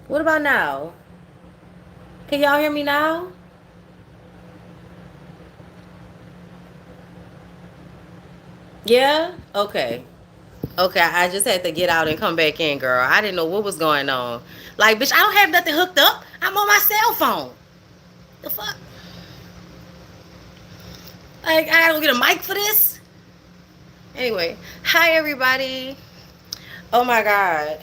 What about now? Can y'all hear me now? Yeah? Okay. Okay, I just had to get out and come back in, girl. I didn't know what was going on. Like, bitch, I don't have nothing hooked up. I'm on my cell phone. The fuck? Like, I gotta go get a mic for this? Anyway, hi everybody. Oh my god.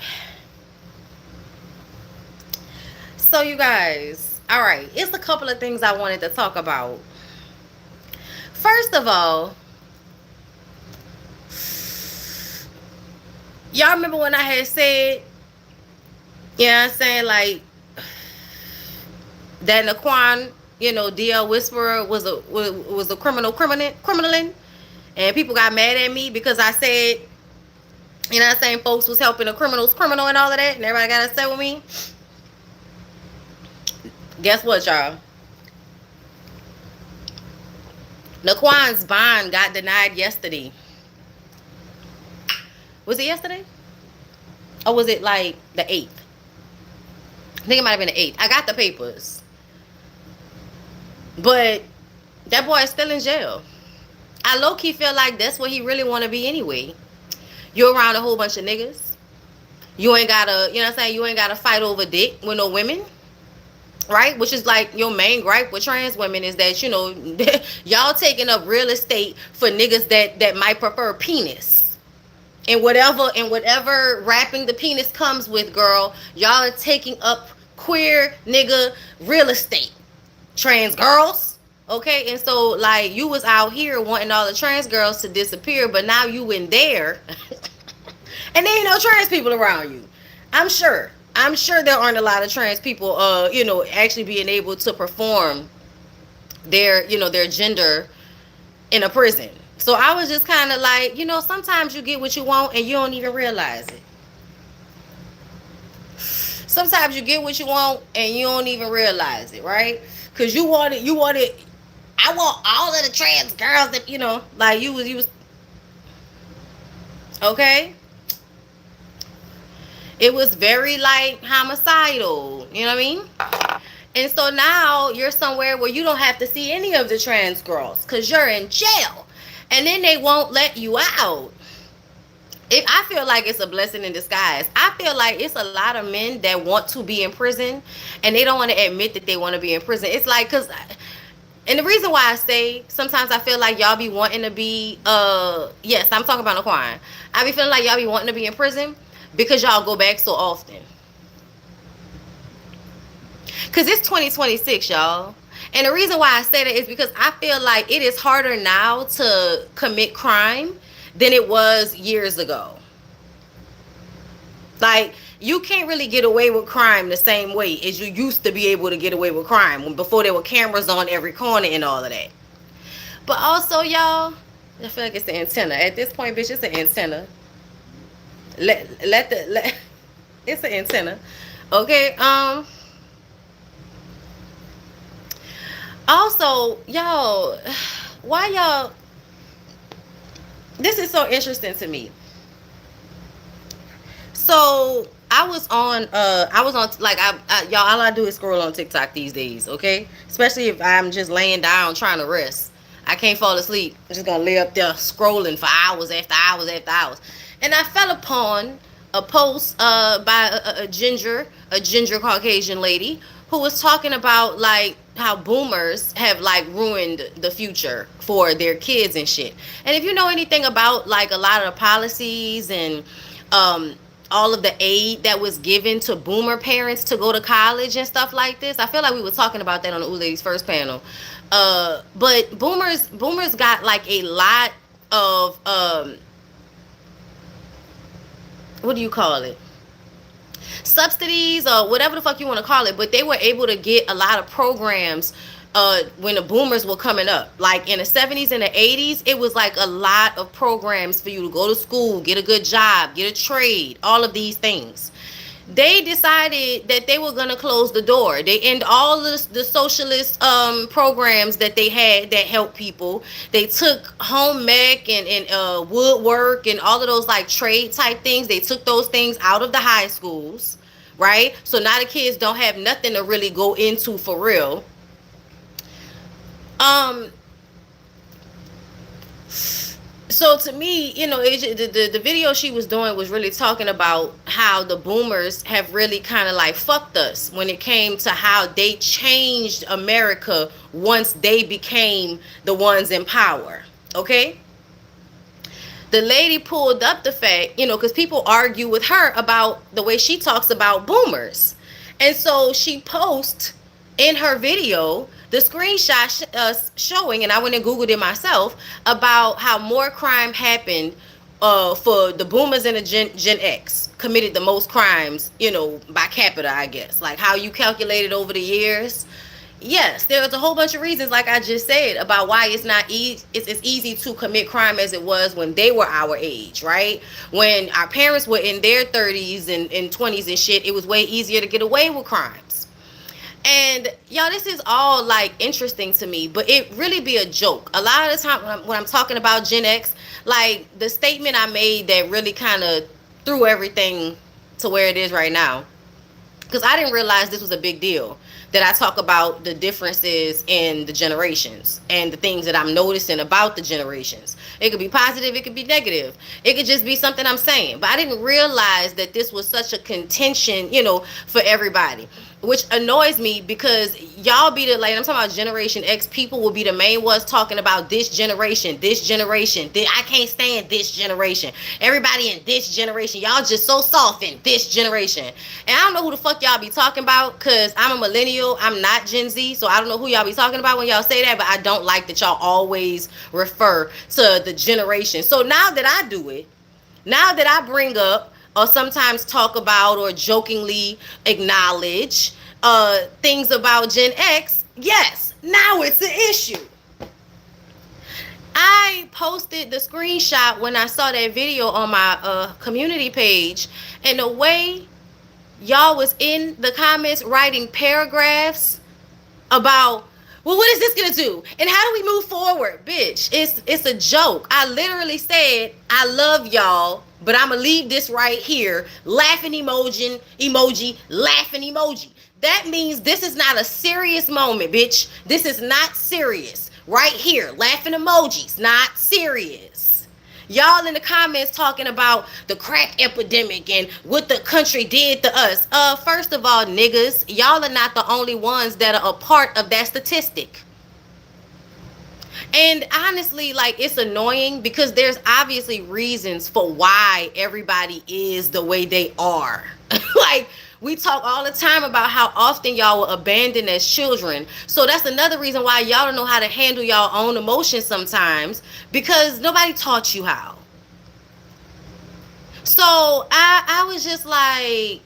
So you guys, all right, it's a couple of things I wanted to talk about. First of all, y'all remember when I had said, you know what I'm saying, like that Naquan, DL Whisperer was a criminaling, and people got mad at me because I said, you know what I'm saying, folks was helping the criminal and all of that, and everybody got upset with me. Guess what, y'all? Naquan's bond got denied yesterday. Was it yesterday? Or was it like the 8th? I think it might have been the 8th. I got the papers. But that boy is still in jail. I low-key feel like that's what he really want to be anyway. You're around a whole bunch of niggas. You ain't gotta, you know what I'm saying? You ain't gotta fight over dick with no women. Right? Which is like your main gripe with trans women is that, y'all taking up real estate for niggas that might prefer penis. And whatever wrapping the penis comes with, girl, y'all are taking up queer nigga real estate. Trans girls. Okay, and so like you was out here wanting all the trans girls to disappear, but now you in there and there ain't no trans people around you. I'm sure there aren't a lot of trans people actually being able to perform their gender in a prison. So I was just kind of like, sometimes you get what you want and you don't even realize it. Sometimes you get what you want and you don't even realize it, right? Because you wanted, I want all of the trans girls that, like you was, okay? It was very like homicidal, you know what I mean? And so now you're somewhere where you don't have to see any of the trans girls because you're in jail. And then they won't let you out. I feel like it's a blessing in disguise. I feel like it's a lot of men that want to be in prison and they don't want to admit that they want to be in prison. It's like, and the reason why I say sometimes I feel like y'all be wanting to be, yes, I'm talking about Naquan. I be feeling like y'all be wanting to be in prison because y'all go back so often. Because it's 2026, y'all. And the reason why I say that is because I feel like it is harder now to commit crime than it was years ago. Like, you can't really get away with crime the same way as you used to be able to get away with crime before there were cameras on every corner and all of that. But also, y'all, I feel like it's the antenna. At this point, bitch, it's an antenna. It's an antenna. Okay, also, y'all, why y'all, this is so interesting to me. So I was on like y'all, all I do is scroll on TikTok these days, okay? Especially if I'm just laying down trying to rest. I can't fall asleep. I'm just gonna lay up there scrolling for hours after hours after hours. And I fell upon a post by a ginger Caucasian lady who was talking about like how boomers have like ruined the future for their kids and shit. And if you know anything about like a lot of the policies and um all of the aid that was given to boomer parents to go to college and stuff like this. I feel like we were talking about that on the Ooh Ladies first panel. But boomers got like a lot of what do you call it? Subsidies or whatever the fuck you want to call it, but they were able to get a lot of programs when the boomers were coming up. Like in the 70s and the 80s, it was like a lot of programs for you to go to school, get a good job, get a trade, all of these things. They decided that they were going to close the door. They end all the socialist programs that they had that helped people. They took home ec and woodwork and all of those like trade type things. They took those things out of the high schools, right? So now the kids don't have nothing to really go into for real. Um, so to me, the video she was doing was really talking about how the boomers have really kind of like fucked us when it came to how they changed America once they became the ones in power. Okay? The lady pulled up the fact, because people argue with her about the way she talks about boomers. And so she posts in her video the screenshot showing, and I went and Googled it myself, about how more crime happened for the boomers and the Gen X committed the most crimes, by capita, I guess. Like how you calculated over the years. Yes, there's a whole bunch of reasons, like I just said, about why it's not easy. It's as easy to commit crime as it was when they were our age, right? When our parents were in their 30s and 20s and shit, it was way easier to get away with crimes. And y'all, this is all like interesting to me, but it really be a joke. A lot of the time when I'm talking about Gen X, like the statement I made that really kind of threw everything to where it is right now, because I didn't realize this was a big deal, that I talk about the differences in the generations and the things that I'm noticing about the generations. It could be positive, it could be negative, it could just be something I'm saying. But I didn't realize that this was such a contention, for everybody, which annoys me, because y'all be the, like, I'm talking about Generation X people will be the main ones talking about this generation. I can't stand this generation. Everybody in this generation, y'all just so soft in this generation. And I don't know who the fuck y'all be talking about, because I'm a millennial. I'm not Gen Z, so I don't know who y'all be talking about when y'all say that, but I don't like that y'all always refer to the generation. So now that I do it, now that I bring up or sometimes talk about or jokingly acknowledge things about Gen X, yes, now it's an issue. I posted the screenshot when I saw that video on my community page, and the way y'all was in the comments writing paragraphs about, well, what is this gonna do? And how do we move forward? Bitch, it's a joke. I literally said, I love y'all, but I'm gonna leave this right here. Laughing emoji, laughing emoji. That means this is not a serious moment, bitch. This is not serious. Right here, laughing emojis, not serious. Y'all in the comments talking about the crack epidemic and what the country did to us. First of all, niggas, y'all are not the only ones that are a part of that statistic. And honestly, like, it's annoying because there's obviously reasons for why everybody is the way they are. Like, we talk all the time about how often y'all were abandoned as children. So that's another reason why y'all don't know how to handle y'all own emotions sometimes, because nobody taught you how. So I was just like,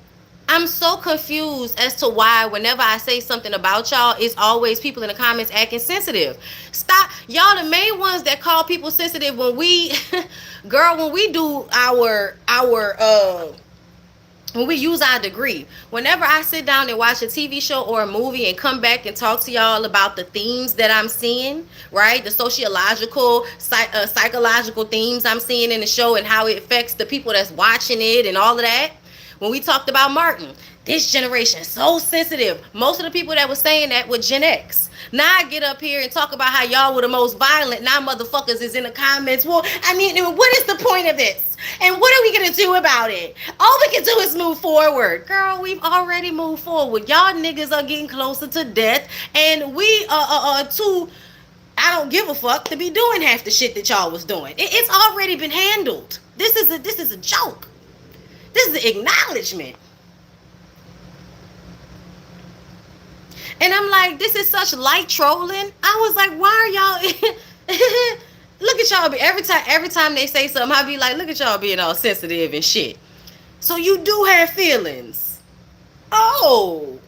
I'm so confused as to why whenever I say something about y'all, it's always people in the comments acting sensitive. Stop. Y'all the main ones that call people sensitive when we, girl, when we do when we use our degree. Whenever I sit down and watch a TV show or a movie and come back and talk to y'all about the themes that I'm seeing, right? The sociological, psychological themes I'm seeing in the show and how it affects the people that's watching it and all of that. When we talked about Martin, this generation is so sensitive. Most of the people that were saying that were Gen X. Now I get up here and talk about how y'all were the most violent. Now motherfuckers is in the comments. Well, I mean, what is the point of this? And what are we going to do about it? All we can do is move forward. Girl, we've already moved forward. Y'all niggas are getting closer to death. And we are too, I don't give a fuck, to be doing half the shit that y'all was doing. It's already been handled. This is a joke. This is an acknowledgement. And I'm like, this is such light trolling. I was like, why are y'all... Look at y'all. Every time they say something, I be like, look at y'all being all sensitive and shit. So you do have feelings. Oh.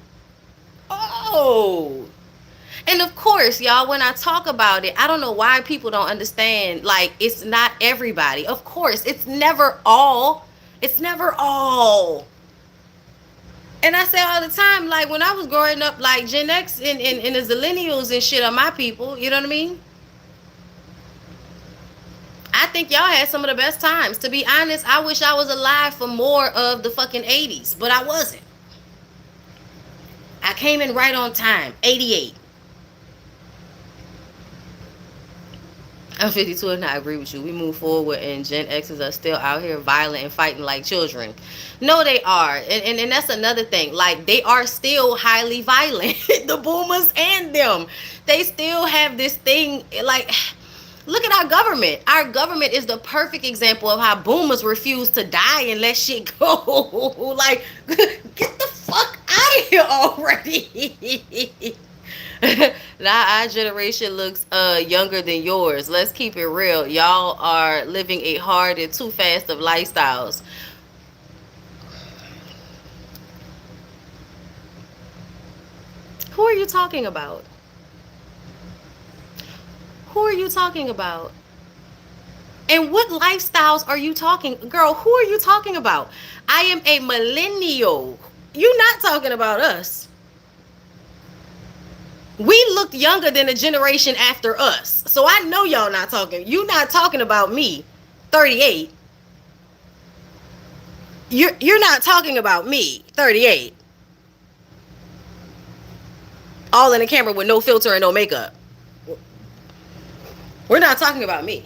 And of course, y'all, when I talk about it, I don't know why people don't understand. Like, it's not everybody. Of course, it's never all. It's never all. And I say all the time, like, when I was growing up, like, Gen X and the Zillennials and shit are my people. You know what I mean? I think y'all had some of the best times. To be honest, I wish I was alive for more of the fucking 80s, but I wasn't. I came in right on time. 88. I'm 52 and I agree with you. We move forward and Gen X's are still out here violent and fighting like children. No, they are. And that's another thing. Like, they are still highly violent. The boomers and them. They still have this thing. Like, look at our government. Our government is the perfect example of how boomers refuse to die and let shit go. Like, get the fuck out of here already. Now our generation looks younger than yours. Let's keep it real. Y'all are living a hard and too fast of lifestyles. Who are you talking about? Who are you talking about? And what lifestyles are you talking? Girl, who are you talking about? I am a millennial. You're not talking about us. We looked younger than the generation after us. So I know y'all not talking. You not talking about me, 38. You're not talking about me, 38. All in the camera with no filter and no makeup. We're not talking about me.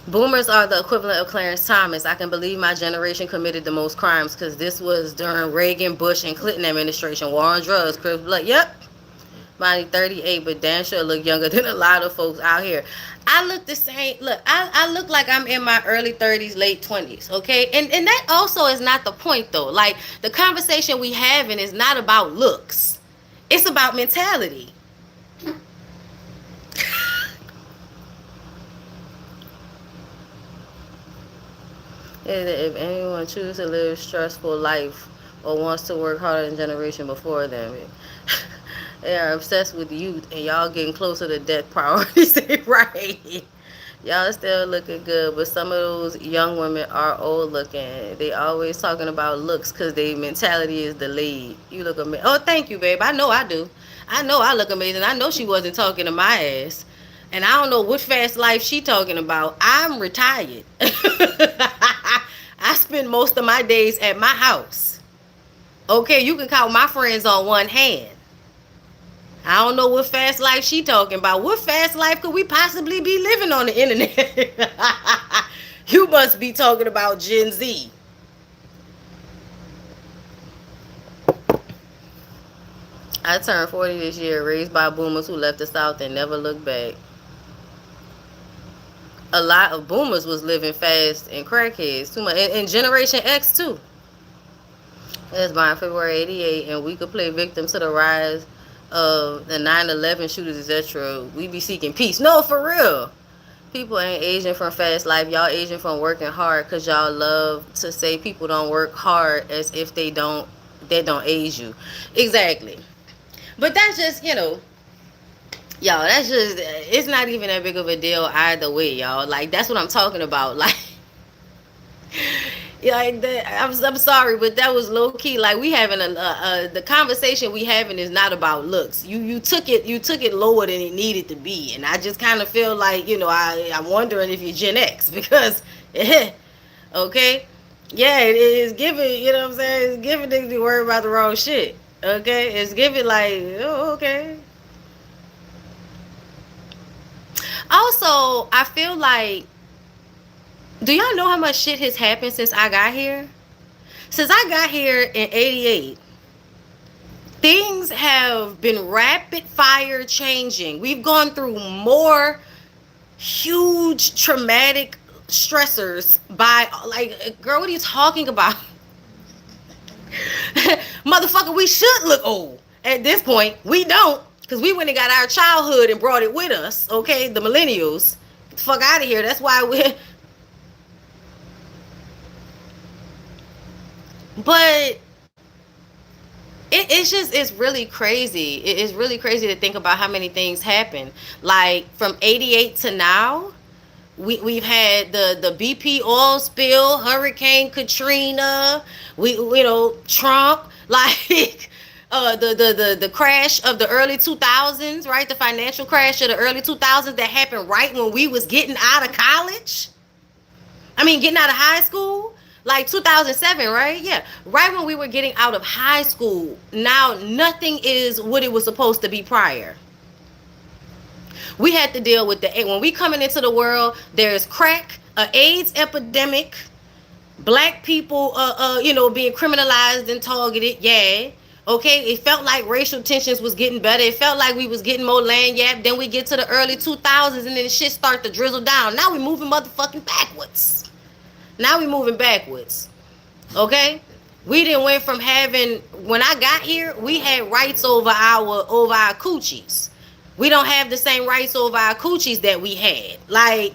Boomers are the equivalent of Clarence Thomas. I can believe my generation committed the most crimes because this was during Reagan, Bush, and Clinton administration. War on drugs, Crips blood. Yep. Mighty 38, but damn sure look younger than a lot of folks out here. I look the same. Look, I look like I'm in my early 30s, late 20s, okay? And that also is not the point, though. Like, the conversation we having is not about looks. It's about mentality. If anyone chooses to live a stressful life or wants to work harder than generation before them, they are obsessed with youth and y'all getting closer to death priorities. Right? Y'all still looking good, but some of those young women are old looking. They always talking about looks because their mentality is delayed. You look amazing. Oh, thank you, babe. I know I do. I know I look amazing. I know she wasn't talking to my ass. And I don't know what fast life she talking about. I'm retired. I spend most of my days at my house. Okay, you can count my friends on one hand. I don't know what fast life she talking about. What fast life could we possibly be living on the internet? You must be talking about Gen Z. I turned 40 this year, raised by boomers who left the South and never looked back. A lot of boomers was living fast and crackheads too much, and Generation X too. That's born February 88, and we could play victim to the rise of the 9/11 shooters, etc. We be seeking peace. No, for real. People ain't aging from fast life. Y'all aging from working hard because y'all love to say people don't work hard as if they don't age you. Exactly. But that's just, y'all, that's just, it's not even that big of a deal either way, y'all. Like, that's what I'm talking about. Like, I'm sorry, but that was low key. Like, we having the conversation we having is not about looks. You took it lower than it needed to be, and I just kind of feel like, I'm wondering if you're Gen X because, okay, yeah, it is giving. You know what I'm saying? It's giving niggas to worry about the wrong shit. Okay, it's giving like, oh, okay. Also, I feel like, do y'all know how much shit has happened since I got here? Since I got here in 88, things have been rapid fire changing. We've gone through more huge traumatic stressors by, like, girl, what are you talking about? Motherfucker, we should look old. At this point, we don't. Because we went and got our childhood and brought it with us. Okay, the millennials. Get the fuck out of here. That's why we... But it's really crazy. It's really crazy to think about how many things happen. Like, from 88 to now, we've had the BP oil spill, Hurricane Katrina, Trump, like, the crash of the early 2000s, right? The financial crash of the early 2000s that happened right when we was getting out of college. I mean, getting out of high school, like 2007, right? Yeah, right when we were getting out of high school. Now, nothing is what it was supposed to be prior. We had to deal with when we coming into the world. There's crack, AIDS epidemic, black people, being criminalized and targeted. Yeah. Okay, it felt like racial tensions was getting better. It felt like we was getting more land yap. Then we get to the early 2000s and then the shit start to drizzle down. Now we moving motherfucking backwards. Now we moving backwards. Okay? We didn't went from having, when I got here, we had rights over our coochies. We don't have the same rights over our coochies that we had. Like,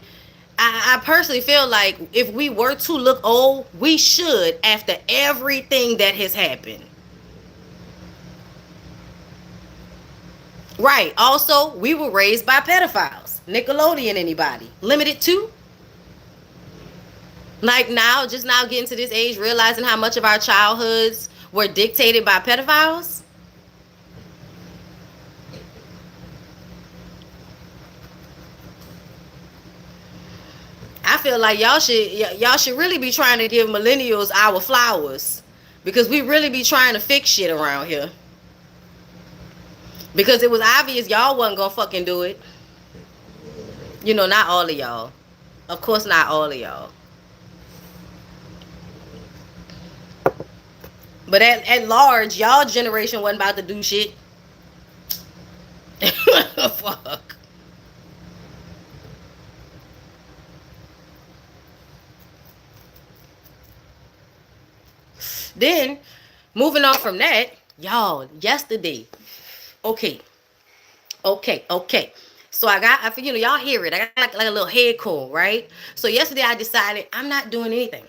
I personally feel like if we were to look old, we should after everything that has happened. Right. Also, we were raised by pedophiles. Nickelodeon, anybody? Limited to? Like now, just now getting to this age, realizing how much of our childhoods were dictated by pedophiles. I feel like y'all should really be trying to give millennials our flowers, because we really be trying to fix shit around here. Because it was obvious y'all wasn't gonna fucking do it. You know, not all of y'all. Of course, not all of y'all. But at large, y'all generation wasn't about to do shit. Fuck. Then, moving on from that, y'all, yesterday. Okay. So I feel, y'all hear it. I got like a little head cold, right? So yesterday I decided I'm not doing anything.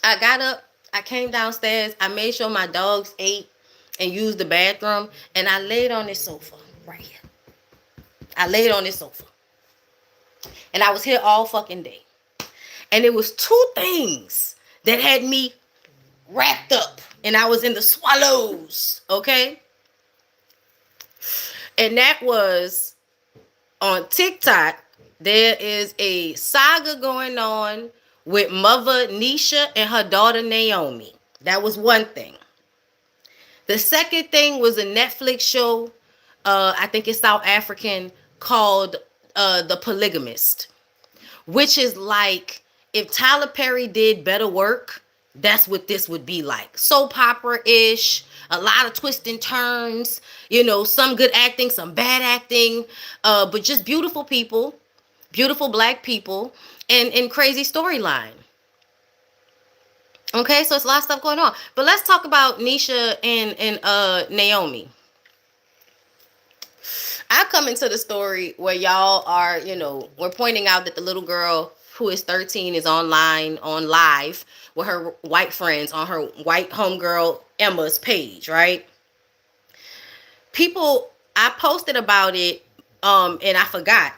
I got up, I came downstairs, I made sure my dogs ate and used the bathroom, and I laid on this sofa right here. I laid on this sofa. And I was here all fucking day. And it was two things that had me wrapped up, and I was in the swallows, okay? And that was on TikTok. There is a saga going on with mother Nisha and her daughter Naomi. That was one thing. The second thing was a Netflix show, I think it's South African, called The Polygamist, which is like if Tyler Perry did better work, that's what this would be like. Soap opera-ish, a lot of twists and turns, some good acting, some bad acting, but just beautiful people, beautiful black people, and crazy storyline. Okay, so it's a lot of stuff going on. But let's talk about Nisha and Naomi. I come into the story where y'all are, we're pointing out that the little girl who is 13 is on live with her white friends on her white homegirl Emma's page, right? I posted about it, and I forgot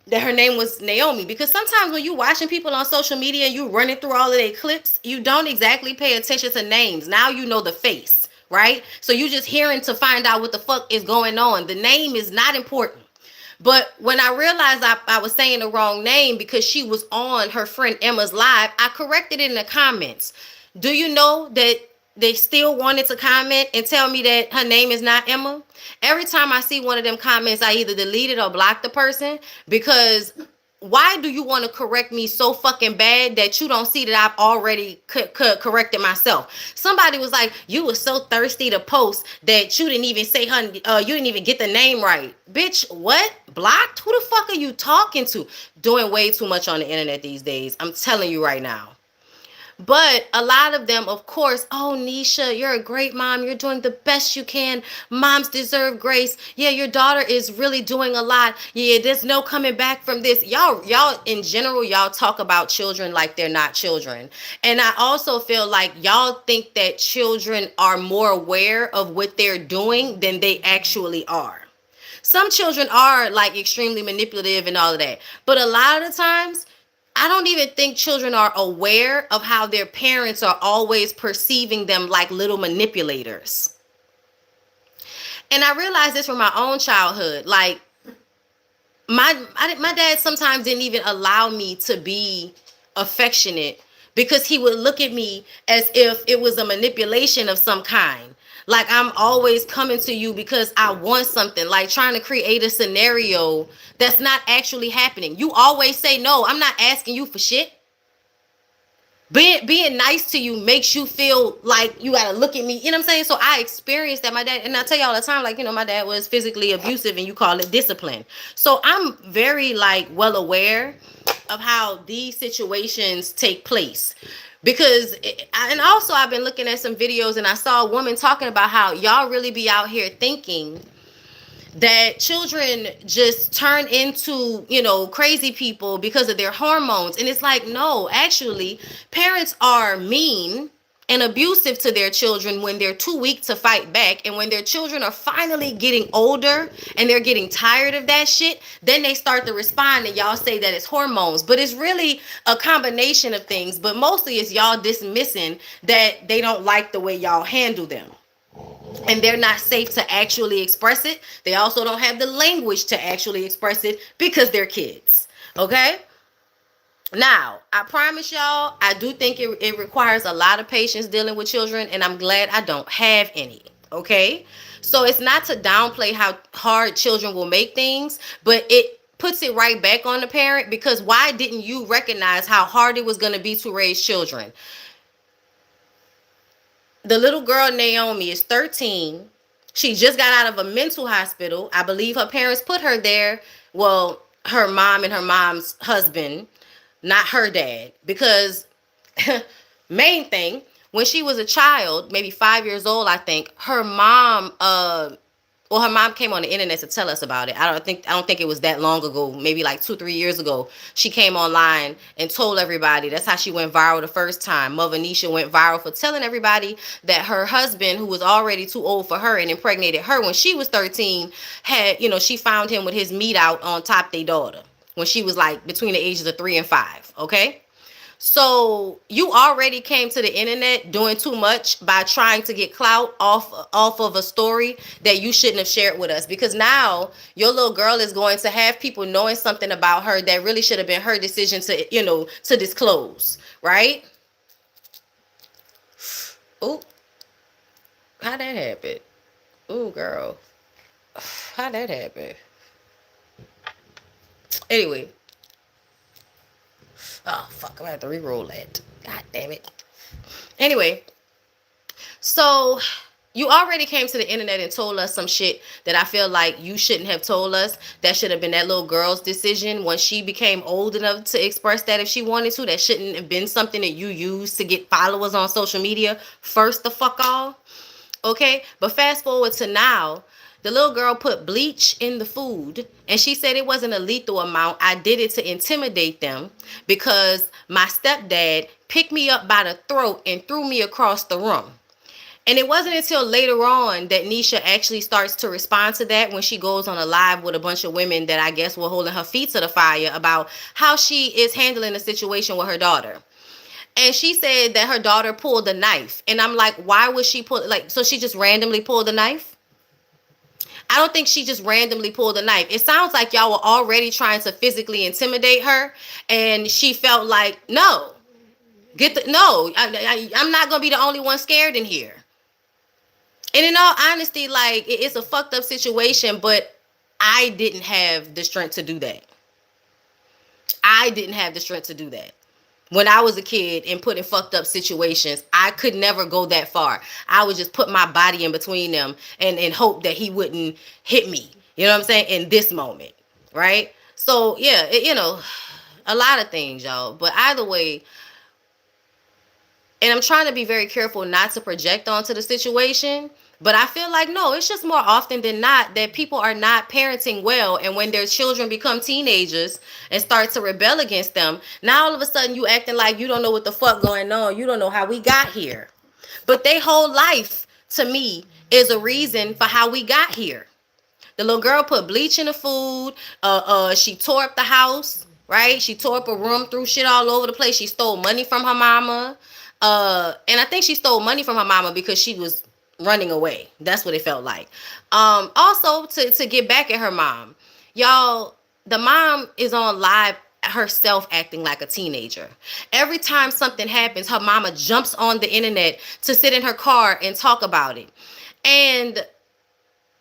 that her name was Naomi, because sometimes when you watching people on social media and you running through all of their clips, you don't exactly pay attention to names. Now you know the face, right? So you just hearing to find out what the fuck is going on. The name is not important. But when I realized I was saying the wrong name because she was on her friend Emma's live, I corrected it in the comments. Do you know that they still wanted to comment and tell me that her name is not Emma? Every time I see one of them comments, I either delete it or block the person, because why do you want to correct me so fucking bad that you don't see that I've already corrected myself? Somebody was like, you were so thirsty to post that you didn't even say her, you didn't even get the name right. Bitch, what? Blocked? Who the fuck are you talking to? Doing way too much on the internet these days. I'm telling you right now. But a lot of them, of course, oh, Nisha, you're a great mom. You're doing the best you can. Moms deserve grace. Yeah, your daughter is really doing a lot. Yeah, there's no coming back from this. Y'all, in general, y'all talk about children like they're not children. And I also feel like y'all think that children are more aware of what they're doing than they actually are. Some children are like extremely manipulative and all of that. But a lot of the times, I don't even think children are aware of how their parents are always perceiving them like little manipulators. And I realized this from my own childhood. Like, my dad sometimes didn't even allow me to be affectionate because he would look at me as if it was a manipulation of some kind. Like, I'm always coming to you because I want something, like trying to create a scenario that's not actually happening. You always say no. I'm not asking you for shit. Being nice to you makes you feel like you gotta look at me. You know what I'm saying? So I experienced that. My dad, and I tell you all the time, like, my dad was physically abusive, and you call it discipline. So I'm very, like, well aware of how these situations take place. Because, and also I've been looking at some videos, and I saw a woman talking about how y'all really be out here thinking that children just turn into, crazy people because of their hormones. And it's like, no, actually, parents are mean and abusive to their children when they're too weak to fight back. And when their children are finally getting older and they're getting tired of that shit, then they start to respond, and y'all say that it's hormones. But it's really a combination of things. But mostly it's y'all dismissing that they don't like the way y'all handle them. And they're not safe to actually express it. They also don't have the language to actually express it because they're kids. Okay? Now, I promise y'all, I do think it requires a lot of patience dealing with children, and I'm glad I don't have any. Okay? So it's not to downplay how hard children will make things, but it puts it right back on the parent, because why didn't you recognize how hard it was going to be to raise children? The little girl Naomi is 13. She just got out of a mental hospital. I believe her parents put her there. Well, her mom and her mom's husband, not her dad. Because main thing, when she was a child, maybe 5 years old, I think, her mom her mom came on the internet to tell us about it. I don't think it was that long ago, maybe like 2-3 years ago. She came online and told everybody. That's how she went viral the first time. Mother Nisha went viral for telling everybody that her husband, who was already too old for her and impregnated her when she was 13, had, she found him with his meat out on top of their daughter when she was like between the ages of 3 and 5. Okay? So you already came to the internet doing too much by trying to get clout off of a story that you shouldn't have shared with us, because now your little girl is going to have people knowing something about her that really should have been her decision to disclose, right? Oh, how that happen? Oh, girl, how that happen? Anyway. Oh, fuck, I'm gonna have to re-roll that. God damn it. Anyway, so you already came to the internet and told us some shit that I feel like you shouldn't have told us. That should have been that little girl's decision when she became old enough to express that if she wanted to. That shouldn't have been something that you used to get followers on social media. First the fuck off. Okay? But fast forward to now. The little girl put bleach in the food, and she said it wasn't a lethal amount. I did it to intimidate them because my stepdad picked me up by the throat and threw me across the room. And it wasn't until later on that Nisha actually starts to respond to that, when she goes on a live with a bunch of women that I guess were holding her feet to the fire about how she is handling the situation with her daughter. And she said that her daughter pulled the knife. And I'm like, why would she pull, so she just randomly pulled the knife? I don't think she just randomly pulled a knife. It sounds like y'all were already trying to physically intimidate her, and she felt like, no, I'm not gonna be the only one scared in here. And in all honesty, like, it's a fucked up situation, but I didn't have the strength to do that. I didn't have the strength to do that. When I was a kid and put in fucked up situations, I could never go that far. I would just put my body in between them and hope that he wouldn't hit me. You know what I'm saying? In this moment, right? So, yeah, a lot of things, y'all. But either way, and I'm trying to be very careful not to project onto the situation, but I feel like, no, it's just more often than not that people are not parenting well. And when their children become teenagers and start to rebel against them, now all of a sudden you acting like you don't know what the fuck going on. You don't know how we got here. But their whole life, to me, is a reason for how we got here. The little girl put bleach in the food. She tore up the house, right? She tore up a room, threw shit all over the place. She stole money from her mama. And I think she stole money from her mama because she was running away. That's what it felt like. Also, to get back at her mom, y'all, the mom is on live herself acting like a teenager. Every time something happens, her mama jumps on the internet to sit in her car and talk about it. And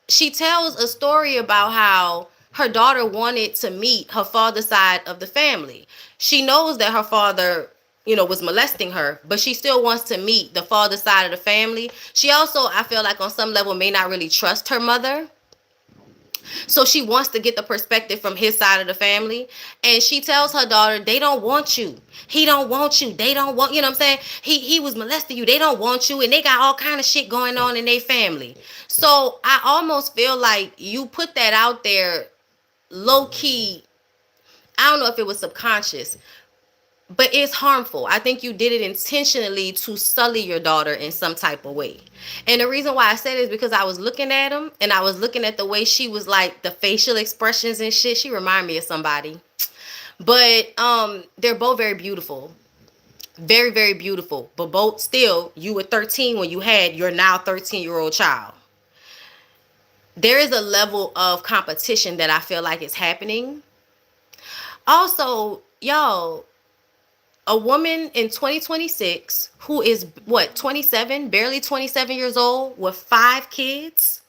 she tells a story about how her daughter wanted to meet her father's side of the family. She knows that her father, was molesting her, but she still wants to meet the father side of the family. She also, I feel like on some level, may not really trust her mother. So she wants to get the perspective from his side of the family. And she tells her daughter, they don't want you. He don't want you. They don't want, you know what I'm saying? He was molesting you. They don't want you. And they got all kind of shit going on in their family. So I almost feel like you put that out there low key. I don't know if it was subconscious, but it's harmful. I think you did it intentionally to sully your daughter in some type of way. And the reason why I said it is because I was looking at him and I was looking at the way she was, like, the facial expressions and shit. She reminded me of somebody. But they're both very beautiful. Very, very beautiful. But both still, you were 13 when you had your now 13-year-old child. There is a level of competition that I feel like is happening. Also, y'all, a woman in 2026 who is, 27, barely 27 years old with 5 kids.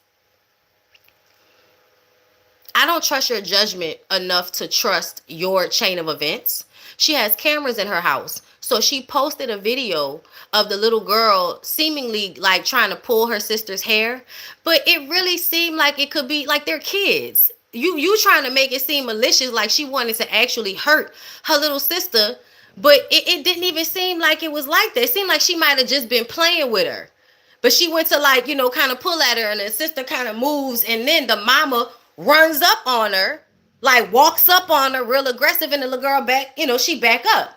I don't trust your judgment enough to trust your chain of events. She has cameras in her house. So she posted a video of the little girl seemingly like trying to pull her sister's hair. But it really seemed like it could be like they're kids. You trying to make it seem malicious, like she wanted to actually hurt her little sister. But it didn't even seem like it was like that. It seemed like she might have just been playing with her. But she went to, like, kind of pull at her, and the sister kind of moves, and then the mama runs up on her, like walks up on her real aggressive, and the little girl back, she back up.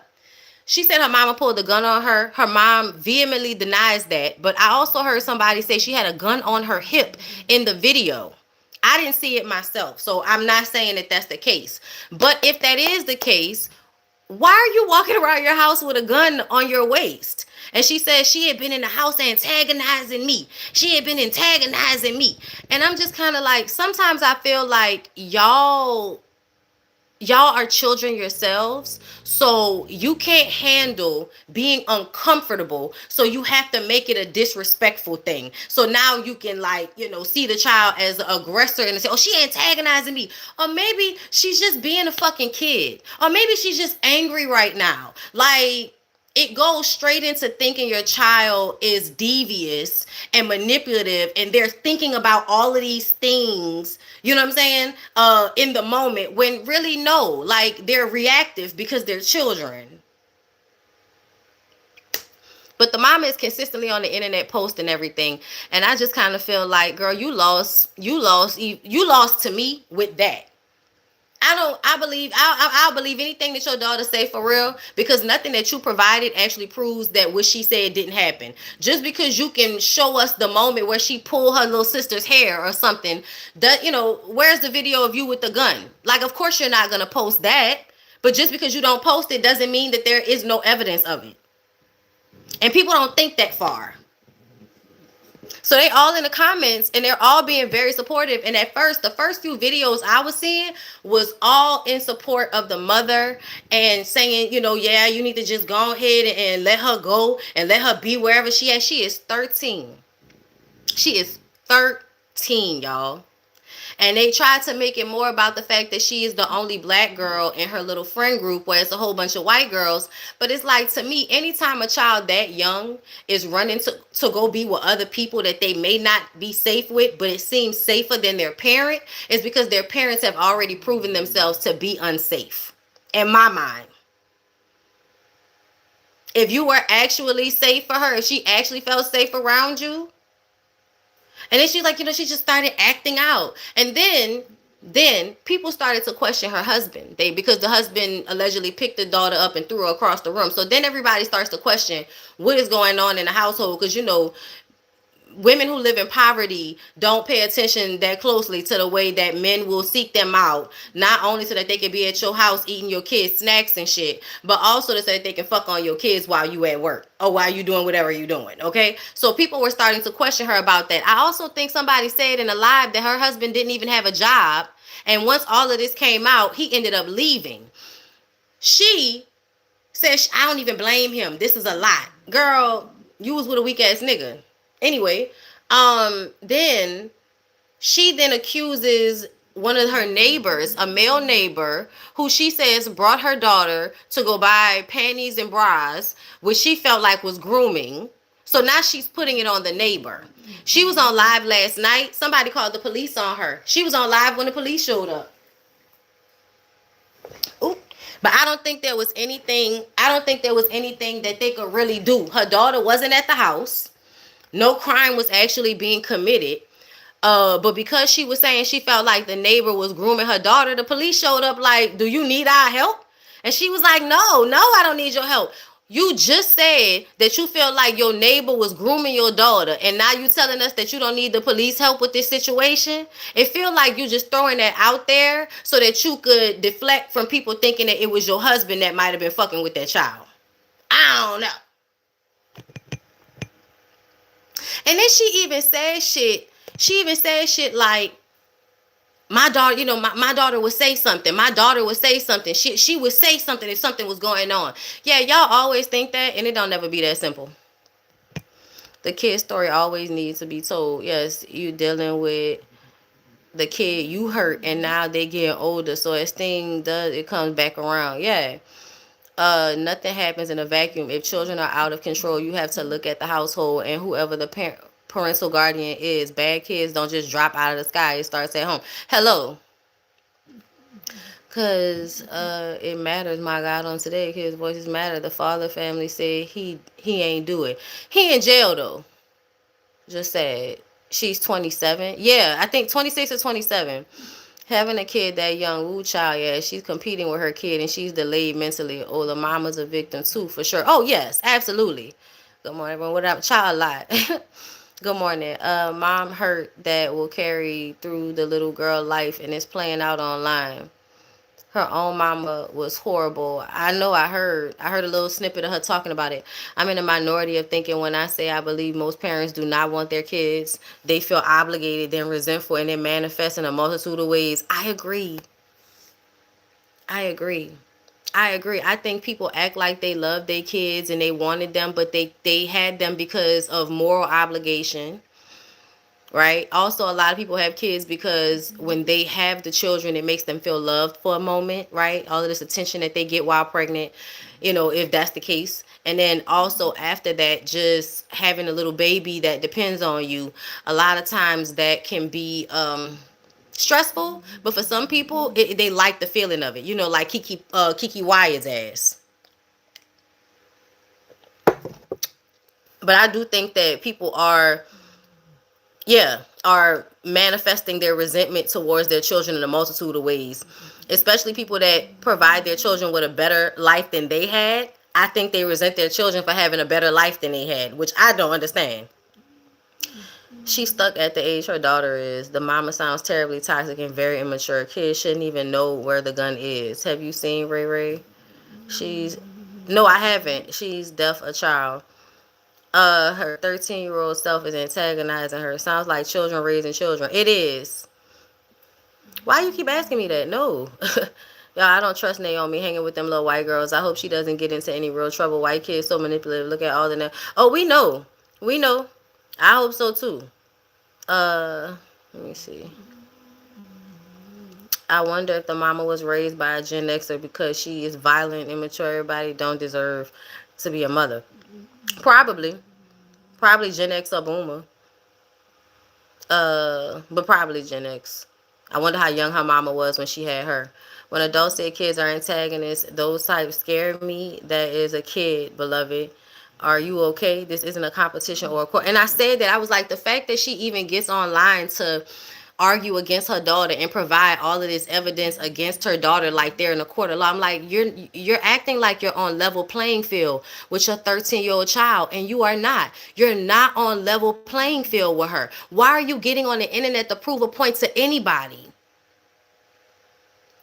She said her mama pulled a gun on her. Her mom vehemently denies that. But I also heard somebody say she had a gun on her hip in the video. I didn't see it myself, so I'm not saying that that's the case. But if that is the case, why are you walking around your house with a gun on your waist? And she said she had been in the house antagonizing me. She had been antagonizing me. And I'm just kind of like, sometimes I feel like y'all are children yourselves, so you can't handle being uncomfortable, so you have to make it a disrespectful thing. So now you can, like, see the child as an aggressor and say, oh, she antagonizing me. Or maybe she's just being a fucking kid. Or maybe she's just angry right now. Like, it goes straight into thinking your child is devious and manipulative, and they're thinking about all of these things, you know what I'm saying, in the moment, when really no, like, they're reactive because they're children. But the mama is consistently on the internet posting everything, and I just kind of feel like, girl, you lost to me with that. I'll believe anything that your daughter say for real, because nothing that you provided actually proves that what she said didn't happen. Just because you can show us the moment where she pulled her little sister's hair or something, where's the video of you with the gun? Like, of course you're not going to post that, but just because you don't post it doesn't mean that there is no evidence of it. And people don't think that far. So they all in the comments, and they're all being very supportive. And at first, the first few videos I was seeing was all in support of the mother and saying, yeah, you need to just go ahead and let her go and let her be wherever she is. She is 13. She is 13, y'all. And they tried to make it more about the fact that she is the only black girl in her little friend group where it's a whole bunch of white girls. But it's like, to me, anytime a child that young is running to go be with other people that they may not be safe with, but it seems safer than their parent, is because their parents have already proven themselves to be unsafe. In my mind. If you were actually safe for her, if she actually felt safe around you, and then she's like, she just started acting out. And then people started to question her husband. Because the husband allegedly picked the daughter up and threw her across the room. So then everybody starts to question what is going on in the household. Because, women who live in poverty don't pay attention that closely to the way that men will seek them out, not only so that they can be at your house eating your kids snacks and shit, but also so that they can fuck on your kids while you at work or while you doing whatever you doing. Okay, so people were starting to question her about that. I also think somebody said in a live that her husband didn't even have a job, and once all of this came out, he ended up leaving. She says, I don't even blame him, this is a lot. Girl, you was with a weak ass nigga. Anyway, then she then accuses one of her neighbors, a male neighbor, who she says brought her daughter to go buy panties and bras, which she felt like was grooming. So now she's putting it on the neighbor. She was on live last night. Somebody called the police on her. She was on live when the police showed up. Ooh. But I don't think there was anything that they could really do. Her daughter wasn't at the house. No crime was actually being committed. But because she was saying she felt like the neighbor was grooming her daughter, the police showed up like, do you need our help? And she was like, no, I don't need your help. You just said that you feel like your neighbor was grooming your daughter, and now you telling us that you don't need the police help with this situation? It feel like you just throwing that out there so that you could deflect from people thinking that it was your husband that might have been fucking with that child. I don't know. And then she even said shit like, my daughter, my daughter would say something. My daughter would say something. She would say something if something was going on. Yeah, y'all always think that, and it don't never be that simple. The kid story always needs to be told. Yes, you dealing with the kid you hurt, and now they getting older. So as thing does, it comes back around. Yeah. Nothing happens in a vacuum. If children are out of control, you have to look at the household and whoever the parental guardian is. Bad kids don't just drop out of the sky. It starts at home. Hello. Because it matters, my God, on today. Kids' voices matter. The father family said he ain't do it. He in jail, though. Just said. She's 27. Yeah, I think 26 or 27. Having a kid that young, woo child, yeah, she's competing with her kid and she's delayed mentally. Oh, the mama's a victim too, for sure. Oh, yes, absolutely. Good morning, everyone. What up? Child lot. Good morning. Mom hurt that will carry through the little girl life and it's playing out online. Her own mama was horrible. I know I heard a little snippet of her talking about it. I'm in a minority of thinking when I say I believe most parents do not want their kids. They feel obligated, then resentful, and it manifests in a multitude of ways. I agree. I think people act like they love their kids and they wanted them, but they had them because of moral obligation. Right. Also, a lot of people have kids because when they have the children, it makes them feel loved for a moment. Right. All of this attention that they get while pregnant, if that's the case. And then also after that, just having a little baby that depends on you. A lot of times that can be stressful. But for some people, they like the feeling of it. Like Kiki Wyatt's ass. But I do think that people are manifesting their resentment towards their children in a multitude of ways, especially people that provide their children with a better life than they had. I think they resent their children for having a better life than they had, which I don't understand. She's stuck at the age her daughter is. The mama sounds terribly toxic and very immature. Kids shouldn't even know where the gun is. Have you seen Ray Ray? No, I haven't. She's deaf a child. Her 13-year-old self is antagonizing her. Sounds like children raising children. It is. Why you keep asking me that? No. Y'all, I don't trust Naomi hanging with them little white girls. I hope she doesn't get into any real trouble. White kids so manipulative. Look at all the... Oh, we know. I hope so, too. Let me see. I wonder if the mama was raised by a Gen Xer because she is violent, immature. Everybody don't deserve to be a mother. Probably Gen X or Boomer. But probably Gen X. I wonder how young her mama was when she had her. When adults say kids are antagonists, those types scare me. That is a kid, beloved. Are you okay? This isn't a competition or a court. And I said that, I was like, the fact that she even gets online to argue against her daughter and provide all of this evidence against her daughter like they're in a court of law. I'm like, you're acting like you're on level playing field with your 13-year-old child, and you are not. You're not on level playing field with her. Why are you getting on the internet to prove a point to anybody?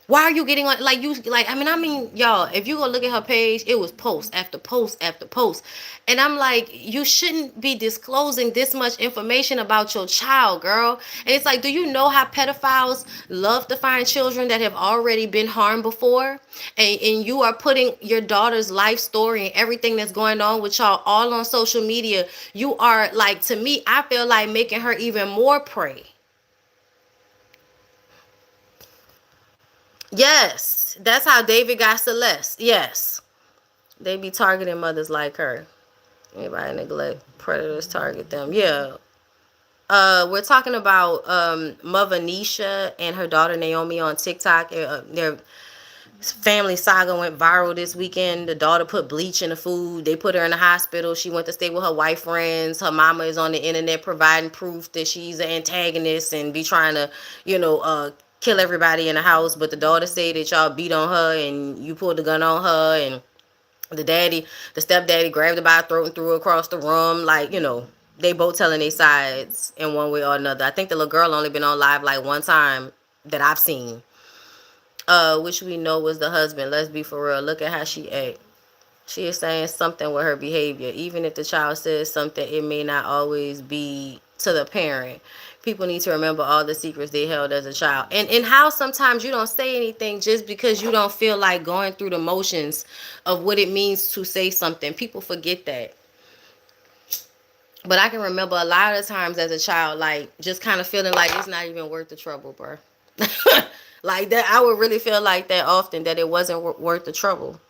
Why are you getting on, like, you, like, I mean, y'all, if you go look at her page, it was post after post after post. And I'm like, you shouldn't be disclosing this much information about your child, girl. And it's like, do you know how pedophiles love to find children that have already been harmed before? And you are putting your daughter's life story and everything that's going on with y'all all on social media. You are, like, to me, I feel like making her even more prey. Yes, that's how David got Celeste. Yes, they be targeting mothers like her. Anybody neglect predators target them. Yeah. We're talking about Mother Nisha and her daughter Naomi on TikTok. Their family saga went viral this weekend. The daughter put bleach in the food. They put her in the hospital. She went to stay with her white friends. Her mama is on the internet providing proof that she's an antagonist and be trying to, kill everybody in the house. But the daughter said that y'all beat on her and you pulled the gun on her, and the stepdaddy grabbed her by the throat and threw her across the room. Like, they both telling their sides in one way or another. I think the little girl only been on live like one time that I've seen. Which we know was the husband. Let's be for real. Look at how she act. She is saying something with her behavior. Even if the child says something, it may not always be to the parent. People need to remember all the secrets they held as a child. And how sometimes you don't say anything just because you don't feel like going through the motions of what it means to say something. People forget that. But I can remember a lot of times as a child, like, just kind of feeling like it's not even worth the trouble, bro. Like that, I would really feel like that often, that it wasn't worth the trouble.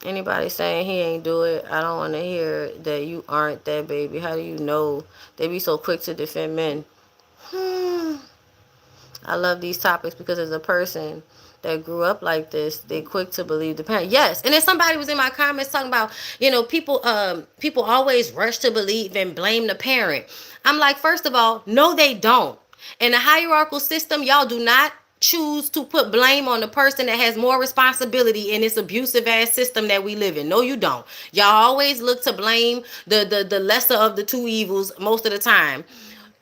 Anybody saying he ain't do it, I don't want to hear that you aren't that, baby. How do you know? They be so quick to defend men. I love these topics because as a person that grew up like this, they quick to believe the parent. Yes, and then somebody was in my comments talking about, people always rush to believe and blame the parent. I'm like, first of all, no, they don't. In the hierarchical system, y'all do not choose to put blame on the person that has more responsibility in this abusive ass system that we live in. No, you don't. Y'all always look to blame the lesser of the two evils most of the time.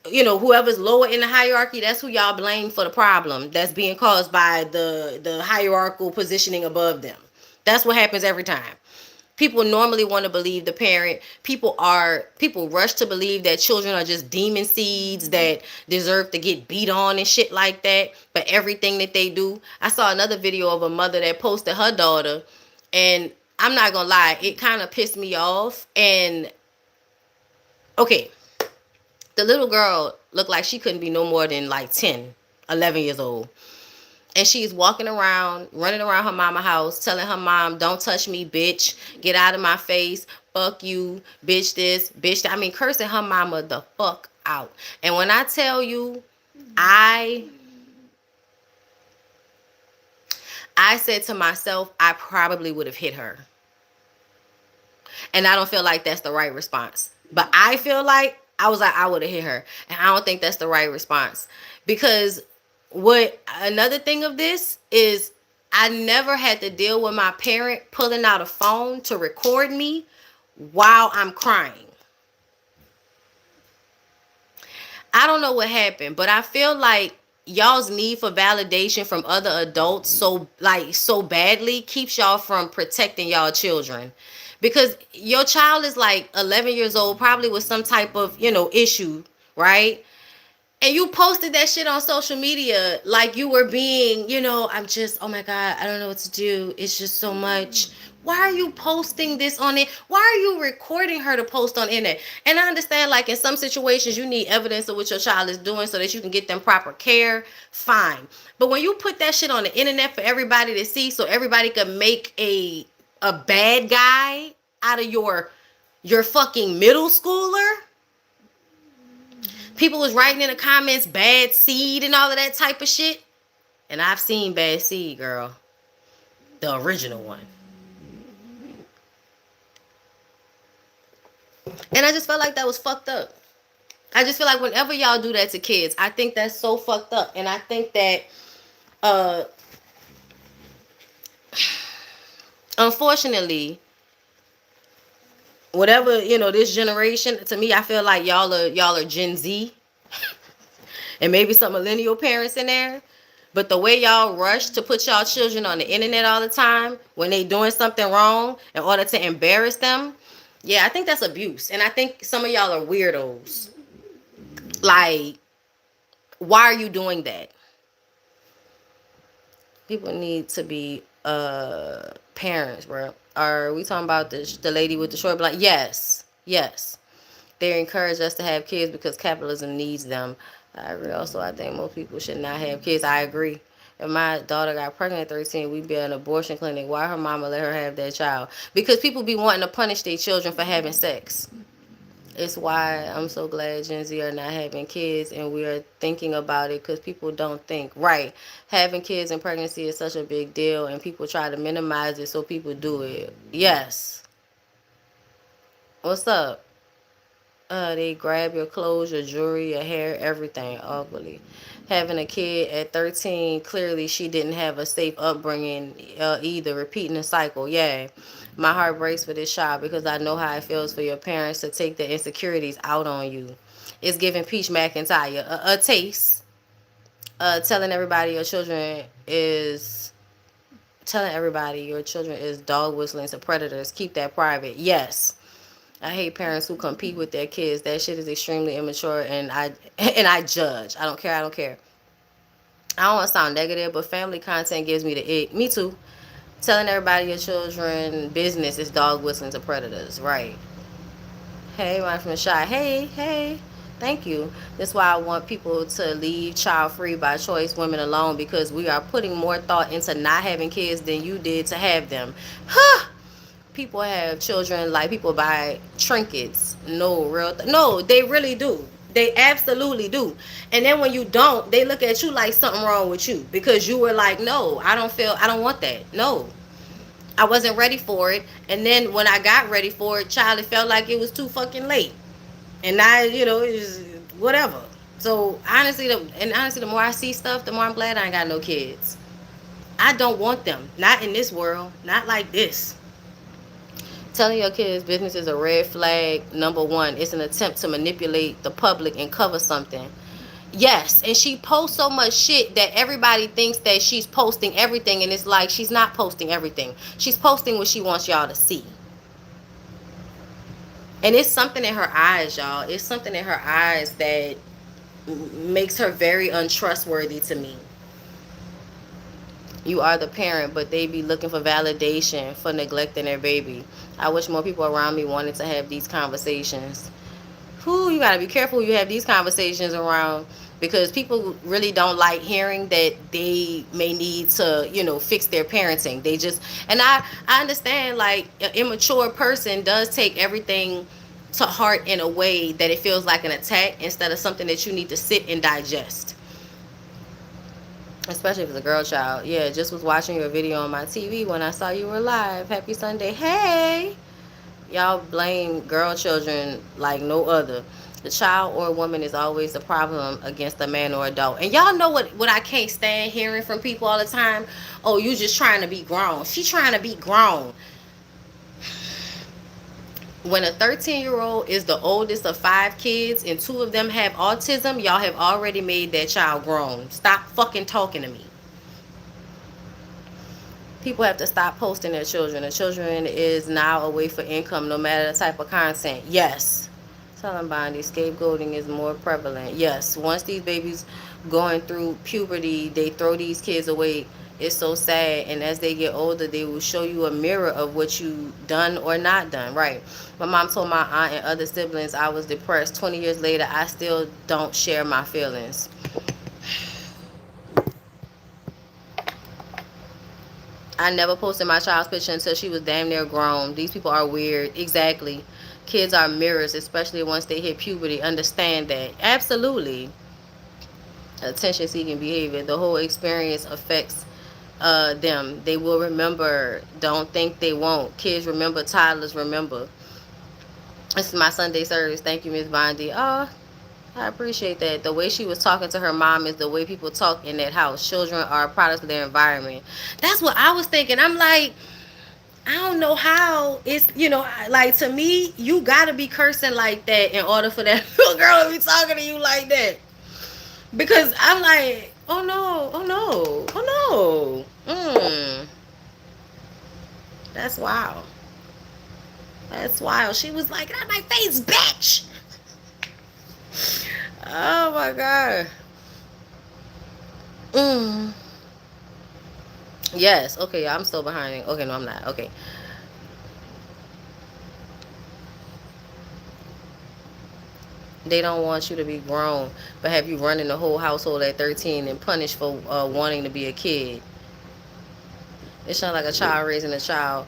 Whoever's lower in the hierarchy, that's who y'all blame for the problem that's being caused by the hierarchical positioning above them. That's what happens every time. People normally want to believe the parent. People rush to believe that children are just demon seeds that deserve to get beat on and shit like that for everything that they do. I saw another video of a mother that posted her daughter, and I'm not gonna lie, it kind of pissed me off. And okay, the little girl looked like she couldn't be no more than like 10, 11 years old. And she's walking around, running around her mama house, telling her mom, don't touch me, bitch. Get out of my face. Fuck you, bitch this, bitch that. I mean, cursing her mama the fuck out. And when I tell you, I said to myself, I probably would have hit her. And I don't feel like that's the right response. But I feel like I was like, I would have hit her. And I don't think that's the right response. Because another thing of this is, I never had to deal with my parent pulling out a phone to record me while I'm crying. I don't know what happened, but I feel like y'all's need for validation from other adults so badly keeps y'all from protecting y'all children. Because your child is like 11 years old, probably with some type of, issue, right? And you posted that shit on social media like you were being, I'm just, oh my God, I don't know what to do. It's just so much. Why are you posting this on it? Why are you recording her to post on internet? And I understand, like, in some situations you need evidence of what your child is doing so that you can get them proper care. Fine. But when you put that shit on the internet for everybody to see so everybody can make a bad guy out of your fucking middle schooler. People was writing in the comments, bad seed and all of that type of shit. And I've seen bad seed, girl. The original one. And I just felt like that was fucked up. I just feel like whenever y'all do that to kids, I think that's so fucked up. And I think that uh unfortunately, whatever, this generation, to me, I feel like y'all are Gen Z and maybe some millennial parents in there. But the way y'all rush to put y'all children on the internet all the time when they doing something wrong in order to embarrass them, yeah, I think that's abuse. And I think some of y'all are weirdos. Like, why are you doing that? People need to be parents, bro. Are we talking about the lady with the short black? Yes, yes. They encourage us to have kids because capitalism needs them. I agree. Also, I think most people should not have kids. I agree. If my daughter got pregnant at 13, we'd be at an abortion clinic. Why her mama let her have that child? Because people be wanting to punish their children for having sex. It's why I'm so glad Gen Z are not having kids and we are thinking about it, because people don't think. Right. Having kids and pregnancy is such a big deal and people try to minimize it, so people do it. Yes. What's up? They grab your clothes, your jewelry, your hair, everything ugly. Having a kid at 13, clearly she didn't have a safe upbringing either. Repeating the cycle. Yeah. My heart breaks for this child because I know how it feels for your parents to take the insecurities out on you. It's giving Peach McIntyre a taste. Telling everybody your children is dog whistling to predators. Keep that private. Yes. I hate parents who compete with their kids. That shit is extremely immature, and I judge. I don't care. I don't care. I don't want to sound negative, but family content gives me the ick. Me too. Telling everybody your children business is dog whistling to predators. Right. Hey, Ryan from the Shy. Hey, hey. Thank you. That's why I want people to leave child free by choice women alone, because we are putting more thought into not having kids than you did to have them. Huh. People have children, like people buy trinkets. No, no, they really do. They absolutely do. And then when you don't, they look at you like something wrong with you, because you were like, no, I don't want that. No, I wasn't ready for it. And then when I got ready for it, child, it felt like it was too fucking late. And now, it's whatever. So honestly, the more I see stuff, the more I'm glad I ain't got no kids. I don't want them. Not in this world. Not like this. Telling your kids business is a red flag. Number one, it's an attempt to manipulate the public and cover something. Yes, and she posts so much shit that everybody thinks that she's posting everything, and it's like she's not posting everything. She's posting what she wants y'all to see. And it's something in her eyes, y'all. It's something in her eyes that makes her very untrustworthy to me. You are the parent, but they be looking for validation for neglecting their baby. I wish more people around me wanted to have these conversations. Who, you gotta be careful who you have these conversations around, because people really don't like hearing that they may need to, fix their parenting. They just, and I understand, like, an immature person does take everything to heart in a way that it feels like an attack instead of something that you need to sit and digest. Especially if it's a girl child. Yeah, just was watching your video on my TV when I saw you were live. Happy Sunday. Hey! Y'all blame girl children like no other. The child or woman is always the problem against a man or adult. And y'all know what I can't stand hearing from people all the time? Oh, you just trying to be grown. She trying to be grown. When a 13-year-old is the oldest of 5 kids and 2 of them have autism, y'all have already made that child grown. Stop fucking talking to me. People have to stop posting their children. The children is now a way for income, no matter the type of content. Yes. Telling Bondy, scapegoating is more prevalent. Yes. Once these babies going through puberty, they throw these kids away. It's so sad. And as they get older, they will show you a mirror of what you done or not done. Right. My mom told my aunt and other siblings I was depressed. 20 years later, I still don't share my feelings. I never posted my child's picture until she was damn near grown. These people are weird. Exactly. Kids are mirrors, especially once they hit puberty. Understand that. Absolutely. Attention-seeking behavior. The whole experience affects them. They will remember. Don't think they won't. Kids remember. Toddlers remember. This is my Sunday service. Thank you, Miss Bondy. Oh, I appreciate that. The way she was talking to her mom is the way people talk in that house. Children are products of their environment. That's what I was thinking. I'm like, I don't know how it's, like, to me, you gotta be cursing like that in order for that little girl to be talking to you like that. Because I'm like, oh no, oh no, oh no. That's wild. That's wild. She was like, get out my face, bitch. Oh my god. Mm. Yes. Okay, I'm still behind. Okay, no, I'm not. Okay. They don't want you to be grown, but have you running the whole household at 13 and punished for wanting to be a kid? It sounds like a child raising a child.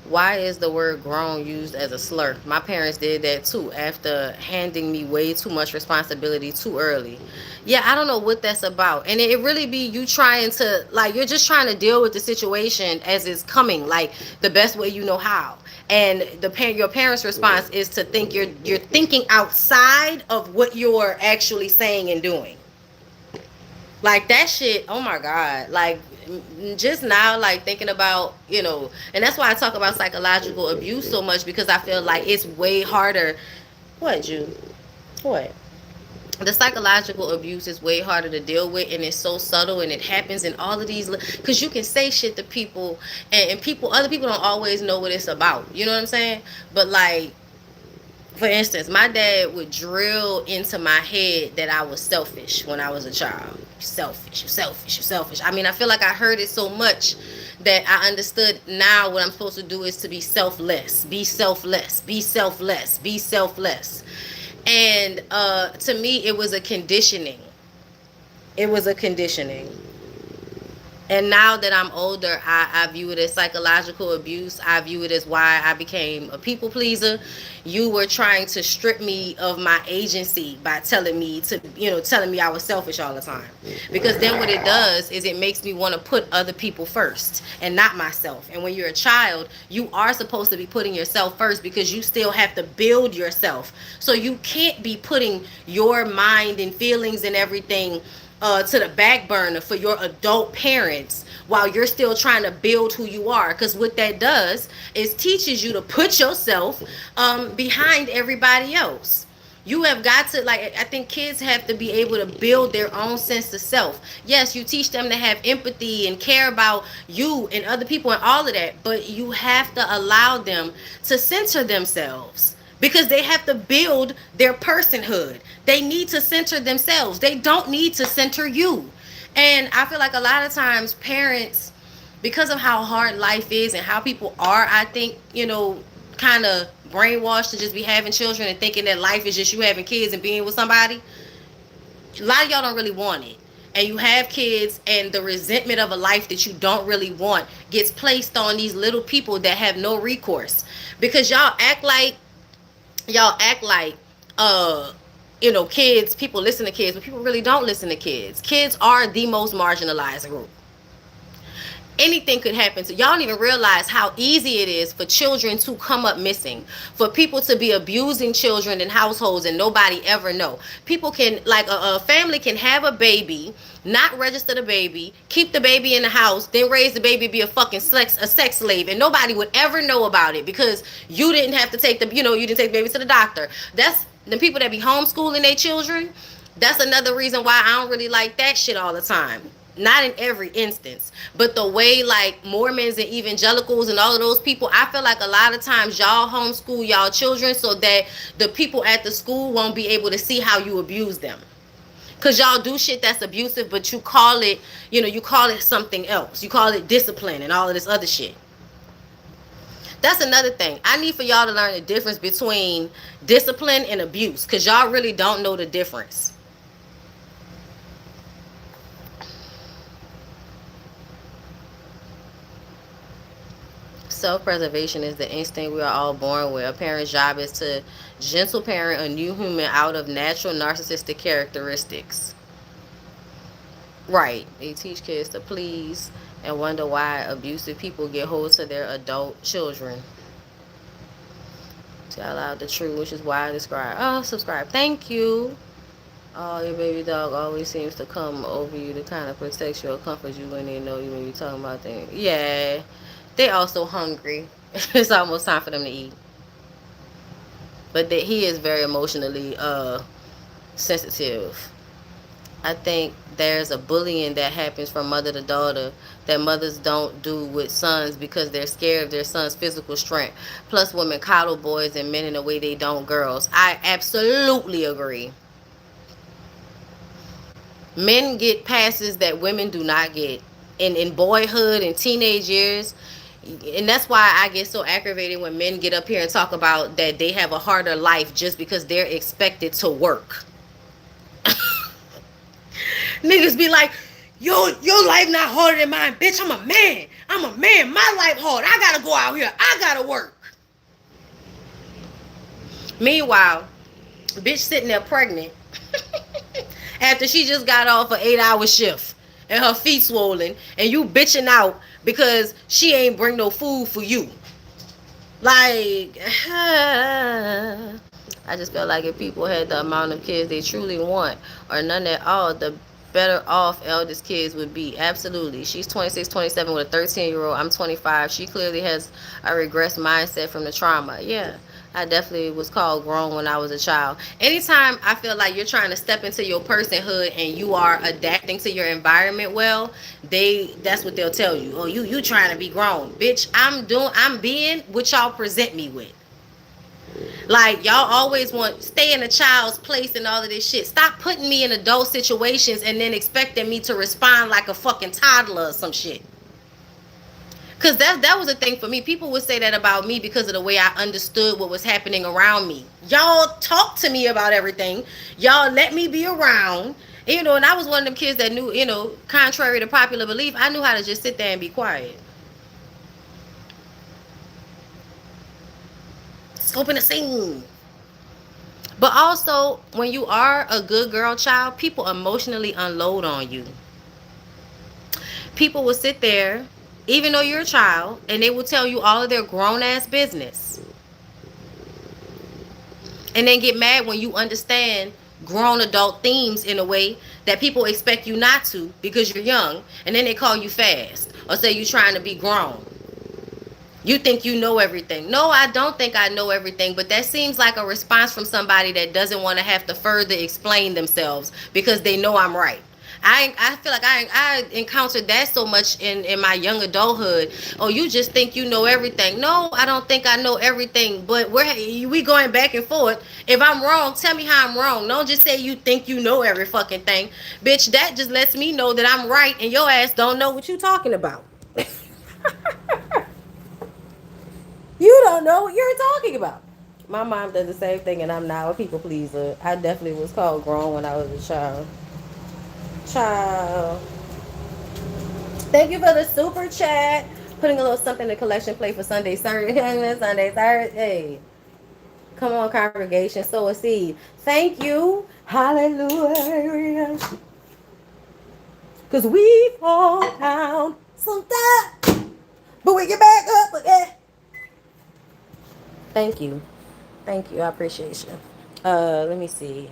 Why is the word grown used as a slur? My parents did that too after handing me way too much responsibility too early. Yeah, I don't know what that's about. And it really be you trying to, like, you're just trying to deal with the situation as it's coming, like the best way you know how. And your parents' response is to think you're thinking outside of what you're actually saying and doing. Like that shit, oh my god. Like, just now, like, thinking about, and that's why I talk about psychological abuse so much, because I feel like it's way harder. What, Jude? What? The psychological abuse is way harder to deal with, and it's so subtle, and it happens in all of these, because you can say shit to people, and other people don't always know what it's about, you know what I'm saying? But like, for instance, my dad would drill into my head that I was selfish when I was a child. You're selfish, you're selfish, you're selfish. I mean, I feel like I heard it so much that I understood now what I'm supposed to do is to be selfless, be selfless, be selfless, be selfless. And to me, it was a conditioning. It was a conditioning. And now that I'm older, I view it as psychological abuse. I view it as why I became a people pleaser. You were trying to strip me of my agency by telling me I was selfish all the time. Because then what it does is it makes me want to put other people first and not myself. And when you're a child, you are supposed to be putting yourself first, because you still have to build yourself. So you can't be putting your mind and feelings and everything to the back burner for your adult parents while you're still trying to build who you are. Because what that does is teaches you to put yourself behind everybody else. You have got to, like, I think kids have to be able to build their own sense of self. Yes, you teach them to have empathy and care about you and other people and all of that, but you have to allow them to center themselves, because they have to build their personhood. They need to center themselves. They don't need to center you. And I feel like a lot of times parents, because of how hard life is and how people are, I think, kind of brainwashed to just be having children and thinking that life is just you having kids and being with somebody. A lot of y'all don't really want it. And you have kids, and the resentment of a life that you don't really want gets placed on these little people that have no recourse. Because y'all act like kids, people listen to kids, but people really don't listen to kids. Kids are the most marginalized group. Anything could happen to y'all. Don't even realize how easy it is for children to come up missing, for people to be abusing children in households and nobody ever know. People can, like, a family can have a baby, not register the baby, keep the baby in the house, then raise the baby, be a sex slave, and nobody would ever know about it, because you didn't have to take you didn't take the baby to the doctor. That's the people that be homeschooling their children. That's another reason why I don't really like that shit all the time. Not in every instance, but the way, like, Mormons and evangelicals and all of those people, I feel like a lot of times y'all homeschool y'all children so that the people at the school won't be able to see how you abuse them. Because y'all do shit that's abusive, but you call it something else. You call it discipline and all of this other shit. That's another thing. I need for y'all to learn the difference between discipline and abuse, because y'all really don't know the difference. Self-preservation is the instinct we are all born with. A parent's job is to gentle parent a new human out of natural narcissistic characteristics. Right. They teach kids to please and wonder why abusive people get hold to their adult children. Tell out the truth, which is why I subscribe. Thank you. Oh, your baby dog always seems to come over you to kind of protect you or comfort you when they know you may be talking about things. Yeah, they also hungry. It's almost time for them to eat. But he is very emotionally sensitive. I think there's a bullying that happens from mother to daughter that mothers don't do with sons because they're scared of their son's physical strength. Plus, women coddle boys and men in a way they don't girls. I absolutely agree. Men get passes that women do not get in boyhood and teenage years. And that's why I get so aggravated when men get up here and talk about that they have a harder life just because they're expected to work. Niggas be like, your life not harder than mine, bitch. I'm a man. I'm a man. My life hard. I gotta go out here. I gotta work. Meanwhile, bitch sitting there pregnant after she just got off an 8-hour shift and her feet swollen, and you bitching out because she ain't bring no food for you. Like, I just felt like if people had the amount of kids they truly want, or none at all, the better off eldest kids would be. Absolutely. She's 26, 27 with a 13-year-old. I'm 25. She clearly has a regressed mindset from the trauma. Yeah. I definitely was called grown when I was a child. Anytime I feel like you're trying to step into your personhood and you are adapting to your environment well, that's what they'll tell you. Oh, you trying to be grown. Bitch, I'm being what y'all present me with. Like, y'all always want stay in a child's place and all of this shit. Stop putting me in adult situations and then expecting me to respond like a fucking toddler or some shit. Cause that was a thing for me. People would say that about me because of the way I understood what was happening around me. Y'all talk to me about everything. Y'all let me be around. And I was one of them kids that knew, contrary to popular belief, I knew how to just sit there and be quiet. Scoping the scene. But also, when you are a good girl child, people emotionally unload on you. People will sit there, even though you're a child, and they will tell you all of their grown ass business. And then get mad when you understand grown adult themes in a way that people expect you not to because you're young. And then they call you fast or say you're trying to be grown. You think you know everything. No, I don't think I know everything, but that seems like a response from somebody that doesn't want to have to further explain themselves because they know I'm right. I feel like I encountered that so much in my young adulthood. Oh, you just think you know everything. No, I don't think I know everything, but we going back and forth. If I'm wrong, tell me how I'm wrong. Don't just say you think you know every fucking thing. Bitch, that just lets me know that I'm right and your ass don't know what you talking about. You don't know what you're talking about. My mom does the same thing, and I'm now a people pleaser. I definitely was called grown when I was a child. Child. Thank you for the super chat. Putting a little something in the collection plate for Sunday service. Sunday service. Hey. Come on, congregation. Sow a seed. Thank you. Hallelujah. Because we fall down sometimes, but we get back up again. Thank you. Thank you. I appreciate you. Let me see.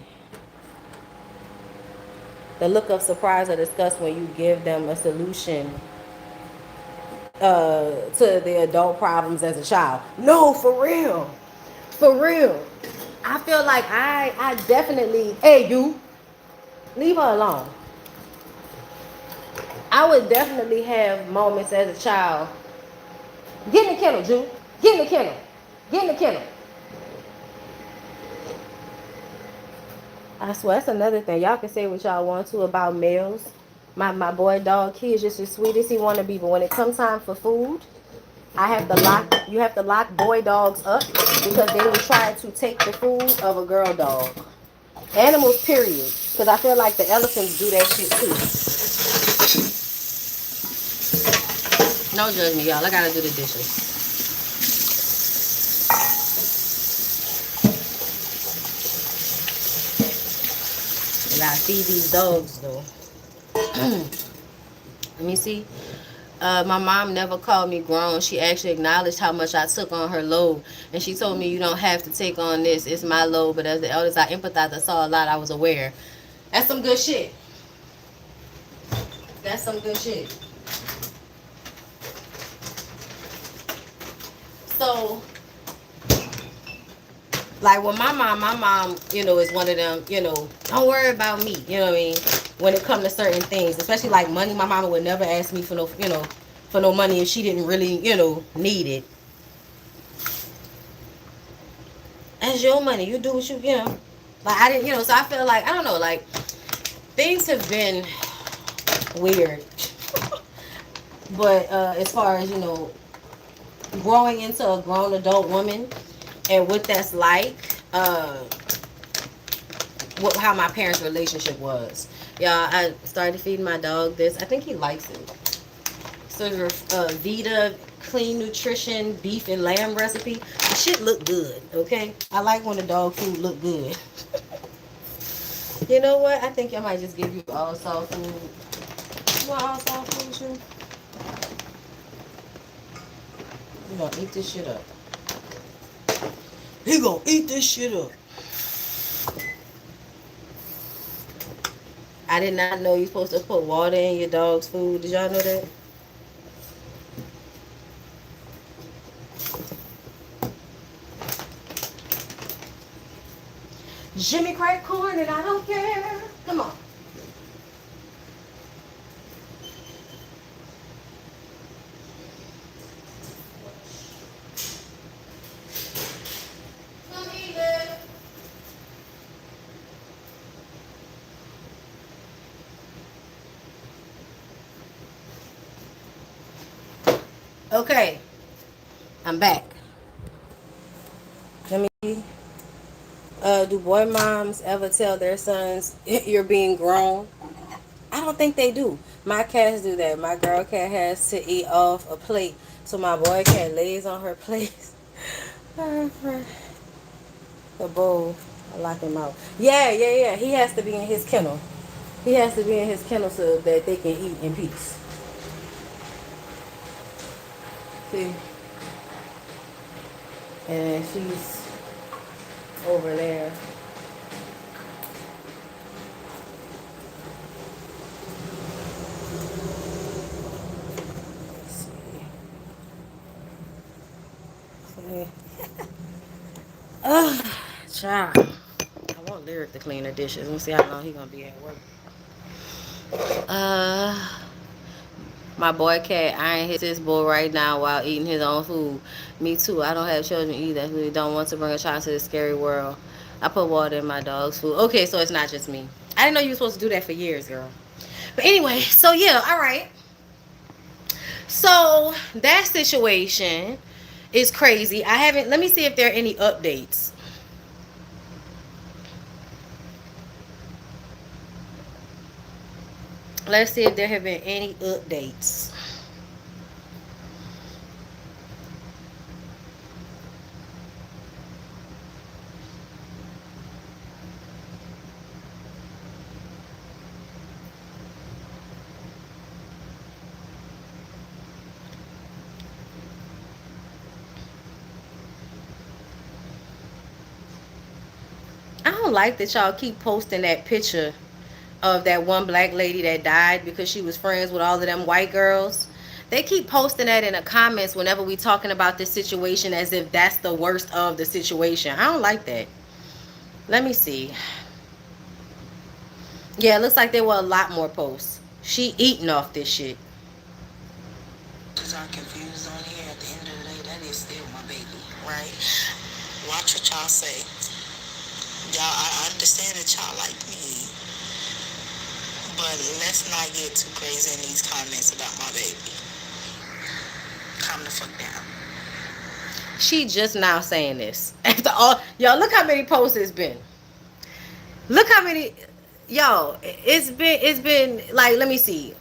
The look of surprise or disgust when you give them a solution to the adult problems as a child. No, for real. For real. I feel like I definitely, hey, you, leave her alone. I would definitely have moments as a child. Get in the kennel, Jew. Get in the kennel. Get in the kennel. I swear, that's another thing. Y'all can say what y'all want to about males. My boy dog, he is just as sweet as he want to be. But when it comes time for food, you have to lock boy dogs up because they will try to take the food of a girl dog. Animals, period. Because I feel like the elephants do that shit too. Don't judge me, y'all. I gotta do the dishes. And I feed these dogs though. Let me see. My mom never called me grown. She actually acknowledged how much I took on her load. And she told me, you don't have to take on this. It's my load. But as the eldest, I empathized. I saw a lot. I was aware. That's some good shit. That's some good shit. So, like with my mom, you know, is one of them, you know, don't worry about me, you know what I mean? When it comes to certain things, especially like money, my mama would never ask me for no, you know, for no money if she didn't really, you know, need it. That's your money. You do what you know. Like I didn't, you know, so I feel like I don't know, like things have been weird. But as far as, you know, growing into a grown adult woman and what that's like, how my parents' relationship was. Yeah, I started feeding my dog this. I think he likes it. So Vita clean nutrition beef and lamb recipe. The shit look good, okay? I like when the dog food look good. You know what? I think I might just give you all soft food. You want all soft food, too? You gonna eat this shit up. He gonna eat this shit up. I did not know you're supposed to put water in your dog's food. Did y'all know that? Jimmy crack corn and I don't care. Come on. Come eat it. Okay. I'm back. Let me do boy moms ever tell their sons you're being grown? I don't think they do. My cats do that. My girl cat has to eat off a plate, so my boy cat lays on her plate. The bowl. I lock him out. Yeah. He has to be in his kennel. He has to be in his kennel so that they can eat in peace. See? And she's over there. Oh, child. I want Lyric to clean the dishes. Let me see how long he gonna be at work. My boy cat eyeing his bowl right now while eating his own food. Me too. I don't have children either. Who don't want to bring a child to this scary world. I put water in my dog's food. Okay, so it's not just me. I didn't know you were supposed to do that for years, girl. But anyway, so yeah, all right. So that situation is crazy. I haven't. Let me see if there are any updates. Let's see if there have been any updates. I don't like that y'all keep posting that picture of that one black lady that died because she was friends with all of them white girls. They keep posting that in the comments whenever we talking about this situation as if that's the worst of the situation. I don't like that. Let me see. Yeah, it looks like there were a lot more posts. She eating off this shit. I'm confused on here. At the end of the day, that is still my baby, right? Watch what y'all say. Y'all, I understand that y'all like me, but let's not get too crazy in these comments about my baby. Calm the fuck down. She just now saying this. After all, y'all, look how many posts it's been. Look how many, y'all. It's been like, let me see.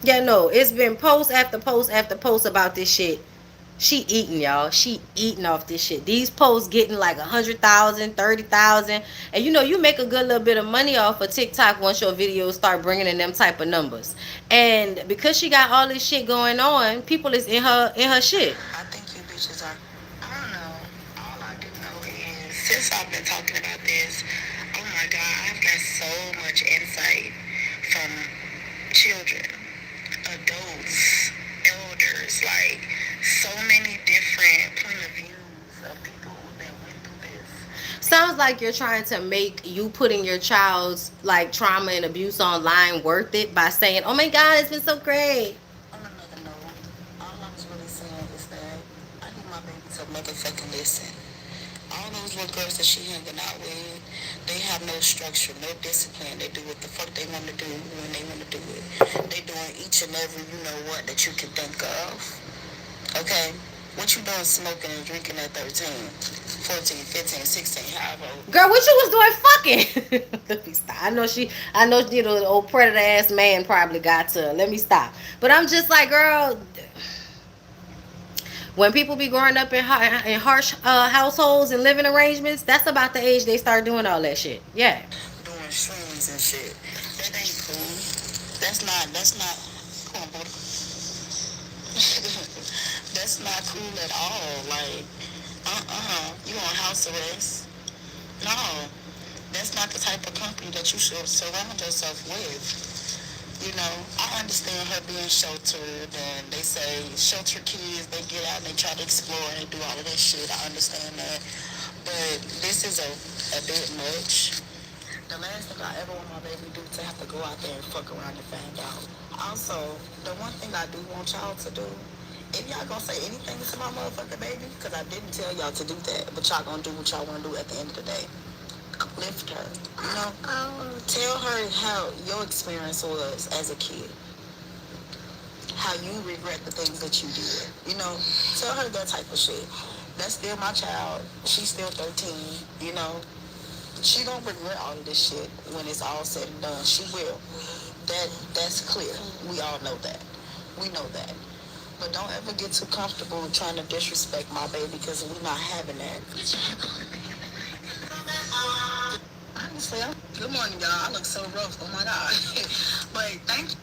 Yeah, no, it's been post after post after post about this shit. She eating, y'all. She eating off this shit. These posts getting like 100,000, 30,000, and you know you make a good little bit of money off of TikTok once your videos start bringing in them type of numbers. And because she got all this shit going on, people is in her shit. I think you bitches are. I don't know. All I do know is since I've been talking about this, oh my children, adults, elders, like so many different point of views of people that went through this. Sounds like you're trying to make you putting your child's like trauma and abuse online worth it by saying, "Oh my God, it's been so great." On another note, all I was really saying is that I need my baby to motherfucking listen. All those little girls that she hanging out with, they have no structure, no discipline. They do what the fuck they want to do when they want to do it. They doing each and every you know what that you can think of. Okay? What you doing smoking and drinking at 13, 14, 15, 16, however old? Girl, what you was doing fucking? Let me stop. I know, you know, the old predator ass man probably got to her. Let me stop. But I'm just like, girl, when people be growing up in harsh households and living arrangements, that's about the age they start doing all that shit. Yeah. Doing shrooms and shit. That ain't cool. That's not come on, buddy. That's not cool at all. Like, you on house arrest. No. That's not the type of company that you should surround yourself with. You know, I understand her being sheltered, and they say sheltered kids, they get out and they try to explore and they do all of that shit. I understand that. But this is a bit much. The last thing I ever want my baby to do to have to go out there and fuck around and find out. Also, the one thing I do want y'all to do, if y'all gonna say anything to my motherfucking baby, because I didn't tell y'all to do that, but y'all gonna do what y'all want to do at the end of the day. Uplift her, you know? Tell her how your experience was as a kid. How you regret the things that you did. You know? Tell her that type of shit. That's still my child. She's still 13, you know? She don't regret all of this shit when it's all said and done. She will. That's clear. We all know that. We know that. But don't ever get too comfortable trying to disrespect my baby because we're not having that. Honestly, good morning, y'all. I look so rough. Oh my God. But thank you.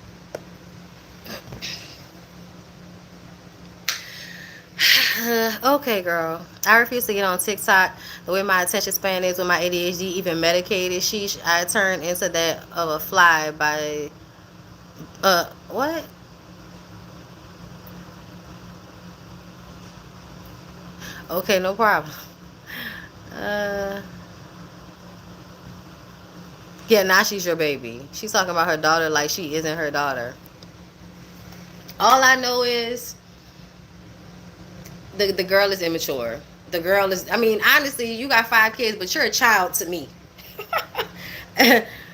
Okay, girl. I refuse to get on TikTok. The way my attention span is with my ADHD, even medicated, I turn into that of a fly by what? Okay, no problem. Yeah, now she's your baby. She's talking about her daughter like she isn't her daughter. All I know is the girl is immature. The girl is, I mean, honestly, you got 5 kids, but you're a child to me.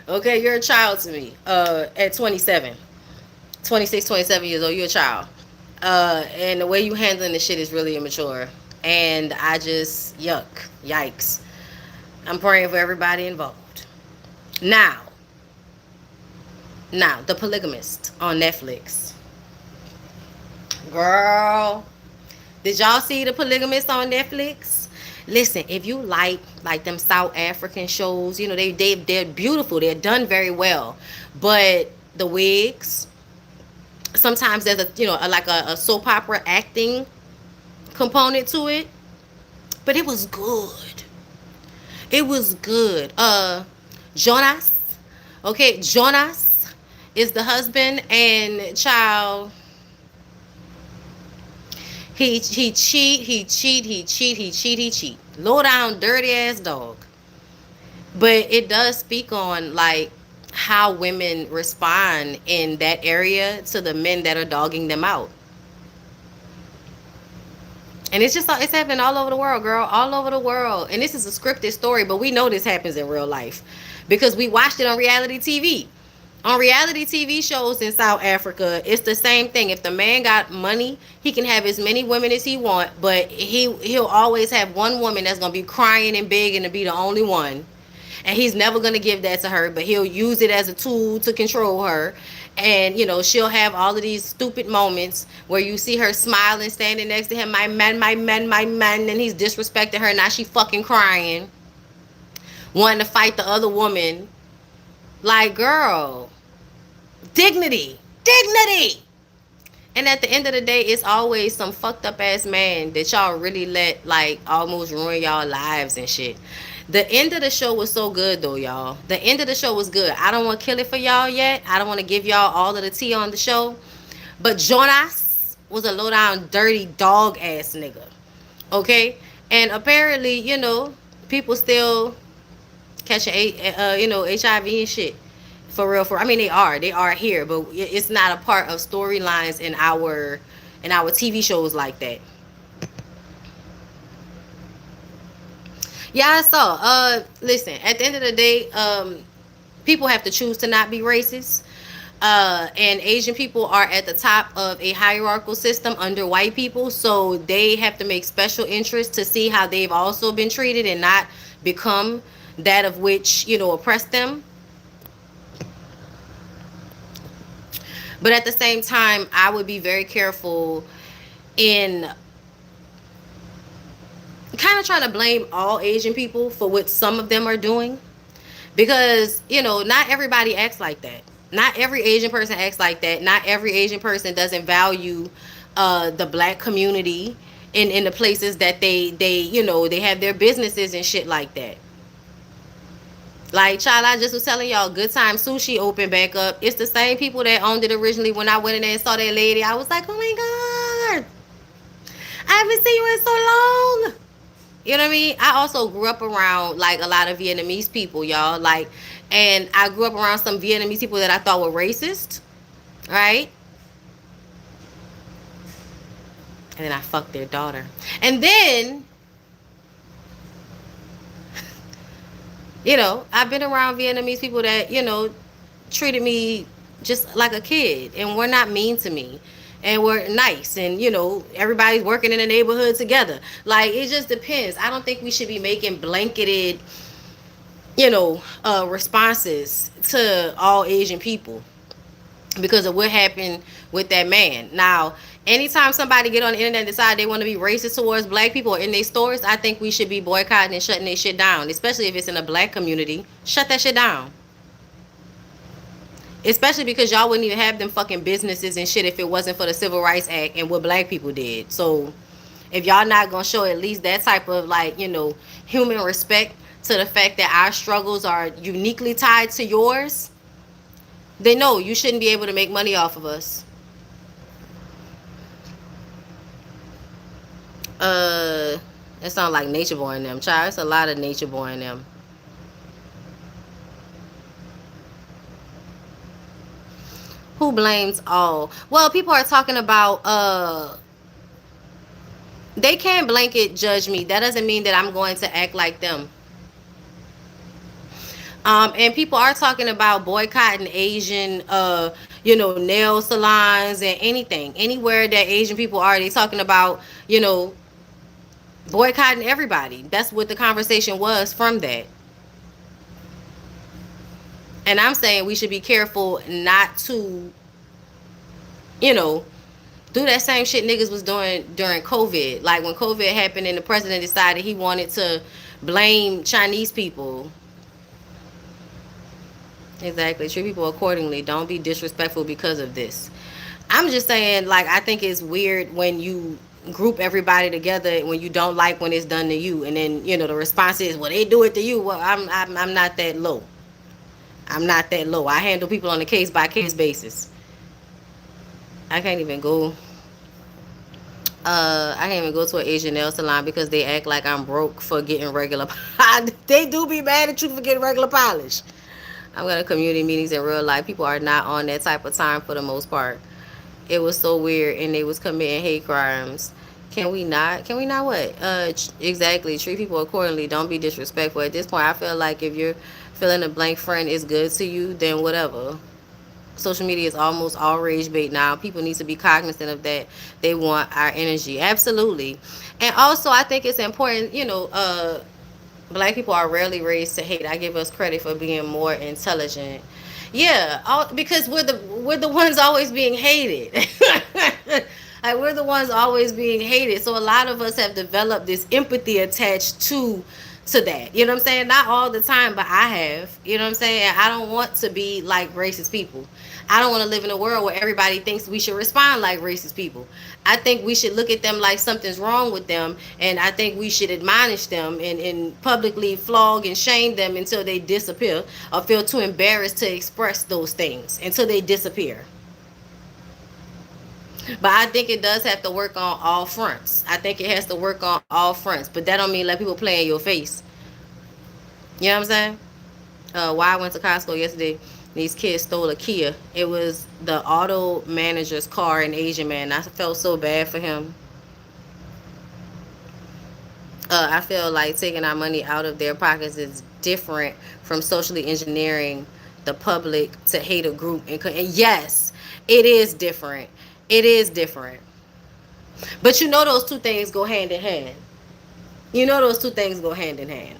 Okay, you're a child to me. At 27, 26, 27 years old, you're a child. And the way you handling the shit is really immature. And I just, yikes. I'm praying for everybody involved. Now, The Polygamist on Netflix. Girl, did y'all see The Polygamist on Netflix? Listen, if you like them South African shows, you know, they're beautiful. They're done very well. But the wigs, sometimes there's a soap opera acting component to it. But it was good. It was good. Jonas. Okay, Jonas is the husband, and child, he cheat. Low down, dirty ass dog. But it does speak on like how women respond in that area to the men that are dogging them out. And it's happening all over the world, girl. All over the world. And this is a scripted story, but we know this happens in real life because we watched it on reality TV. On reality TV shows in South Africa, it's the same thing. If the man got money, he can have as many women as he want, but he'll always have one woman that's going to be crying and begging to be the only one. And he's never going to give that to her, but he'll use it as a tool to control her. And, you know, she'll have all of these stupid moments where you see her smiling, standing next to him, my man, and he's disrespecting her. Now she fucking crying, wanting to fight the other woman. Like, girl, dignity. And at the end of the day, it's always some fucked up ass man that y'all really let like almost ruin y'all lives and shit. The end of the show was so good though, y'all. The end of the show was good. I don't want to kill it for y'all yet. I don't want to give y'all all of the tea on the show. But Jonas was a low down, dirty dog ass nigga. Okay? And apparently, people still catching HIV and shit. For real, I mean they are here, but it's not a part of storylines in our TV shows like that. Yeah, I saw. Listen, at the end of the day, people have to choose to not be racist. And Asian people are at the top of a hierarchical system under white people, so they have to make special interest to see how they've also been treated and not become that of which oppressed them. But at the same time, I would be very careful in kind of trying to blame all Asian people for what some of them are doing, because not everybody acts like that. Not every Asian person acts like that. Not every Asian person doesn't value the black community in the places that they have their businesses and shit like that. Like, child, I just was telling y'all, Good Time Sushi opened back up. It's the same people that owned it originally. When I went in there and saw that lady, I was like, oh my God, I haven't seen you in so long. You know what I mean? I also grew up around like a lot of Vietnamese people, y'all. Like, and I grew up around some Vietnamese people that I thought were racist, right? And then I fucked their daughter. And then, I've been around Vietnamese people that, treated me just like a kid and were not mean to me. And we're nice, and everybody's working in the neighborhood together. Like, it just depends. I don't think we should be making blanketed responses to all Asian people because of what happened with that man. Now, anytime somebody get on the internet and decide they want to be racist towards black people or in their stores, I think we should be boycotting and shutting their shit down, especially if it's in a black community. Shut that shit down. Especially because y'all wouldn't even have them fucking businesses and shit if it wasn't for the Civil Rights Act and what black people did. So if y'all not gonna show at least that type of human respect to the fact that our struggles are uniquely tied to yours, then no, you shouldn't be able to make money off of us. It sounds like Nature Boy in them, child. It's a lot of Nature Boy in them. Who blames all? Well, people are talking about they can't blanket judge me. That doesn't mean that I'm going to act like them. And people are talking about boycotting Asian nail salons and anything. Anywhere that Asian people are, they talking about, boycotting everybody. That's what the conversation was from that. And I'm saying we should be careful not to, do that same shit niggas was doing during COVID. Like when COVID happened and the president decided he wanted to blame Chinese people. Exactly. Treat people accordingly. Don't be disrespectful because of this. I'm just saying, like, I think it's weird when you group everybody together when you don't like when it's done to you, and then the response is, well, they do it to you. Well, I'm not that low. I'm not that low. I handle people on a case by case basis. I can't even go. I can't even go to an Asian nail salon because they act like I'm broke for getting regular. They do be mad at you for getting regular polish. I'm going to community meetings in real life. People are not on that type of time for the most part. It was so weird, and they was committing hate crimes. Can we not? Can we not what? Exactly. Treat people accordingly. Don't be disrespectful. At this point, I feel like if you're feeling a blank friend is good to you, then whatever. Social media is almost all rage bait now. People need to be cognizant of that. They want our energy. Absolutely. And also, I think it's important, black people are rarely raised to hate. I give us credit for being more intelligent. Yeah, because we're the ones always being hated. Like, we're the ones always being hated. So a lot of us have developed this empathy attached to to that. You know what I'm saying? Not all the time, but I have. You know what I'm saying? I don't want to be like racist people. I don't want to live in a world where everybody thinks we should respond like racist people. I think we should look at them like something's wrong with them, and I think we should admonish them and publicly flog and shame them until they disappear or feel too embarrassed to express those things until they disappear. But I think it does have to work on all fronts. I think it has to work on all fronts. But that don't mean let people play in your face. You know what I'm saying? Why I went to Costco yesterday, these kids stole a Kia. It was the auto manager's car, an Asian man. I felt so bad for him. I feel like taking our money out of their pockets is different from socially engineering the public to hate a group. And yes, it is different. It is different. But you know those two things go hand in hand. You know those two things go hand in hand.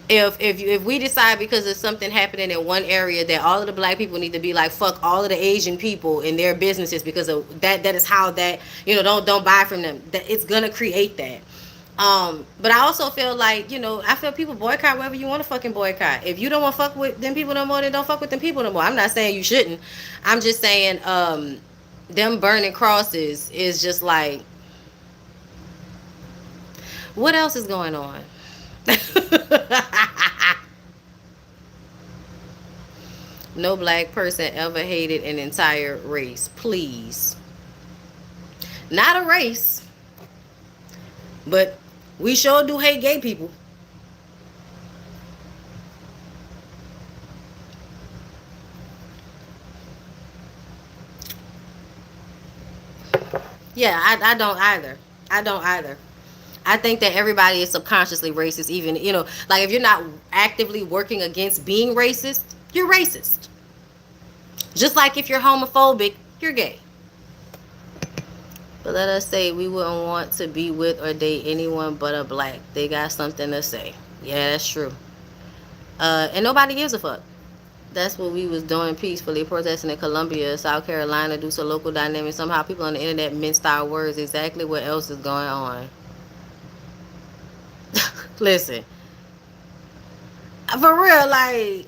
If we decide because of something happening in one area that all of the black people need to be like fuck all of the Asian people in their businesses because of that is how that don't buy from them, that it's gonna create that. But I also feel like I feel people boycott wherever you want to fucking boycott. If you don't want to fuck with them people no more, then don't fuck with them people no more. I'm not saying you shouldn't. I'm just saying them burning crosses is just like, what else is going on? No black person ever hated an entire race. Please. Not a race. But we sure do hate gay people. Yeah, I don't either. I don't either. I think that everybody is subconsciously racist, even, like if you're not actively working against being racist, you're racist. Just like if you're homophobic, you're gay. But let us say we wouldn't want to be with or date anyone but a black. They got something to say. Yeah, that's true. And nobody gives a fuck. That's what we was doing peacefully, protesting in Columbia, South Carolina, due to local dynamics. Somehow people on the internet minced our words. Exactly what else is going on. Listen, for real, like,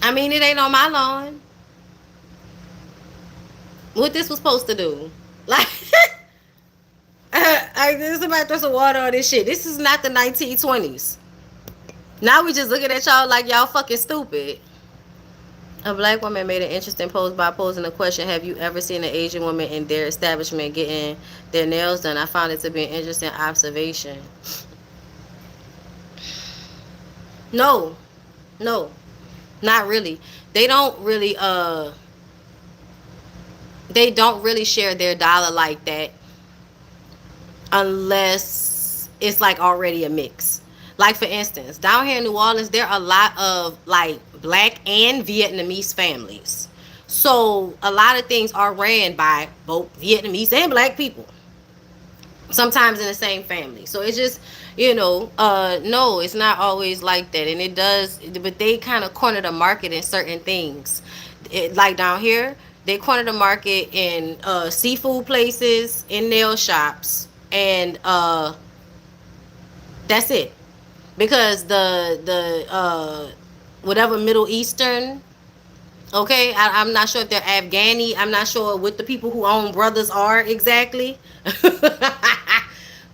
I mean, it ain't on my lawn. What this was supposed to do? Like, somebody throw some water on this shit. This is not the 1920s. Now we just looking at y'all like y'all fucking stupid. A black woman made an interesting post by posing a question: have you ever seen an Asian woman in their establishment getting their nails done? I found it to be an interesting observation. No, not really. They don't really share their dollar like that unless it's like already a mix. Like for instance, down here in New Orleans, there are a lot of like black and Vietnamese families. So a lot of things are ran by both Vietnamese and black people. Sometimes in the same family. So it's just, no, it's not always like that. And it does, but they kind of corner the market in certain things. Like down here, they corner the market in seafood places, in nail shops, and that's it. Because the whatever Middle Eastern, okay, I'm not sure if they're Afghani. I'm not sure what the people who own brothers are exactly.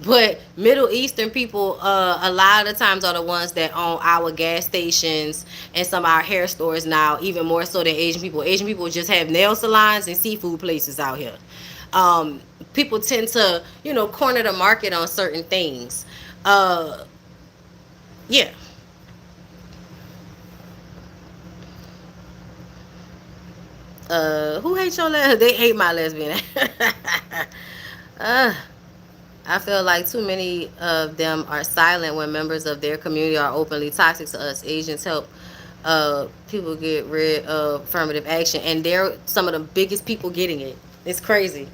But Middle Eastern people, a lot of the times are the ones that own our gas stations and some of our hair stores now, even more so than Asian people. Asian people just have nail salons and seafood places out here. People tend to, corner the market on certain things. Yeah. Who hates your lesbian? They hate my lesbian. I feel like too many of them are silent when members of their community are openly toxic to us. Asians help people get rid of affirmative action, and they're some of the biggest people getting it. It's crazy.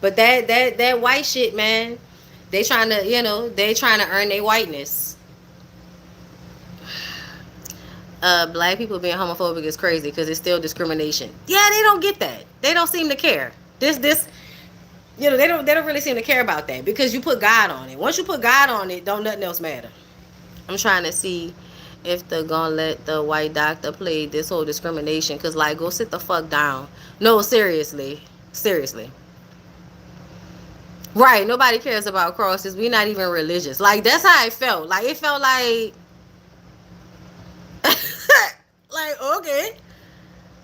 But that white shit, man, they trying to earn their whiteness. Black people being homophobic is crazy because it's still discrimination. Yeah, they don't get that. They don't seem to care. This They don't really seem to care about that because you put God on it. Once you put God on it, don't nothing else matter. I'm trying to see if they're gonna let the white doctor play this whole discrimination. Cause like, go sit the fuck down. No, seriously, seriously. Right? Nobody cares about crosses. We not even religious. Like that's how it felt. Like it felt like, like okay.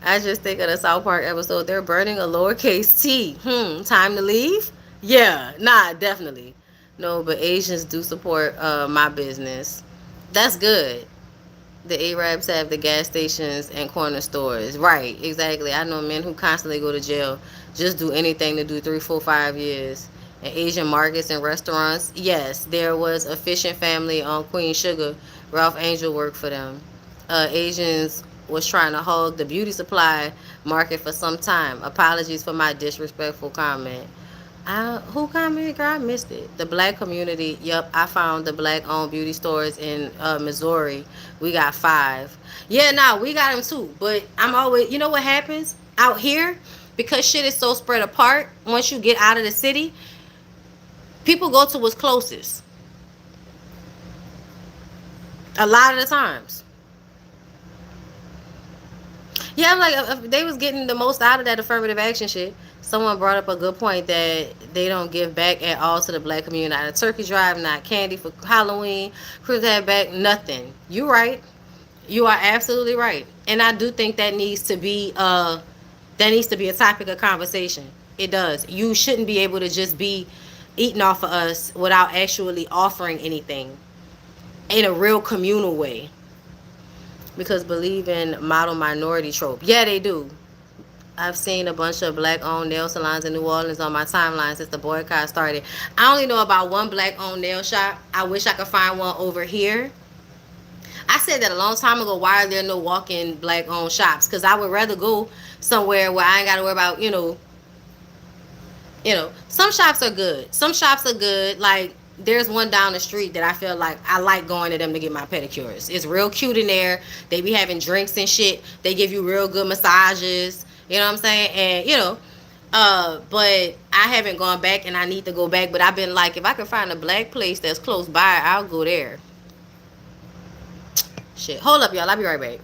I just think of the South Park episode. They're burning a lowercase t. Time to leave? Yeah, nah, definitely. No, but Asians do support my business. That's good. The Arabs have the gas stations and corner stores. Right, exactly. I know men who constantly go to jail, just do anything to do 3, 4, 5 years. And Asian markets and restaurants. Yes, there was a fishing family on Queen Sugar. Ralph Angel worked for them. Asians was trying to hold the beauty supply market for some time. Apologies for my disrespectful comment. Who commented? Girl, I missed it. The black community. Yep, I found the black-owned beauty stores in Missouri. We got 5. Yeah, nah, we got them too. But I'm always, you know what happens out here, because shit is so spread apart. Once you get out of the city, people go to what's closest. A lot of the times. Yeah, I'm like, if they was getting the most out of that affirmative action shit. Someone brought up a good point that they don't give back at all to the black community. Not a turkey drive, not candy for Halloween, Christmas back, nothing. You right. You are absolutely right. And I do think that needs to be a topic of conversation. It does. You shouldn't be able to just be eating off of us without actually offering anything in a real communal way. Because believe in model minority trope. Yeah, they do. I've seen a bunch of black-owned nail salons in New Orleans on my timeline since the boycott started. I only know about one black-owned nail shop. I wish I could find one over here. I said that a long time ago. Why are there no walk-in black-owned shops? Because I would rather go somewhere where I ain't got to worry about, some shops are good. Some shops are good. Like, there's one down the street that I feel like I like going to them to get my pedicures. It's real cute in there. They be having drinks and shit. They give you real good massages. You know what I'm saying? And, but I haven't gone back and I need to go back. But I've been like, if I can find a black place that's close by, I'll go there. Shit. Hold up, y'all. I'll be right back.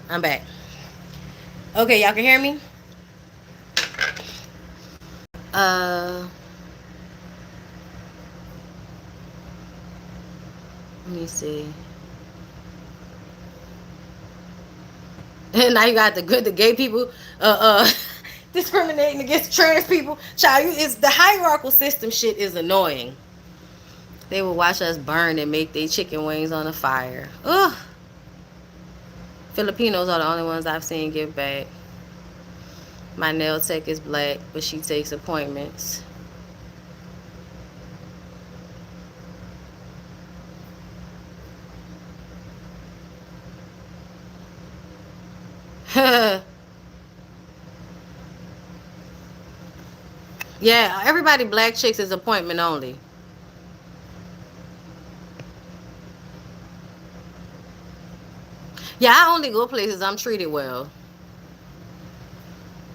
I'm back. Okay, y'all can hear me? Uh, Let me see. And now you got the gay people discriminating against trans people. Child, it's the hierarchical system shit is annoying. They will watch us burn and make their chicken wings on the fire. Ugh. Filipinos are the only ones I've seen give back. My nail tech is black, but she takes appointments. Yeah, everybody black chicks is appointment only. Yeah, I only go places I'm treated well.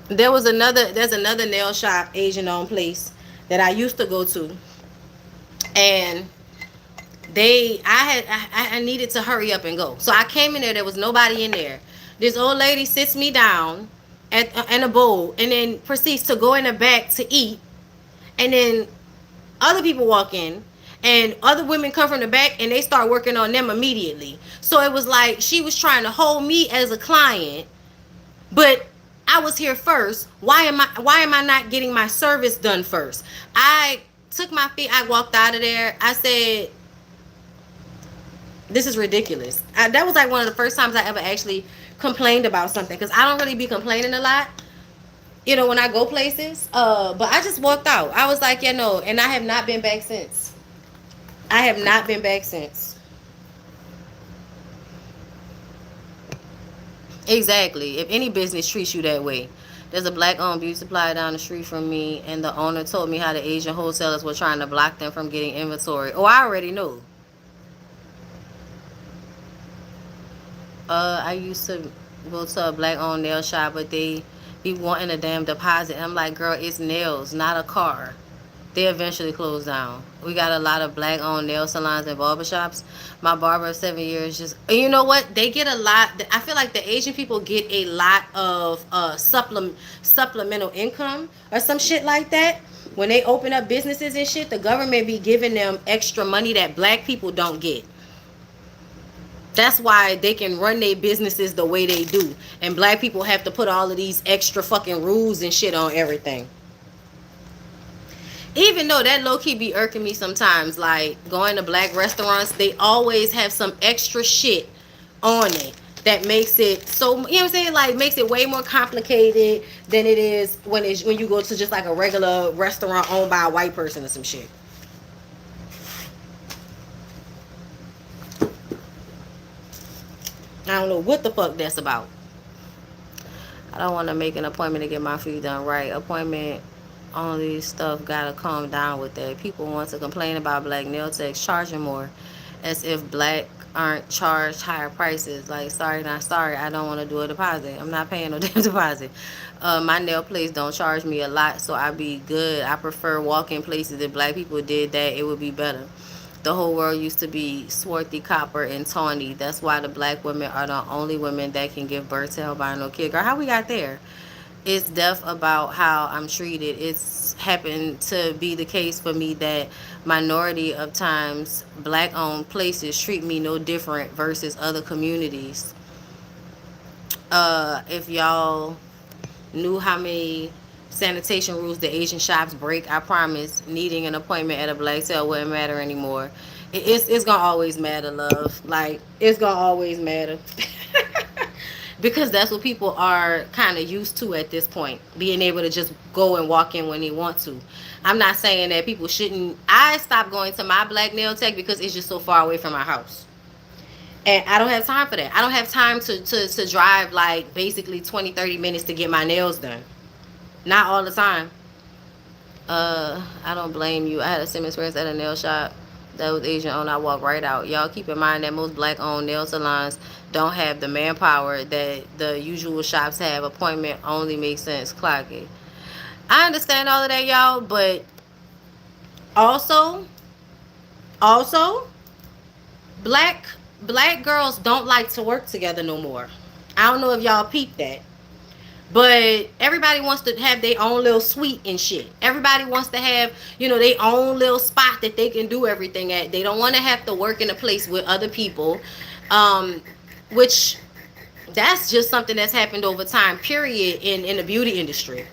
There's another nail shop, Asian owned place that I used to go to, and I needed to hurry up and go. So I came in there was nobody in there. This old lady sits me down in a bowl and then proceeds to go in the back to eat, and then other people walk in and other women come from the back and they start working on them immediately. So it was like she was trying to hold me as a client, but I was here first. Why am I not getting my service done first? I took my feet, I walked out of there. I said, this is ridiculous. That was like one of the first times I ever actually complained about something, because I don't really be complaining a lot, when I go places. But I just walked out. I was like, yeah, no, and I have not been back since. I have not been back since. Exactly. If any business treats you that way. There's a black-owned beauty supply down the street from me, and the owner told me how the Asian wholesalers were trying to block them from getting inventory. Oh, I already know. I used to go to a black-owned nail shop, but they be wanting a damn deposit. And I'm like, girl, it's nails, not a car. They eventually closed down. We got a lot of black-owned nail salons and barbershops. My barber of 7 years just, you know what? They get a lot. I feel like the Asian people get a lot of supplemental income or some shit like that. When they open up businesses and shit, the government be giving them extra money that black people don't get. That's why they can run their businesses the way they do. And black people have to put all of these extra fucking rules and shit on everything. Even though that low-key be irking me sometimes, like going to black restaurants, they always have some extra shit on it that makes it so, you know what I'm saying, like makes it way more complicated than it is when you go to just like a regular restaurant owned by a white person or some shit. I don't know what the fuck that's about. I don't want to make an appointment to get my feet done right. Appointment only stuff, gotta calm down with that. People want to complain about black nail techs charging more, as if black aren't charged higher prices. Like, sorry, not sorry. I don't want to do a deposit. I'm not paying no damn deposit. My nail place don't charge me a lot, so I be good. I prefer walking places. If black people did that, it would be better. The whole world used to be swarthy, copper, and tawny. That's why the black women are the only women that can give birth to albino kid. Girl, how we got there? It's deaf about how I'm treated. It's happened to be the case for me that minority of times black-owned places treat me no different versus other communities. If y'all knew how many sanitation rules the Asian shops break, I promise needing an appointment at a black sale wouldn't matter anymore. It's gonna always matter, love. Like, it's gonna always matter. Because that's what people are kind of used to at this point, being able to just go and walk in when they want to. I'm not saying that people shouldn't. I stopped going to my black nail tech because it's just so far away from my house, and I don't have time for that. I don't have time to drive like basically 20-30 minutes to get my nails done. Not all the time. I don't blame you. I had a similar experience at a nail shop that was Asian owned. I walked right out. Y'all keep in mind that most black owned nail salons don't have the manpower that the usual shops have. Appointment only makes sense. CLIQUE. I understand all of that, y'all, but also, also, black black girls don't like to work together no more. I don't know if y'all peeped that. But everybody wants to have their own little suite and shit. Everybody wants to have, their own little spot that they can do everything at. They don't want to have to work in a place with other people. Which, that's just something that's happened over time, period, in the beauty industry.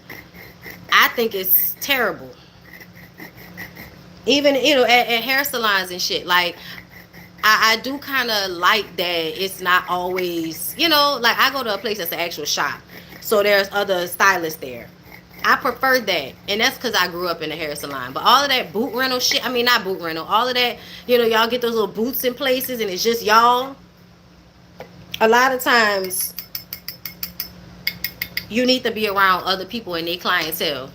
I think it's terrible. Even, at hair salons and shit. Like, I do kind of like that it's not always, like I go to a place that's an actual shop. So there's other stylists there. I prefer that. And that's because I grew up in a hair salon. But all of that boot rental shit, I mean, not boot rental, all of that, y'all get those little boots in places and it's just y'all. A lot of times, you need to be around other people and their clientele.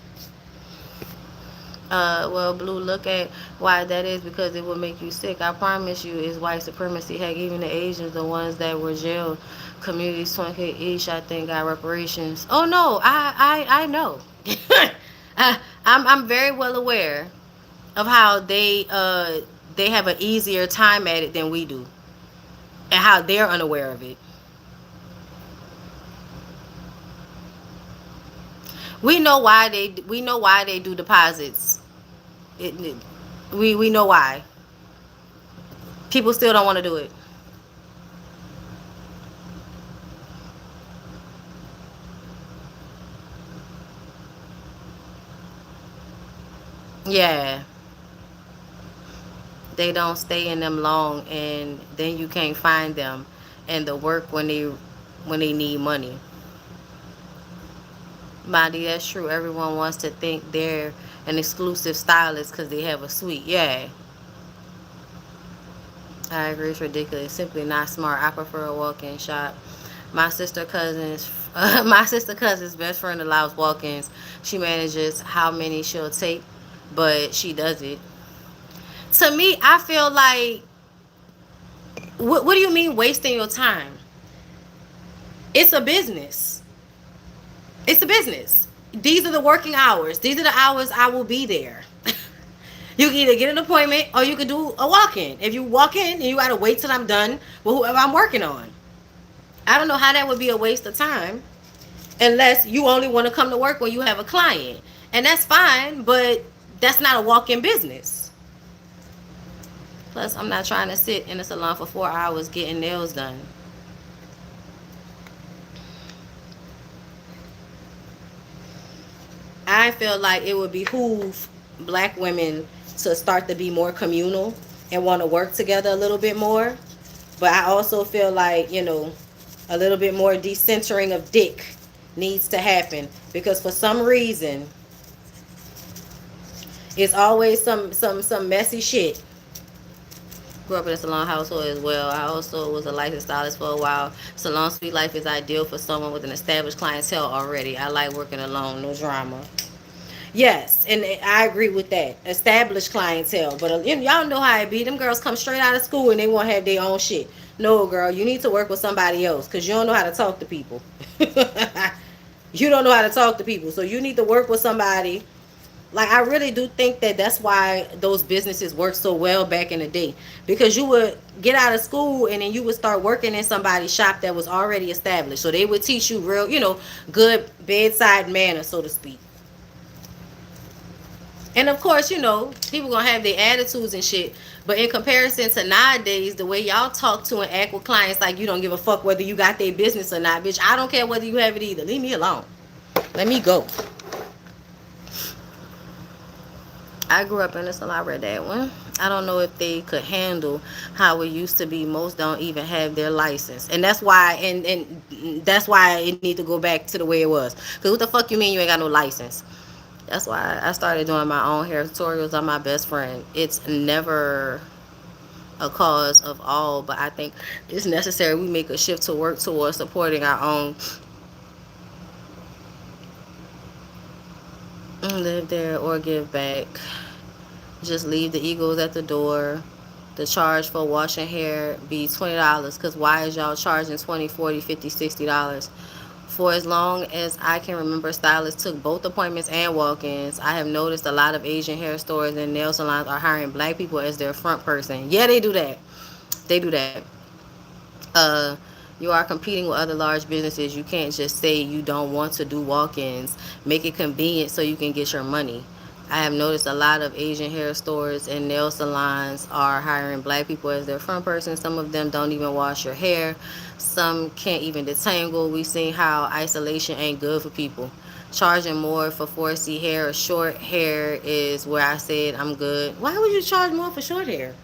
Well, Blue, look at why that is, because it will make you sick. I promise you, it's white supremacy. Heck, even the Asians, the ones that were jailed, communities 20K each, I think, got reparations. Oh no, I know. I'm very well aware of how they have an easier time at it than we do, and how they're unaware of it. We know why they do deposits. We know why. People still don't want to do it. Yeah, they don't stay in them long, and then you can't find them and the work when they need money. Bondy, that's true. Everyone wants to think they're an exclusive stylist because they have a suite. Yeah, I agree. It's ridiculous. Simply not smart. I prefer a walk-in shop. My sister cousin's my sister cousin's best friend allows walk-ins. She manages how many she'll take, but she does it. To me, I feel like, what do you mean wasting your time? It's a business. It's a business. These are the working hours. These are the hours I will be there. You can either get an appointment or you can do a walk-in. If you walk in and you gotta wait till I'm done with whoever I'm working on. I don't know how that would be a waste of time unless you only want to come to work when you have a client. And that's fine, but that's not a walk-in business. Plus, I'm not trying to sit in a salon for 4 hours getting nails done. I feel like it would behoove black women to start to be more communal and want to work together a little bit more. But I also feel like, a little bit more decentering of dick needs to happen, because for some reason it's always some messy shit. Grew up in a salon household as well. I also was a licensed stylist for a while. Salon suite life is ideal for someone with an established clientele already. I like working alone, no drama. Yes, and I agree with that. Established clientele, but y'all know how it be. Them girls come straight out of school and they want to have their own shit. No, girl, you need to work with somebody else because you don't know how to talk to people. You don't know how to talk to people, so you need to work with somebody. Like, I really do think that that's why those businesses worked so well back in the day, because you would get out of school and then you would start working in somebody's shop that was already established, so they would teach you real, good bedside manner, so to speak. And of course, people gonna have their attitudes and shit. But in comparison to nowadays, the way y'all talk to and act with clients, like you don't give a fuck whether you got their business or not, bitch. I don't care whether you have it either. Leave me alone. Let me go. I grew up in this, and I read that one. I don't know if they could handle how it used to be. Most don't even have their license, and that's why, and that's why it need to go back to the way it was. Cause what the fuck you mean you ain't got no license? That's why I started doing my own hair tutorials on my best friend. It's never a cause of all, but I think it's necessary we make a shift to work towards supporting our own. Live there or give back. Just leave the egos at the door. The charge for washing hair be $20, because why is y'all charging 20, 40, 50, $60? For as long as I can remember, stylists took both appointments and walk-ins. I have noticed a lot of Asian hair stores and nail salons are hiring black people as their front person. Yeah, they do that. They do that. Uh, you are competing with other large businesses. You can't just say you don't want to do walk-ins. Make it convenient so you can get your money. I have noticed a lot of Asian hair stores and nail salons are hiring black people as their front person. Some of them don't even wash your hair. Some can't even detangle. We seen how isolation ain't good for people. Charging more for 4C hair or short hair is where I said I'm good. Why would you charge more for short hair?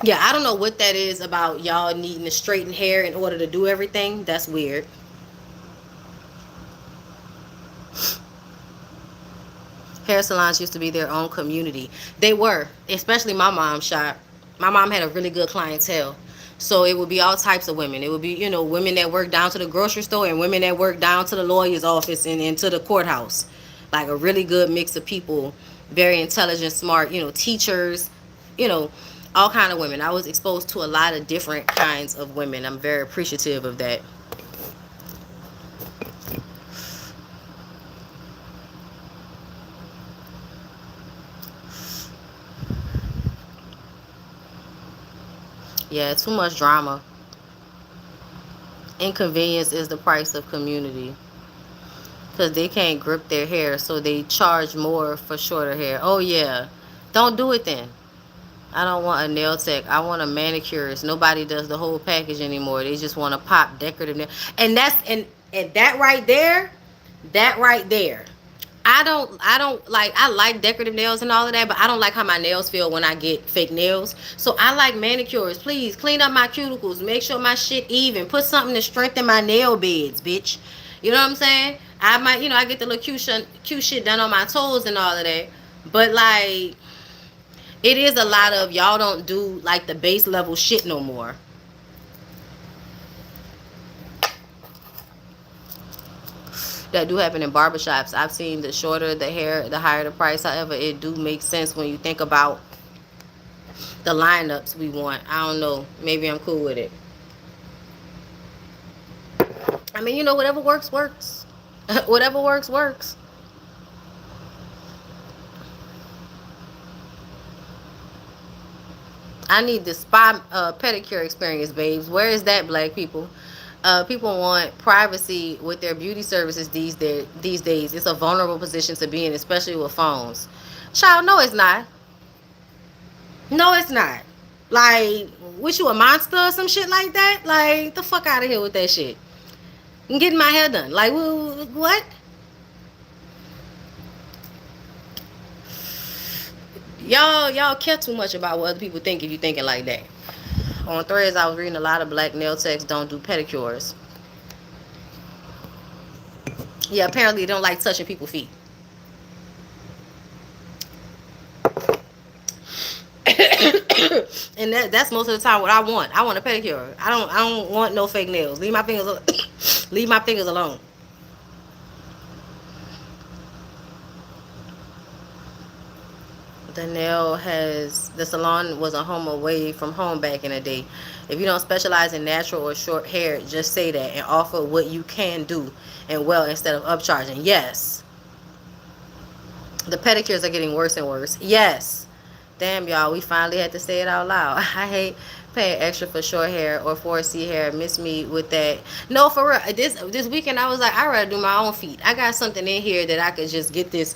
Yeah, I don't know what that is about y'all needing to straighten hair in order to do everything. That's weird. Hair salons used to be their own community. They were, especially my mom's shop. My mom had a really good clientele. So it would be all types of women. It would be, women that work down to the grocery store and women that work down to the lawyer's office and to the courthouse. Like a really good mix of people. Very intelligent, smart, teachers, you know, all kind of women. I was exposed to a lot of different kinds of women. I'm very appreciative of that. Yeah, too much drama. Inconvenience is the price of community. because they can't grip their hair, so they charge more for shorter hair. Oh yeah, don't do it then. I don't want a nail tech. I want a manicurist. Nobody does the whole package anymore. They just want to pop decorative nail. And that's and that right there, that right there. I don't like, I like decorative nails and all of that, but I don't like how my nails feel when I get fake nails. So I like manicures. Please clean up my cuticles. Make sure my shit even. Put something to strengthen my nail beds, bitch. You know what I'm saying? I might, I get the little cute shit done on my toes and all of that. But like, it is a lot of y'all don't do like the base level shit no more. That do happen in barbershops. I've seen the shorter the hair, the higher the price. However, it do make sense when you think about the lineups we want. I don't know. Maybe I'm cool with it. I mean, whatever works, works. Whatever works, works. I need the spa pedicure experience, babes. Where is that, black people? People want privacy with their beauty services these days. It's a vulnerable position to be in, especially with phones. Child, no, it's not. No, it's not. Like, wish you a monster or some shit like that? Like, the fuck out of here with that shit. I'm getting my hair done. Like, what? Y'all care too much about what other people think if you thinking like that. On Threads, I was reading a lot of black nail techs don't do pedicures. Yeah, apparently they don't like touching people's feet. And that's most of the time what I want. I want a pedicure. I don't want no fake nails. Leave my fingers leave my fingers alone. The salon was a home away from home back in the day. If you don't specialize in natural or short hair, just say that and offer what you can do and well instead of upcharging. Yes. The pedicures are getting worse and worse. Yes. Damn, y'all, we finally had to say it out loud. I hate paying extra for short hair or 4C hair. Miss me with that. No, for real. This weekend I was like, I'd rather do my own feet. I got something in here that I could just get this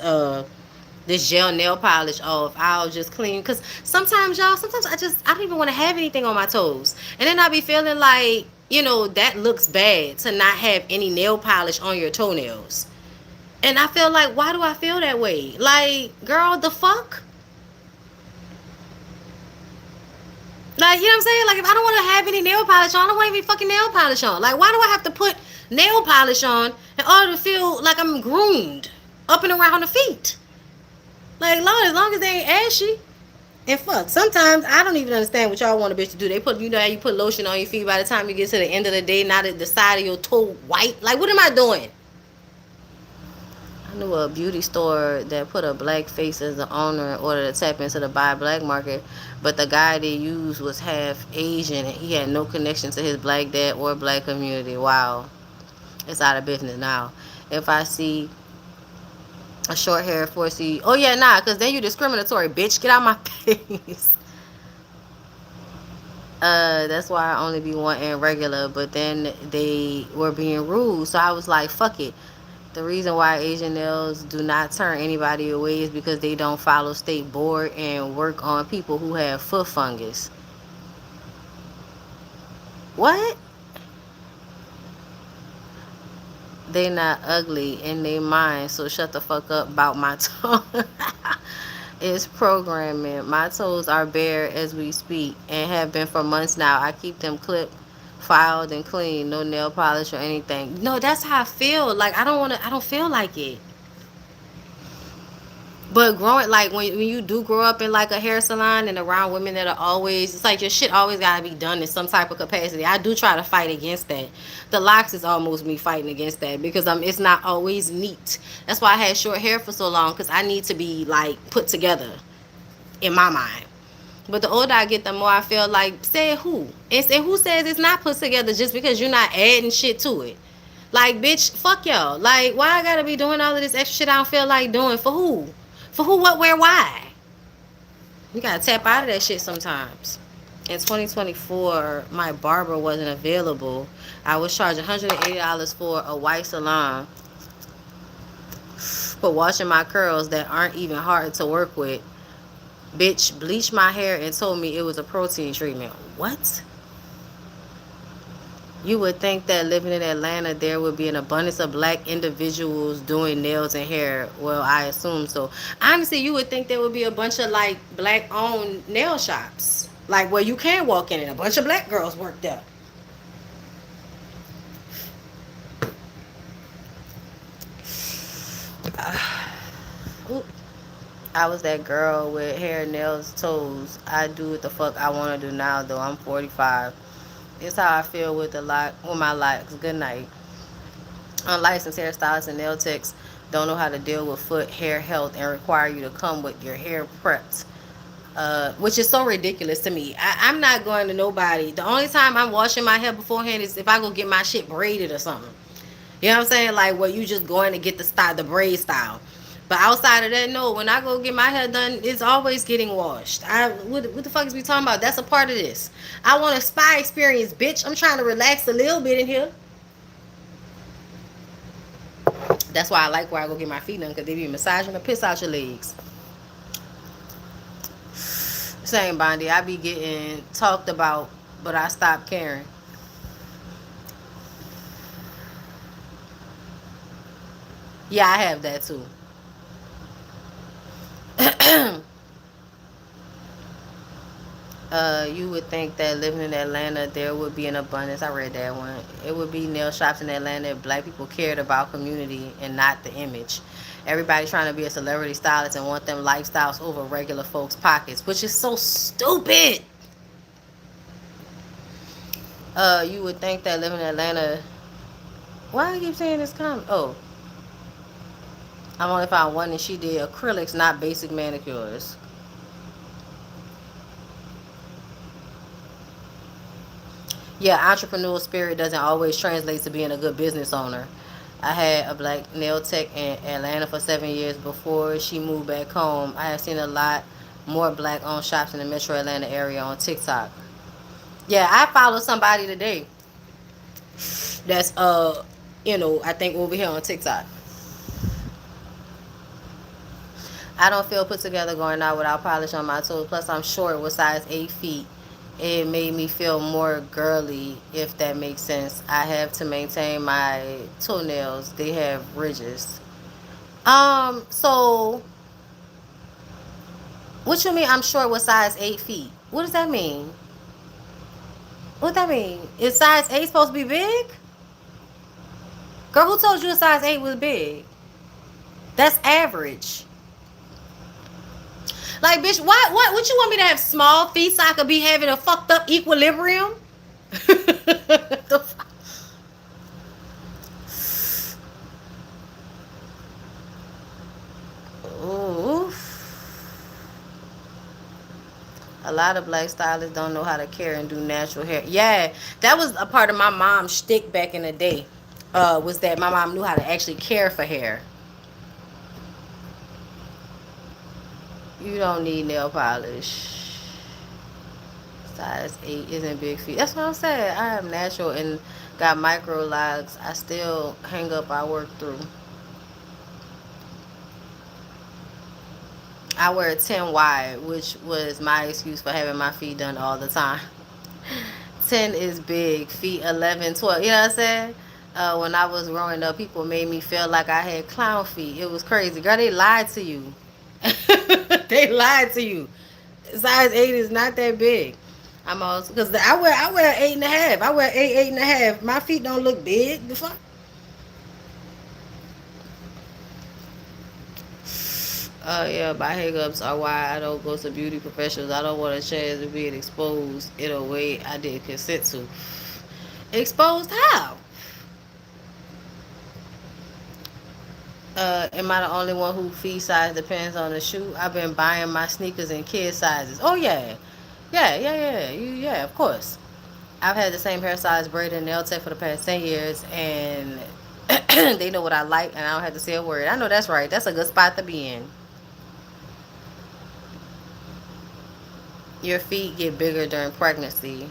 gel nail polish off. I'll just clean, because sometimes y'all, I don't even want to have anything on my toes, and then I'll be feeling like, that looks bad to not have any nail polish on your toenails. And I feel like, why do I feel that way? Like, girl, the fuck? Like, you know what I'm saying? Like, if I don't want to have any nail polish on, I don't want any fucking nail polish on. Like, why do I have to put nail polish on in order to feel like I'm groomed up and around the feet? Like, Lord, as long as they ain't ashy. And fuck, sometimes I don't even understand what y'all want a bitch to do. They put, how you put lotion on your feet by the time you get to the end of the day, not at the side of your toe white. Like, what am I doing? I knew a beauty store that put a black face as the owner in order to tap into the buy black market, but the guy they used was half Asian and he had no connection to his black dad or black community. Wow. It's out of business now. If I see a short hair 4C, oh yeah, nah, because then you discriminatory, bitch. Get out my face. That's why I only be wanting regular, but then they were being rude, so I was like, fuck it. The reason why Asian nails do not turn anybody away is because they don't follow state board and work on people who have foot fungus. What? They not ugly in their mind, so shut the fuck up about my toe. It's programming. My toes are bare as we speak and have been for months now. I keep them clipped, filed, and clean. No nail polish or anything. No, that's how I feel. Like, I don't feel like it. But growing, like, when you do grow up in like a hair salon and around women that are always, it's like your shit always gotta be done in some type of capacity. I do try to fight against that. The locks is almost me fighting against that because it's not always neat. That's why I had short hair for so long, because I need to be like put together in my mind. But the older I get, the more I feel like, say who? And say who says it's not put together just because you're not adding shit to it. Like, bitch, fuck y'all. Like, why I gotta be doing all of this extra shit I don't feel like doing? For who? For who, what, where, why? You gotta tap out of that shit sometimes. In 2024, my barber wasn't available. I was charged $180 for a white salon for washing my curls that aren't even hard to work with. Bitch bleached my hair and told me it was a protein treatment. What? You would think that living in Atlanta, there would be an abundance of black individuals doing nails and hair. Well, I assume so. Honestly, you would think there would be a bunch of like black owned nail shops. Like where you can walk in and a bunch of black girls work there. Oop. I was that girl with hair, nails, toes. I do what the fuck I want to do now, though. I'm 45. It's how I feel with with my locks. Good night. Unlicensed hairstylists and nail techs don't know how to deal with foot hair health and require you to come with your hair prepped. Which is so ridiculous to me. I'm not going to nobody. The only time I'm washing my hair beforehand is if I go get my shit braided or something. You know what I'm saying? Like where you just going to get the style, the braid style. But outside of that, no. When I go get my hair done, it's always getting washed. What the fuck is we talking about? That's a part of this. I want a spa experience, bitch. I'm trying to relax a little bit in here. That's why I like where I go get my feet done, because they be massaging the piss out your legs. Same, Bondy. I be getting talked about, but I stopped caring. Yeah, I have that too. You would think that living in Atlanta, there would be an abundance. I read that one. It would be nail shops in Atlanta if black people cared about community and not the image. Everybody trying to be a celebrity stylist and want them lifestyles over regular folks' pockets, which is so stupid. You would think that living in Atlanta. Why I keep saying this comment? Oh, I only found one and she did acrylics, not basic manicures. Yeah, entrepreneurial spirit doesn't always translate to being a good business owner. I had a black nail tech in Atlanta for 7 years before she moved back home. I have seen a lot more black owned shops in the metro Atlanta area on TikTok. Yeah, I follow somebody today that's I think over here on TikTok. I don't feel put together going out without polish on my toes. Plus, I'm short with size 8 feet. It made me feel more girly, if that makes sense. I have to maintain my toenails. They have ridges. So what you mean I'm short with size 8 feet? What does that mean? What that mean? Is size 8 supposed to be big? Girl, who told you a size 8 was big? That's average. Like, bitch, what you want me to have small feet so I could be having a fucked up equilibrium? The fuck? Ooh. A lot of black stylists don't know how to care and do natural hair. Yeah, that was a part of my mom's shtick back in the day. Was that my mom knew how to actually care for hair. You don't need nail polish. Size 8 isn't big feet. That's what I'm saying. I am natural and got micro logs. I still hang up. I work through. I wear a 10 wide, which was my excuse for having my feet done all the time. 10 is big. Feet 11, 12. You know what I'm saying? When I was growing up, people made me feel like I had clown feet. It was crazy. Girl, they lied to you. They lied to you. Size 8 is not that big. I'm also, because I wear 8.5. I wear 8.5. My feet don't look big. The fuck? Oh yeah, my hiccups are why I don't go to beauty professionals. I don't want a chance of being exposed in a way I didn't consent to. Exposed how? Am I the only one who feet size depends on the shoe? I've been buying my sneakers in kid sizes. Oh yeah. Yeah, of course. I've had the same hairstylist, braid, and nail tech for the past 10 years, and they know what I like, and I don't have to say a word. I know that's right. That's a good spot to be in. Your feet get bigger during pregnancy.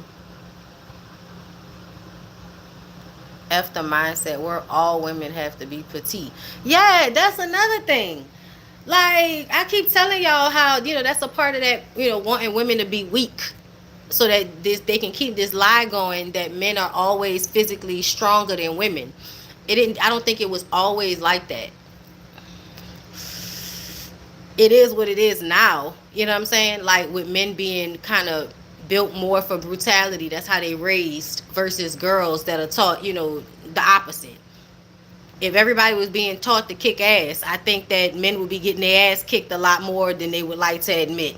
F the mindset where all women have to be petite. Yeah, that's another thing. Like I keep telling y'all how that's a part of that wanting women to be weak so that they can keep this lie going that men are always physically stronger than women. It didn't. I don't think it was always like that. It is what it is now. You know what I'm saying? Like with men being kind of built more for brutality. That's how they raised versus girls that are taught the opposite. If everybody was being taught to kick ass, I think that men would be getting their ass kicked a lot more than they would like to admit.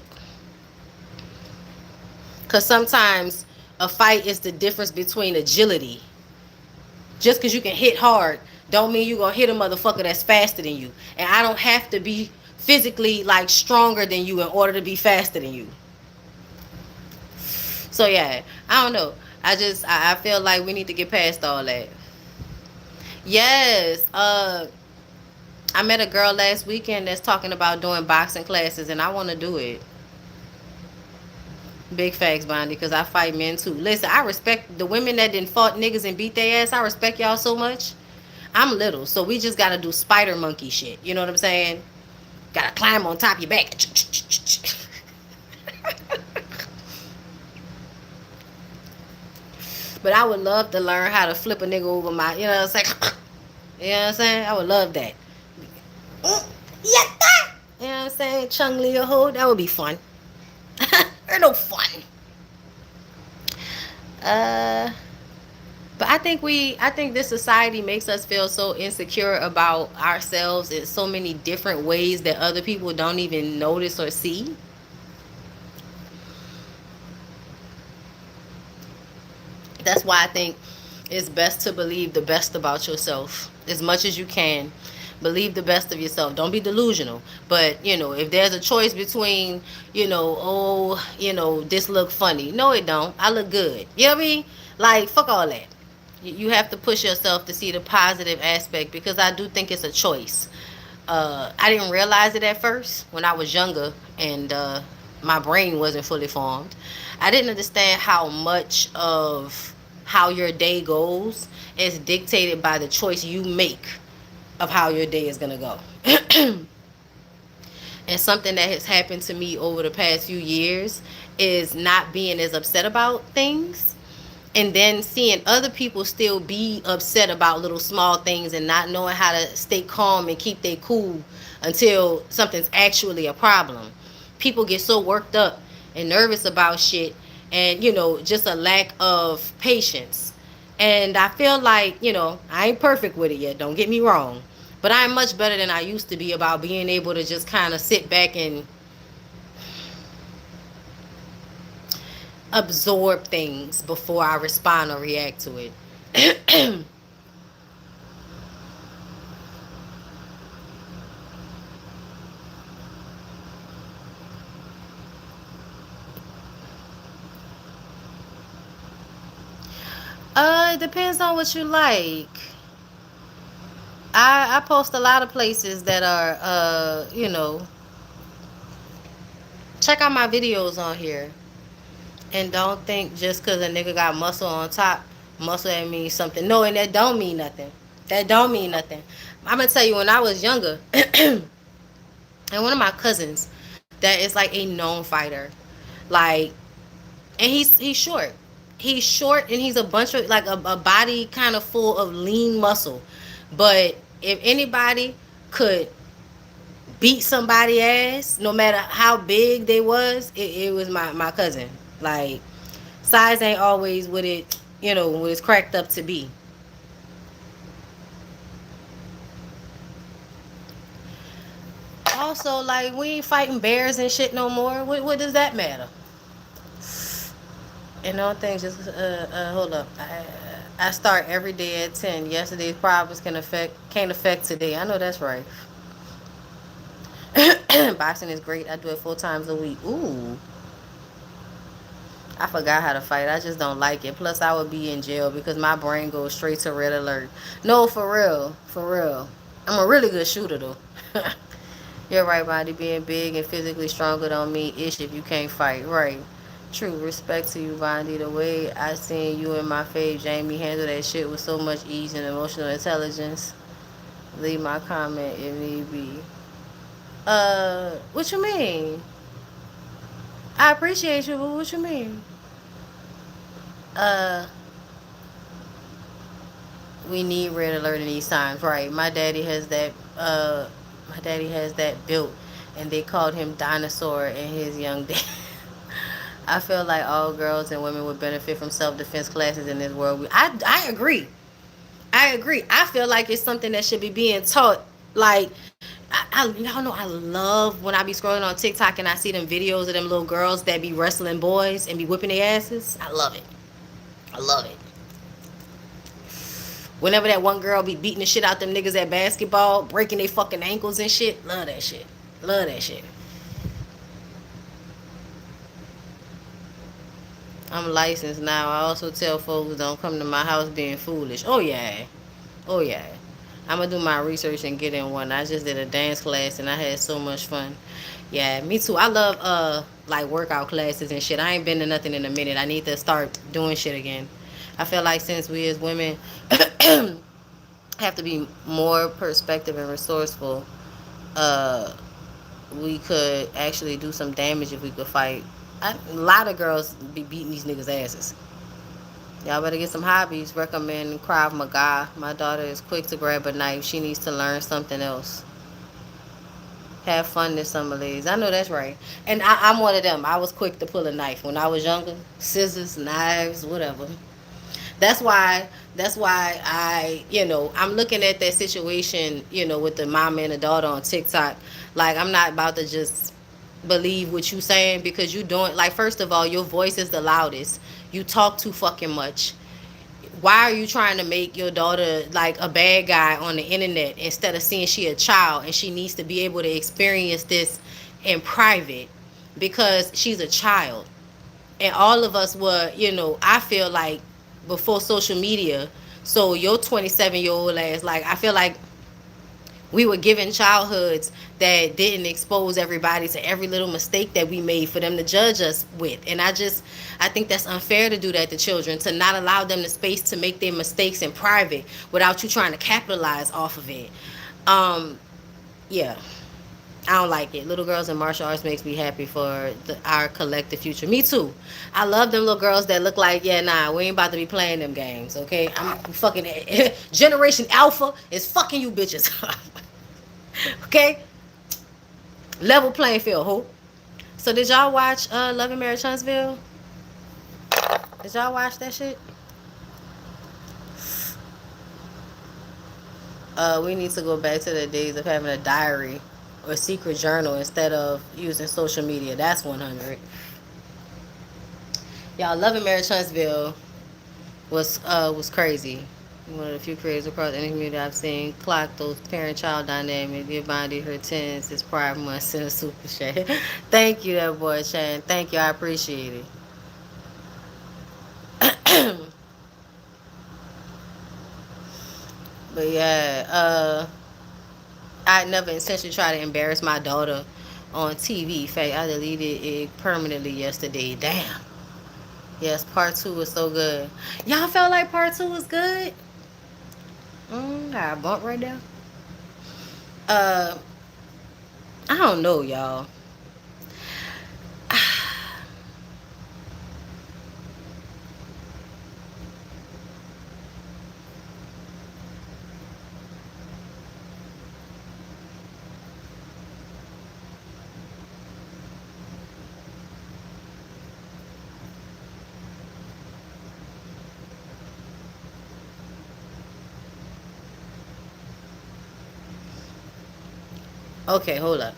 Because sometimes a fight is the difference between agility. Just because you can hit hard, don't mean you're going to hit a motherfucker that's faster than you. And I don't have to be physically like stronger than you in order to be faster than you. So yeah, I don't know. I feel like we need to get past all that. Yes, I met a girl last weekend that's talking about doing boxing classes, and I want to do it. Big facts, Bondy, because I fight men too. Listen, I respect the women that didn't fought niggas and beat their ass. I respect y'all so much. I'm little, so we just gotta do spider monkey shit. You know what I'm saying? Gotta climb on top of your back. But I would love to learn how to flip a nigga over my, it's like, you know what I'm saying? I would love that. Yatta! You know what I'm saying? Chung Lee a hoe, that would be fun. They're no fun. Uh, but I think this society makes us feel so insecure about ourselves in so many different ways that other people don't even notice or see. That's why I think it's best to believe the best about yourself as much as you can. Believe the best of yourself. Don't be delusional. But, if there's a choice between, this look funny. No, it don't. I look good. You know what I mean? Like, fuck all that. You have to push yourself to see the positive aspect because I do think it's a choice. I didn't realize it at first when I was younger and my brain wasn't fully formed. I didn't understand how much of how your day goes is dictated by the choice you make of how your day is going to go. And something that has happened to me over the past few years is not being as upset about things and then seeing other people still be upset about little small things and not knowing how to stay calm and keep their cool until something's actually a problem. People get so worked up and nervous about shit and just a lack of patience. And I feel like I ain't perfect with it yet, don't get me wrong, but I'm much better than I used to be about being able to just kind of sit back and absorb things before I respond or react to it. It depends on what you like. I post a lot of places that are check out my videos on here. And don't think just because a nigga got muscle on top, muscle that means something. No, and that don't mean nothing. That don't mean nothing. I'm gonna tell you, when I was younger, and one of my cousins that is like a known fighter, like, and he's short. He's short and he's a bunch of like a body kind of full of lean muscle. But if anybody could beat somebody ass, no matter how big they was, it was my cousin. Like, size ain't always what what it's cracked up to be. Also, like, we ain't fighting bears and shit no more. What does that matter? And all things just hold up. I start every day at 10. Yesterday's problems can't affect today. I know that's right. Boxing is great. I do it 4 times a week. Ooh. I forgot how to fight. I just don't like it. Plus, I would be in jail because my brain goes straight to red alert. No, for real. For real. I'm a really good shooter, though. You're right, body being big and physically stronger don't mean ish if you can't fight. Right. True respect to you, Bondy. The way I seen you and my fave Jamie handle that shit with so much ease and emotional intelligence. Leave my comment if need be. What you mean? I appreciate you, but what you mean? Uh, we need red alert in these times, right? My daddy has that. My daddy has that built, and they called him Dinosaur in his young days. I feel like all girls and women would benefit from self defense classes in this world. I agree. I agree. I feel like it's something that should be being taught. Like, y'all know I love when I be scrolling on TikTok and I see them videos of them little girls that be wrestling boys and be whipping their asses. I love it. I love it. Whenever that one girl be beating the shit out them niggas at basketball, breaking their fucking ankles and shit, love that shit. Love that shit. I'm licensed now. I also tell folks don't come to my house being foolish. Oh yeah. Oh yeah. I'm gonna do my research and get in one. I just did a dance class and I had so much fun. Yeah, me too. I love like workout classes and shit. I ain't been to nothing in a minute. I need to start doing shit again. I feel like since we as women have to be more perspective and resourceful, uh we could actually do some damage if we could fight. A lot of girls be beating these niggas asses. Y'all better get some hobbies. Recommend Krav Maga. My daughter is quick to grab a knife. She needs to learn something else. Have fun this summer, ladies. I know that's right. And I'm one of them. I was quick to pull a knife when I was younger. Scissors, knives, whatever. That's why. That's why I'm looking at that situation, with the mom and the daughter on TikTok. Like, I'm not about to just believe what you saying because you doing, like, first of all, your voice is the loudest. You talk too fucking much. Why are you trying to make your daughter like a bad guy on the internet instead of seeing she a child and she needs to be able to experience this in private because she's a child? And all of us were, I feel like before social media. So your 27-year-old ass, like, I feel like we were given childhoods that didn't expose everybody to every little mistake that we made for them to judge us with. And I think that's unfair to do that to children, to not allow them the space to make their mistakes in private without you trying to capitalize off of it. um yeah, I don't like it. Little girls in martial arts makes me happy for our collective future. Me too. I love them little girls that look like, yeah, nah, we ain't about to be playing them games, okay? I'm fucking Generation Alpha is fucking you bitches. Okay? Level playing field, who? So did y'all watch Love and Marriage Huntsville? Did y'all watch that shit? We need to go back to the days of having a diary or secret journal instead of using social media. That's 100. Y'all, Love and Marriage Huntsville was crazy. One of the few creators across any community I've seen clock those parent-child dynamic. Give Bondy her tens this Pride Month. Send a super chat. Thank you, that boy Chan. Thank you, I appreciate it. But yeah, I never intentionally try to embarrass my daughter on TV. In fact, I deleted it permanently yesterday. Damn. Yes, part two was so good. Y'all felt like part two was good? Got a bump right there. Uh, I don't know, y'all. Okay, hold up.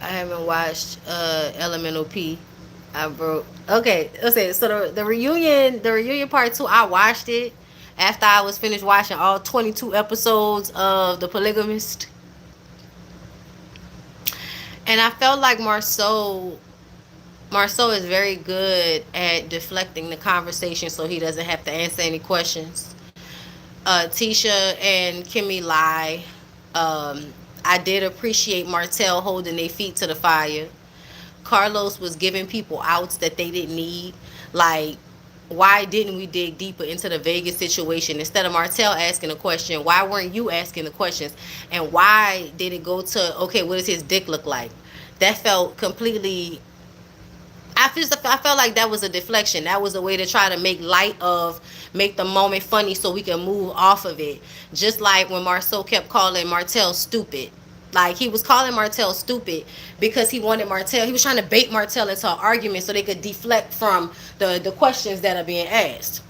I haven't watched Elemental P. I broke. Okay, let's say so the reunion part two. I watched it after I was finished watching all 22 episodes of The Polygamist, and I felt like Marceau is very good at deflecting the conversation so he doesn't have to answer any questions. Tisha and Kimmy lie. I did appreciate Martell holding their feet to the fire. Carlos was giving people outs that they didn't need. Like, why didn't we dig deeper into the Vegas situation instead of Martell asking a question? Why weren't you asking the questions? And why did it go to, okay, what does his dick look like? That felt completely, I felt like that was a deflection. That was a way to try to make the moment funny so we can move off of it. Just like when Marceau kept calling Martell stupid. Like, he was calling Martell stupid because he wanted Martell. He was trying to bait Martell into an argument so they could deflect from the questions that are being asked.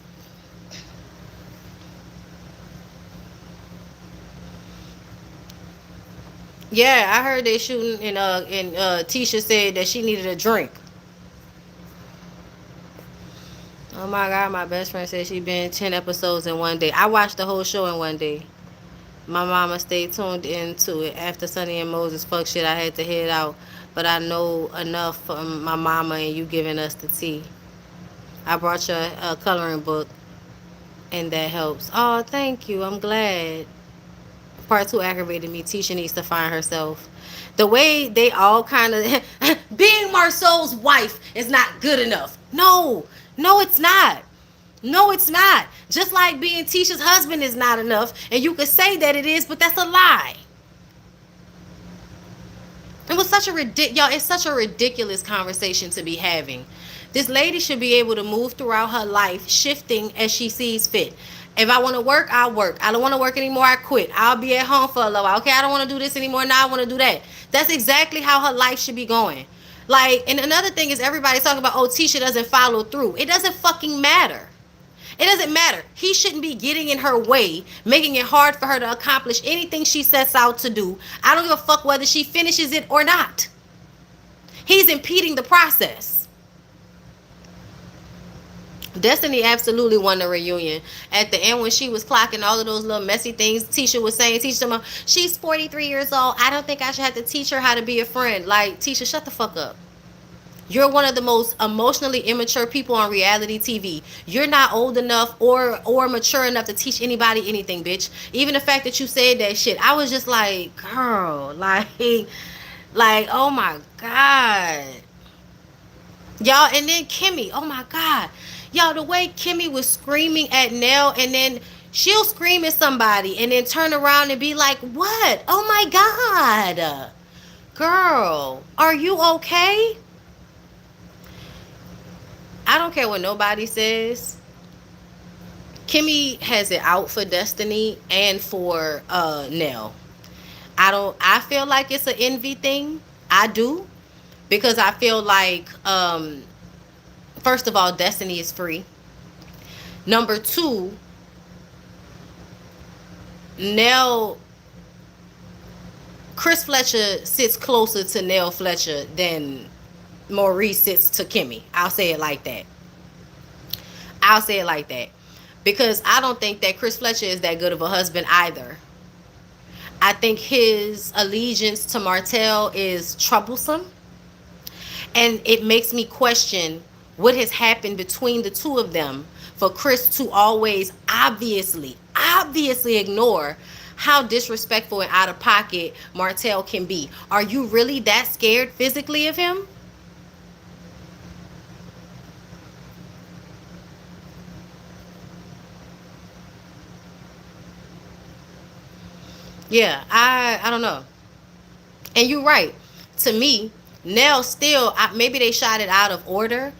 Yeah, I heard they shooting, and Tisha said that she needed a drink. Oh my God, my best friend said she been 10 episodes in one day. I watched the whole show in one day. My mama stayed tuned into it. After Sonny and Moses fuck shit, I had to head out. But I know enough from my mama and you giving us the tea. I brought you a coloring book, and that helps. Oh, thank you. I'm glad. Part two aggravated me. Tisha needs to find herself. The way they all kind of being Marceau's wife is not good enough. No, no, it's not. No, it's not. Just like being Tisha's husband is not enough, and you could say that it is, but that's a lie. It was such a y'all. It's such a ridiculous conversation to be having. This lady should be able to move throughout her life, shifting as she sees fit. If I want to work, I'll work. I don't want to work anymore, I quit. I'll be at home for a little while. Okay, I don't want to do this anymore. Now I want to do that. That's exactly how her life should be going. Like, and another thing is everybody's talking about, oh, Tisha doesn't follow through. It doesn't fucking matter. It doesn't matter. He shouldn't be getting in her way, making it hard for her to accomplish anything she sets out to do. I don't give a fuck whether she finishes it or not. He's impeding the process. Destiny absolutely won the reunion. At the end, when she was clocking all of those little messy things, Tisha was saying, Tisha, she's 43 years old. I don't think I should have to teach her how to be a friend. Like, Tisha, shut the fuck up. You're one of the most emotionally immature people on reality TV. You're not old enough or mature enough to teach anybody anything, bitch. Even the fact that you said that shit, I was just like, girl, like, oh my God. Y'all, and then Kimmy, oh my God. Y'all, the way Kimmy was screaming at Nell, and then she'll scream at somebody and then turn around and be like, what? Oh my God. Girl, are you okay? I don't care what nobody says. Kimmy has it out for Destiny and for Nell. I feel like it's an envy thing. I do. Because I feel like first of all, Destiny is free. Number two, Nell, Chris Fletcher sits closer to Nell Fletcher than Maurice sits to Kimmy. I'll say it like that. I'll say it like that. Because I don't think that Chris Fletcher is that good of a husband either. I think his allegiance to Martell is troublesome. And it makes me question what has happened between the two of them for Chris to always obviously ignore how disrespectful and out of pocket Martell can be. Are you really that scared physically of him? Yeah, I don't know. And you're right. To me, Nell still, maybe they shot it out of order,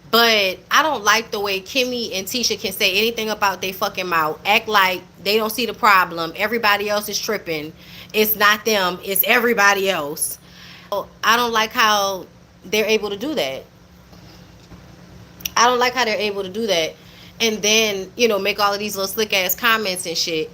but I don't like the way Kimmy and Tisha can say anything about they fucking mouth, act like they don't see the problem. Everybody else is tripping. It's not them. It's everybody else. I don't like how they're able to do that. I don't like how they're able to do that. And then, make all of these little slick ass comments and shit.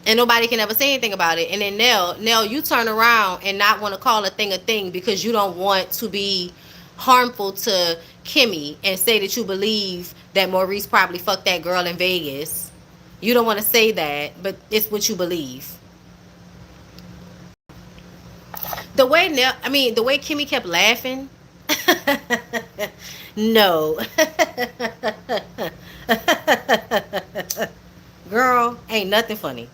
And nobody can ever say anything about it. And then Nell, you turn around and not want to call a thing because you don't want to be harmful to Kimmy and say that you believe that Maurice probably fucked that girl in Vegas. You don't want to say that, but it's what you believe. The way Kimmy kept laughing. No. Girl, ain't nothing funny.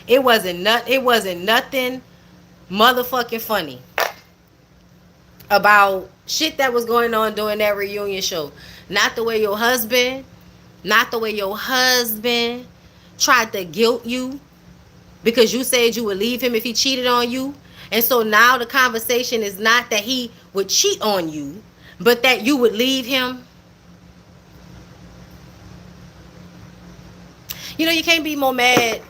It wasn't nothing motherfucking funny. about shit that was going on during that reunion show. Not the way your husband, not the way your husband tried to guilt you because you said you would leave him if he cheated on you. And so now the conversation is not that he would cheat on you, but that you would leave him. You know, you can't be more mad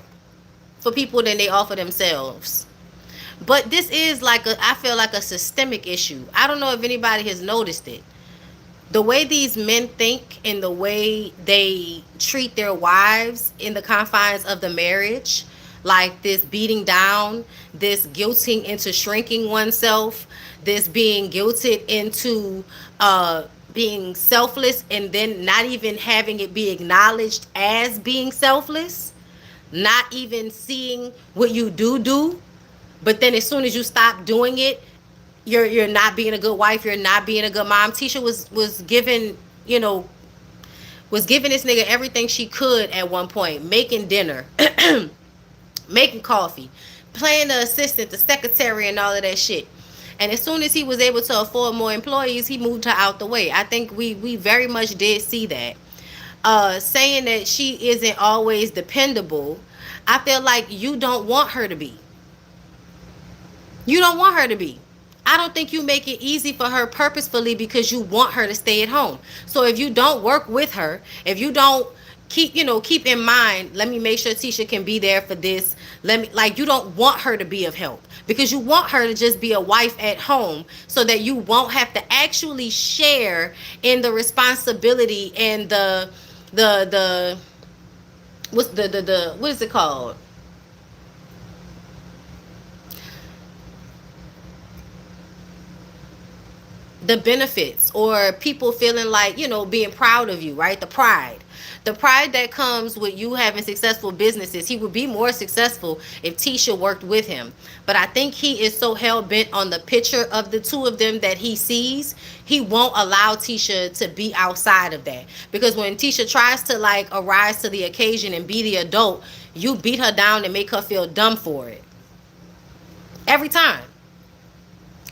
for people than they are for themselves. But this is like I feel like a systemic issue. I don't know if anybody has noticed it. The way these men think and the way they treat their wives in the confines of the marriage, like this beating down, this guilting into shrinking oneself, this being guilted into being selfless and then not even having it be acknowledged as being selfless, not even seeing what you do, but then as soon as you stop doing it, you're not being a good wife, you're not being a good mom. Tisha was giving, you know, was giving this nigga everything she could at one point, making dinner, making coffee, playing the assistant, the secretary, and all of that shit. And as soon as he was able to afford more employees, he moved her out the way. I think we very much did see that. Saying that she isn't always dependable, I feel like you don't want her to be. You don't want her to be. I don't think you make it easy for her purposefully because you want her to stay at home. So if you don't work with her, if you don't keep in mind, let me make sure Tisha can be there for this. Let me, like, you don't want her to be of help because you want her to just be a wife at home so that you won't have to actually share in the responsibility and the what's the what is it called? The benefits or people feeling like, being proud of you, right? The pride that comes with you having successful businesses. He would be more successful if Tisha worked with him, but I think he is so hell-bent on the picture of the two of them that he sees, he won't allow Tisha to be outside of that, because when Tisha tries to like arise to the occasion and be the adult, you beat her down and make her feel dumb for it every time.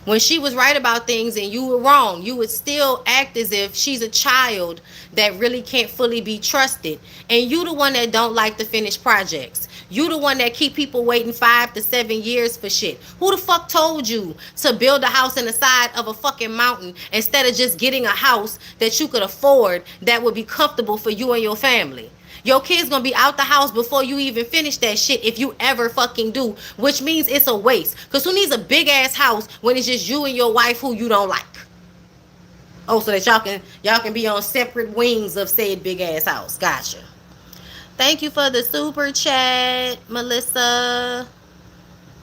When she was right about things and you were wrong, you would still act as if she's a child that really can't fully be trusted. And you the one that don't like to finish projects. You the one that keep people waiting 5 to 7 years for shit. Who the fuck told you to build a house in the side of a fucking mountain instead of just getting a house that you could afford that would be comfortable for you and your family? Your kid's gonna be out the house before you even finish that shit if you ever fucking do, which means it's a waste. Cause who needs a big ass house when it's just you and your wife who you don't like? Oh, so that y'all can be on separate wings of said big ass house. Gotcha. Thank you for the super chat, Melissa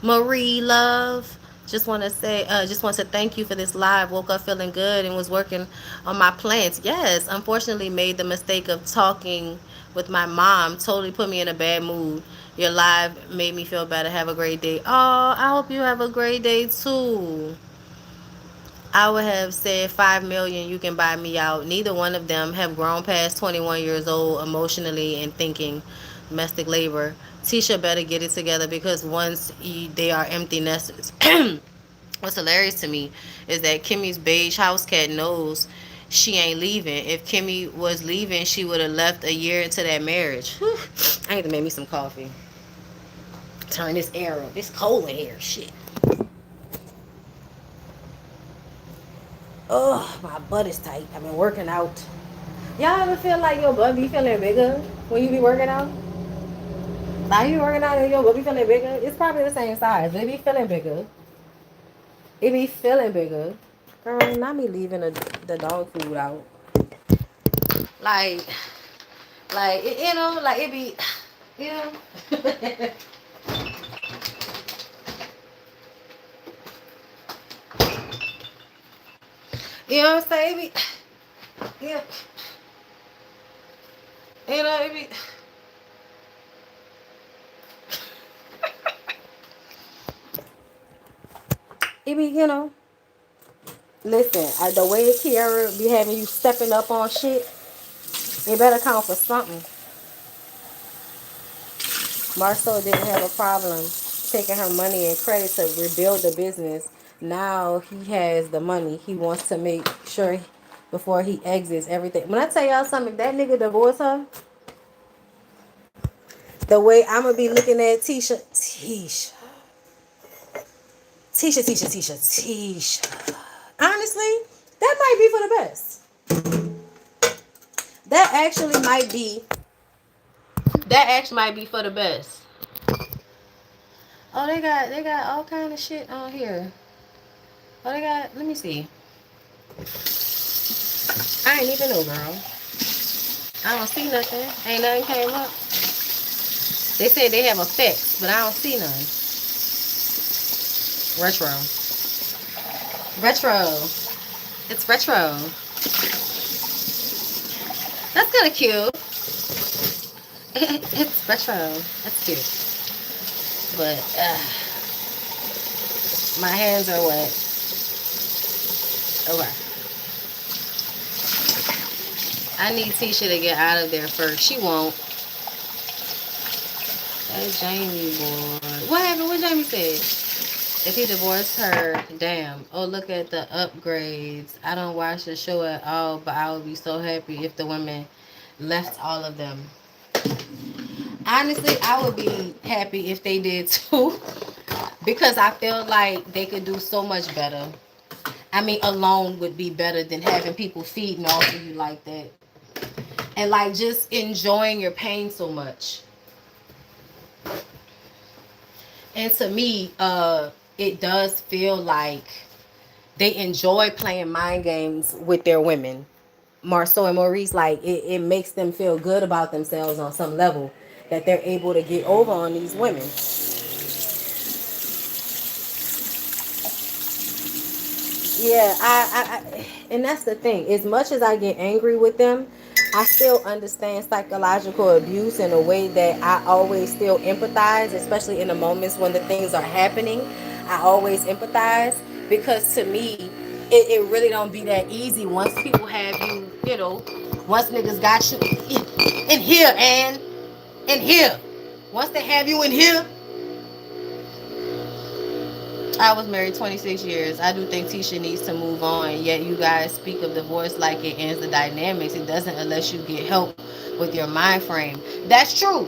Marie Love. Just want to thank you for this live. Woke up feeling good and was working on my plants. Yes, unfortunately made the mistake of talking with my mom. Totally put me in a bad mood. Your live made me feel better. Have a great day. Oh, I hope you have a great day too. I would have said 5 million, you can buy me out. Neither one of them have grown past 21 years old emotionally and thinking domestic labor. Tisha better get it together because once they are empty nesters. What's hilarious to me is that Kimmy's beige house cat knows she ain't leaving. If Kimmy was leaving, she would have left a year into that marriage. Whew. I need to make me some coffee. Turn this air up. It's cold in here. Shit. Oh, my butt is tight. I've been working out. Y'all ever feel like your butt be feeling bigger when you be working out? Like you working out and your butt be feeling bigger? It's probably the same size, but it be feeling bigger. It be feeling bigger. Girl, not me leaving the dog food out. Like, like it be, you know. You know what I'm saying? It be, yeah. It be. It be, listen, the way Kiara be having you stepping up on shit, it better count for something. Marceau didn't have a problem taking her money and credit to rebuild the business, Now he has the money. He wants to make sure before he exits everything. When I tell y'all something, if that nigga divorce her, the way I'm gonna be looking at Tisha. Honestly, that might be for the best. That actually might be. That actually might be for the best. Oh, they got all kind of shit on here. Oh, they got. Let me see. I ain't even know, girl. I don't see nothing. Ain't nothing came up. They say they have effects, but I don't see none. Retro. Retro. It's retro. That's kind of cute. It's retro. That's cute. But my hands are wet. Okay. I need Tisha to get out of there first. She won't. That Jamie boy. What happened? What Jamie said? If he divorced her, damn. Oh, look at the upgrades. I don't watch the show at all, but I would be so happy if the women left all of them. Honestly, I would be happy if they did too. Because I feel like they could do so much better. I mean, alone would be better than having people feeding off of you like that. And like just enjoying your pain so much. And to me, it does feel like they enjoy playing mind games with their women. Marceau and Maurice, like it makes them feel good about themselves on some level that they're able to get over on these women. Yeah, and that's the thing. As much as I get angry with them, I still understand psychological abuse in a way that I always still empathize, especially in the moments when the things are happening. I always empathize because to me, it really don't be that easy once people have you, once niggas got you in here and in here. Once they have you in here, I was married 26 years. I do think Tisha needs to move on. Yet you guys speak of divorce like it ends the dynamics. It doesn't unless you get help with your mind frame. That's true.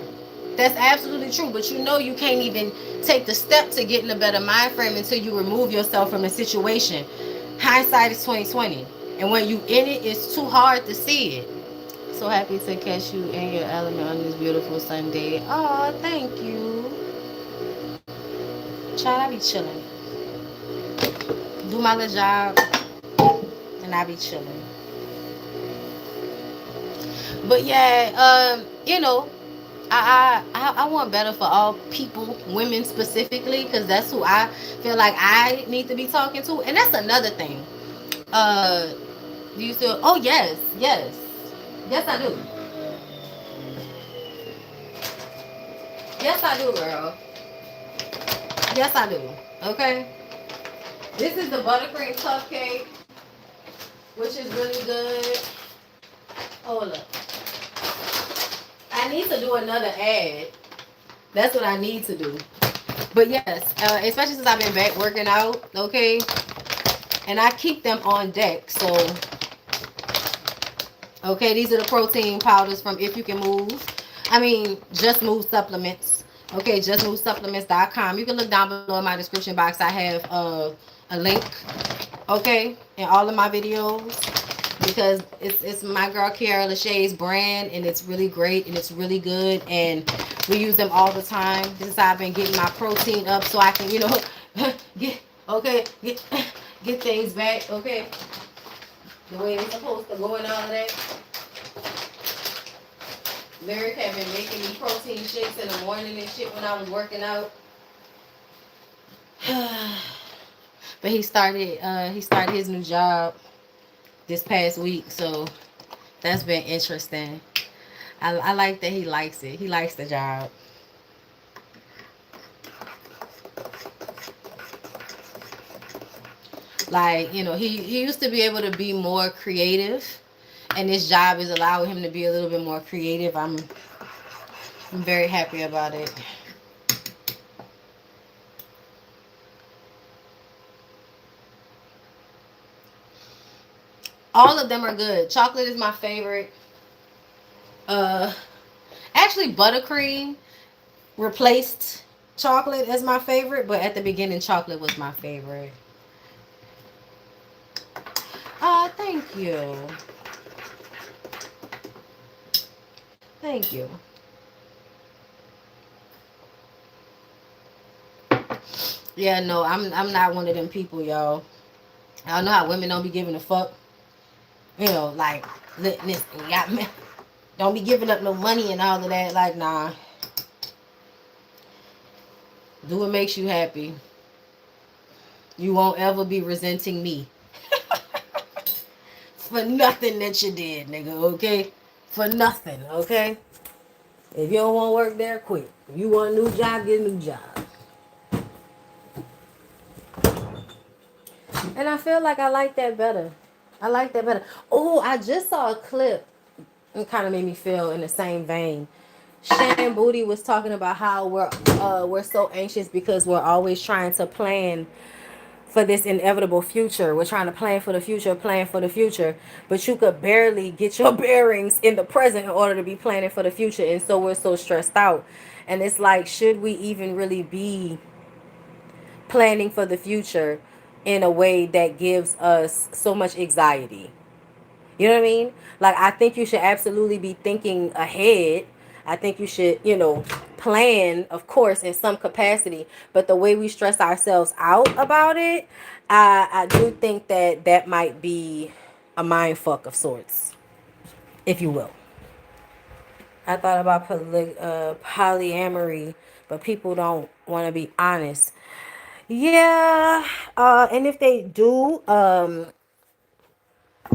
That's absolutely true. But you know you can't even take the step to get in a better mind frame until you remove yourself from the situation. Hindsight is 2020. And when you in it, it's too hard to see it. So happy to catch you in your element on this beautiful Sunday. Oh, thank you. Child, I be chilling. Do my little job and I be chilling. But yeah, I want better for all people, women specifically, because that's who I feel like I need to be talking to. And that's another thing. Uh, do you still? Oh yes I do. Yes I do, girl. Yes I do. Okay. This is the buttercream cupcake, which is really good. Hold up. I need to do another ad. That's what I need to do. But yes, especially since I've been back working out, okay? And I keep them on deck. So, okay, these are the protein powders from If You Can Move. I mean, Just Move Supplements. Okay, justmovesupplements.com. You can look down below in my description box. I have a link, okay, in all of my videos. Because it's my girl Kiara LaShae's brand, and it's really great and it's really good, and we use them all the time. This is how I've been getting my protein up so I can, get things back, okay, the way it's supposed to go and all of that. Lyric had been making me protein shakes in the morning and shit when I was working out. But he started his new job this past week, so that's been interesting. I like that he likes it. He likes the job. Like, he used to be able to be more creative, and this job is allowing him to be a little bit more creative. I'm very happy about it. All of them are good. Chocolate is my favorite. Uh, actually, buttercream replaced chocolate as my favorite, but at the beginning, chocolate was my favorite. Thank you. Thank you. Yeah, no, I'm not one of them people, y'all. I don't know how women don't be giving a fuck. You know, like, listen, got me. Don't be giving up no money and all of that. Like, nah, do what makes you happy. You won't ever be resenting me for nothing that you did, nigga. Okay, for nothing. Okay. If you don't want to work there, quit. If you want a new job, get a new job. And I feel like I like that better. I like that better. Oh, I just saw a clip. It kind of made me feel in the same vein. Shan Booty was talking about how we're so anxious because we're always trying to plan for this inevitable future. We're trying to plan for the future, but you could barely get your bearings in the present in order to be planning for the future, and so we're so stressed out. And it's like, should we even really be planning for the future in a way that gives us so much anxiety? You know what I mean? Like, I think you should absolutely be thinking ahead. I think you should, plan, of course, in some capacity. But the way we stress ourselves out about it, I do think that that might be a mind fuck of sorts, if you will. I thought about polyamory, but people don't want to be honest. Yeah, and if they do,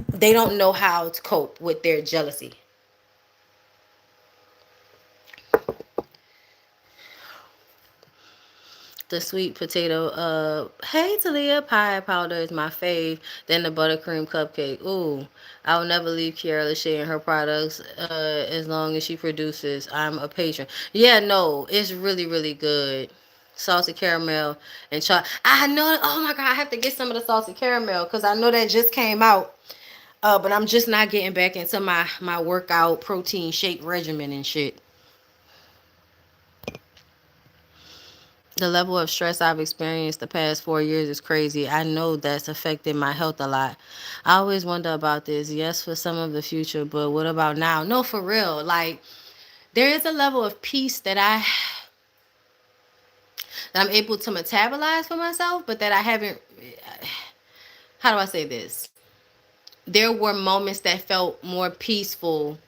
they don't know how to cope with their jealousy. The sweet potato. Hey Talia, pie powder is my fave. Then the buttercream cupcake. Ooh, I will never leave Kiara LaShae and her products. As long as she produces, I'm a patron. Yeah, no, it's really really good. Salted caramel and chocolate. I know. Oh my god, I have to get some of the salted caramel because I know that just came out. But I'm just not getting back into my workout protein shake regimen and shit. The level of stress I've experienced the past 4 years is crazy. I know that's affected my health a lot. I always wonder about this. Yes, for some of the future, but what about now? No, for real. Like, there is a level of peace that I'm able to metabolize for myself, but that I haven't. How do I say this? There were moments that felt more peaceful,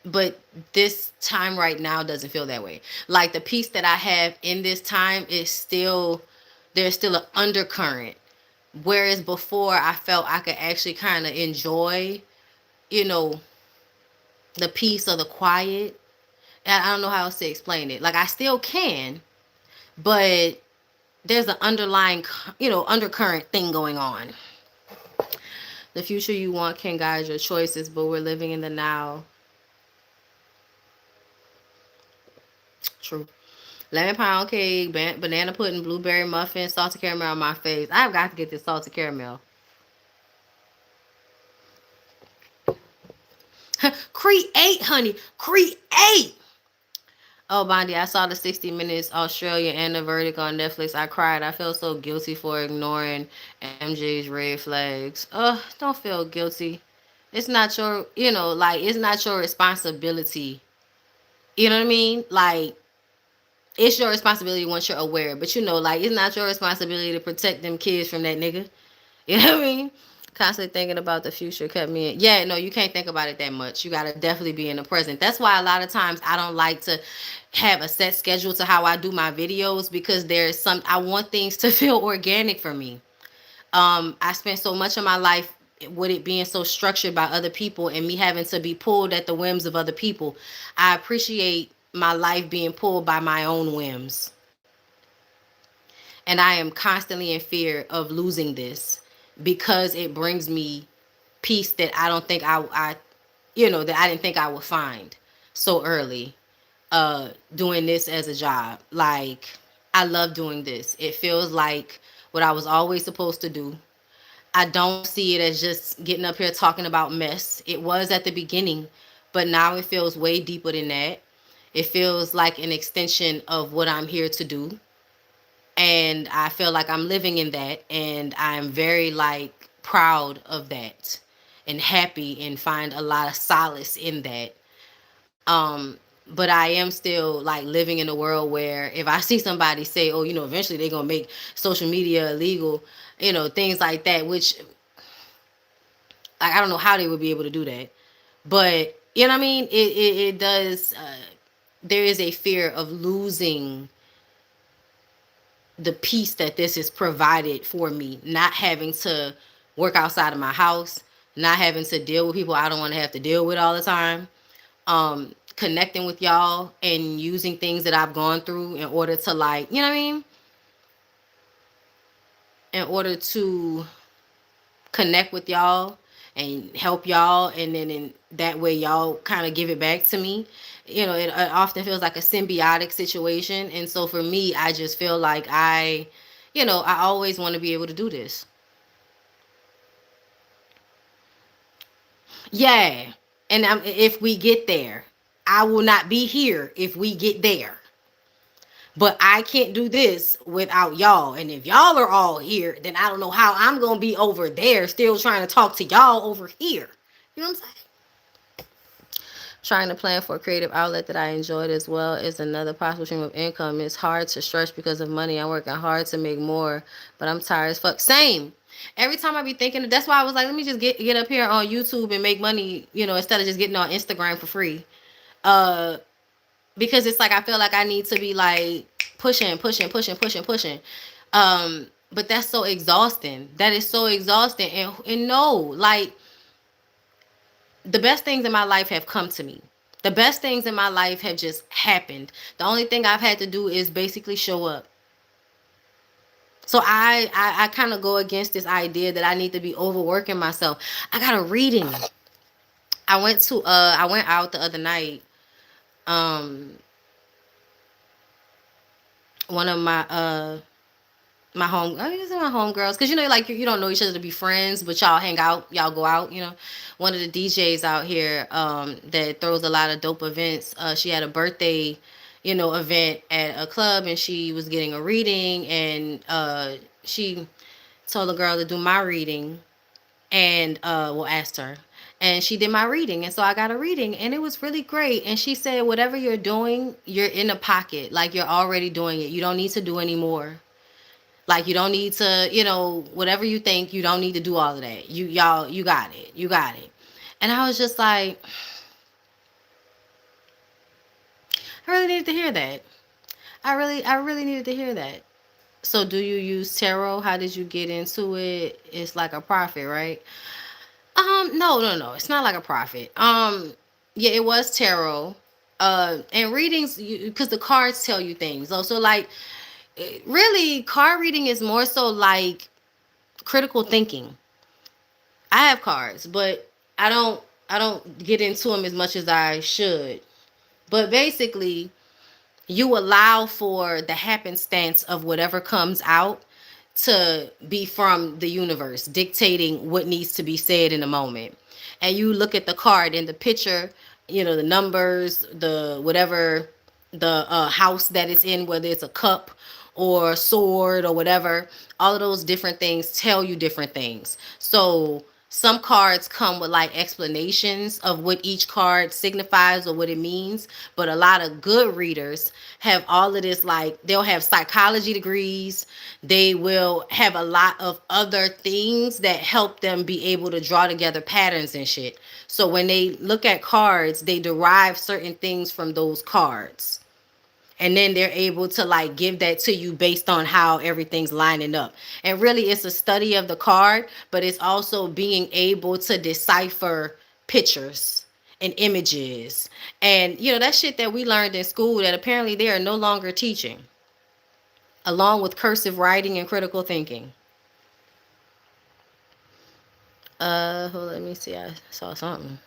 but this time right now doesn't feel that way. Like, the peace that I have in this time is still, there's still an undercurrent. Whereas before, I felt I could actually kind of enjoy, you know, the peace or the quiet. And I don't know how else to explain it. Like, I still can, but there's an underlying, undercurrent thing going on. The future you want can guide your choices, but we're living in the now. True. Lemon pound cake, banana pudding, blueberry muffin, salted caramel on my face. I've got to get this salted caramel. Create, honey. Create. Oh, Bondy, I saw the 60 Minutes Australia and the verdict on Netflix. I cried. I felt so guilty for ignoring MJ's red flags. Don't feel guilty. It's not your, it's not your responsibility. You know what I mean? Like, it's your responsibility once you're aware. But, like, it's not your responsibility to protect them kids from that nigga. You know what I mean? Constantly thinking about the future kept me in. Yeah, no, you can't think about it that much. You gotta definitely be in the present. That's why a lot of times I don't like to have a set schedule to how I do my videos, because I want things to feel organic for me. I spent so much of my life with it being so structured by other people and me having to be pulled at the whims of other people. I appreciate my life being pulled by my own whims. And I am constantly in fear of losing this, because it brings me peace that I don't think that I didn't think I would find so early, doing this as a job. Like, I love doing this. It feels like what I was always supposed to do. I don't see it as just getting up here talking about mess. It was at the beginning, but now it feels way deeper than that. It feels like an extension of what I'm here to do. And I feel like I'm living in that, and I'm very like proud of that and happy and find a lot of solace in that. But I am still like living in a world where if I see somebody say, oh, eventually they're gonna make social media illegal, things like that, which like I don't know how they would be able to do that. But you know what I mean? It does there is a fear of losing the peace that this has provided for me, not having to work outside of my house, not having to deal with people I don't want to have to deal with all the time. Connecting with y'all and using things that I've gone through in order to like, you know what I mean? In order to connect with y'all and help y'all, and then in that way y'all kind of give it back to me. It often feels like a symbiotic situation, and so for me, I just feel like I always want to be able to do this. Yeah. And if we get there, I will not be here if we get there. But I can't do this without y'all. And if y'all are all here, then I don't know how I'm going to be over there still trying to talk to y'all over here. You know what I'm saying? Trying to plan for a creative outlet that I enjoyed as well is another possible stream of income. It's hard to stretch because of money. I'm working hard to make more, but I'm tired as fuck. Same. Every time I be thinking, that's why I was like, let me just get up here on YouTube and make money, instead of just getting on Instagram for free. Uh, because it's like I feel like I need to be like pushing. But that's so exhausting. That is so exhausting. And no, like the best things in my life have come to me. The best things in my life have just happened. The only thing I've had to do is basically show up. So I kind of go against this idea that I need to be overworking myself. I got a reading. I went out the other night. Um One of my home I guess my homegirls, because like you don't know each other to be friends, but y'all hang out, y'all go out. One of the DJs out here that throws a lot of dope events, she had a birthday event at a club, and she was getting a reading, and she told a girl to do my reading, and well, asked her, and she did my reading, and so I got a reading, and it was really great. And she said, whatever you're doing, you're in a pocket, like you're already doing it, you don't need to do any more. Like you don't need to, whatever you think, you don't need to do all of that. You got it. You got it. And I was just like, I really needed to hear that. I really needed to hear that. So do you use tarot? How did you get into it? It's like a profit, right? No. It's not like a profit. Yeah, it was tarot. And readings, because the cards tell you things. So like, really, card reading is more so like critical thinking. I have cards, but I don't I don't get into them as much as I should. But basically, you allow for the happenstance of whatever comes out to be from the universe dictating what needs to be said in a moment. And you look at the card in the picture, the numbers, the whatever, the house that it's in, whether it's a cup or a sword or whatever. All of those different things tell you different things. So some cards come with like explanations of what each card signifies or what it means, but a lot of good readers have all of this, like they'll have psychology degrees, they will have a lot of other things that help them be able to draw together patterns and shit. So when they look at cards, they derive certain things from those cards, and then they're able to like give that to you based on how everything's lining up. And really, it's a study of the card, but it's also being able to decipher pictures and images, and that shit that we learned in school that apparently they are no longer teaching, along with cursive writing and critical thinking. Hold on, let me see, I saw something.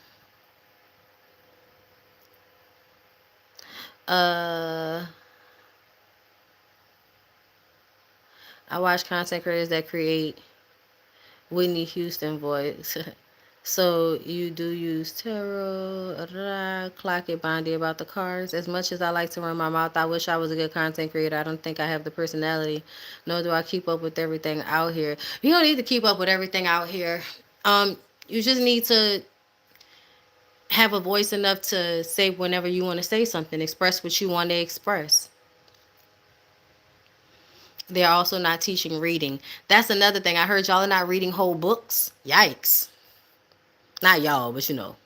uh I watch content creators that create Whitney Houston voice. So you do use tarot, clock it, Bondy about the cards. As much as I like to run my mouth, I wish I was a good content creator. I don't think I have the personality, nor do I keep up with everything out here. You don't need to keep up with everything out here. You just need to have a voice enough to say whenever you want to say something, express what you want to express. They're also not teaching reading. That's another thing. I heard y'all are not reading whole books. Yikes. Not y'all, but you know.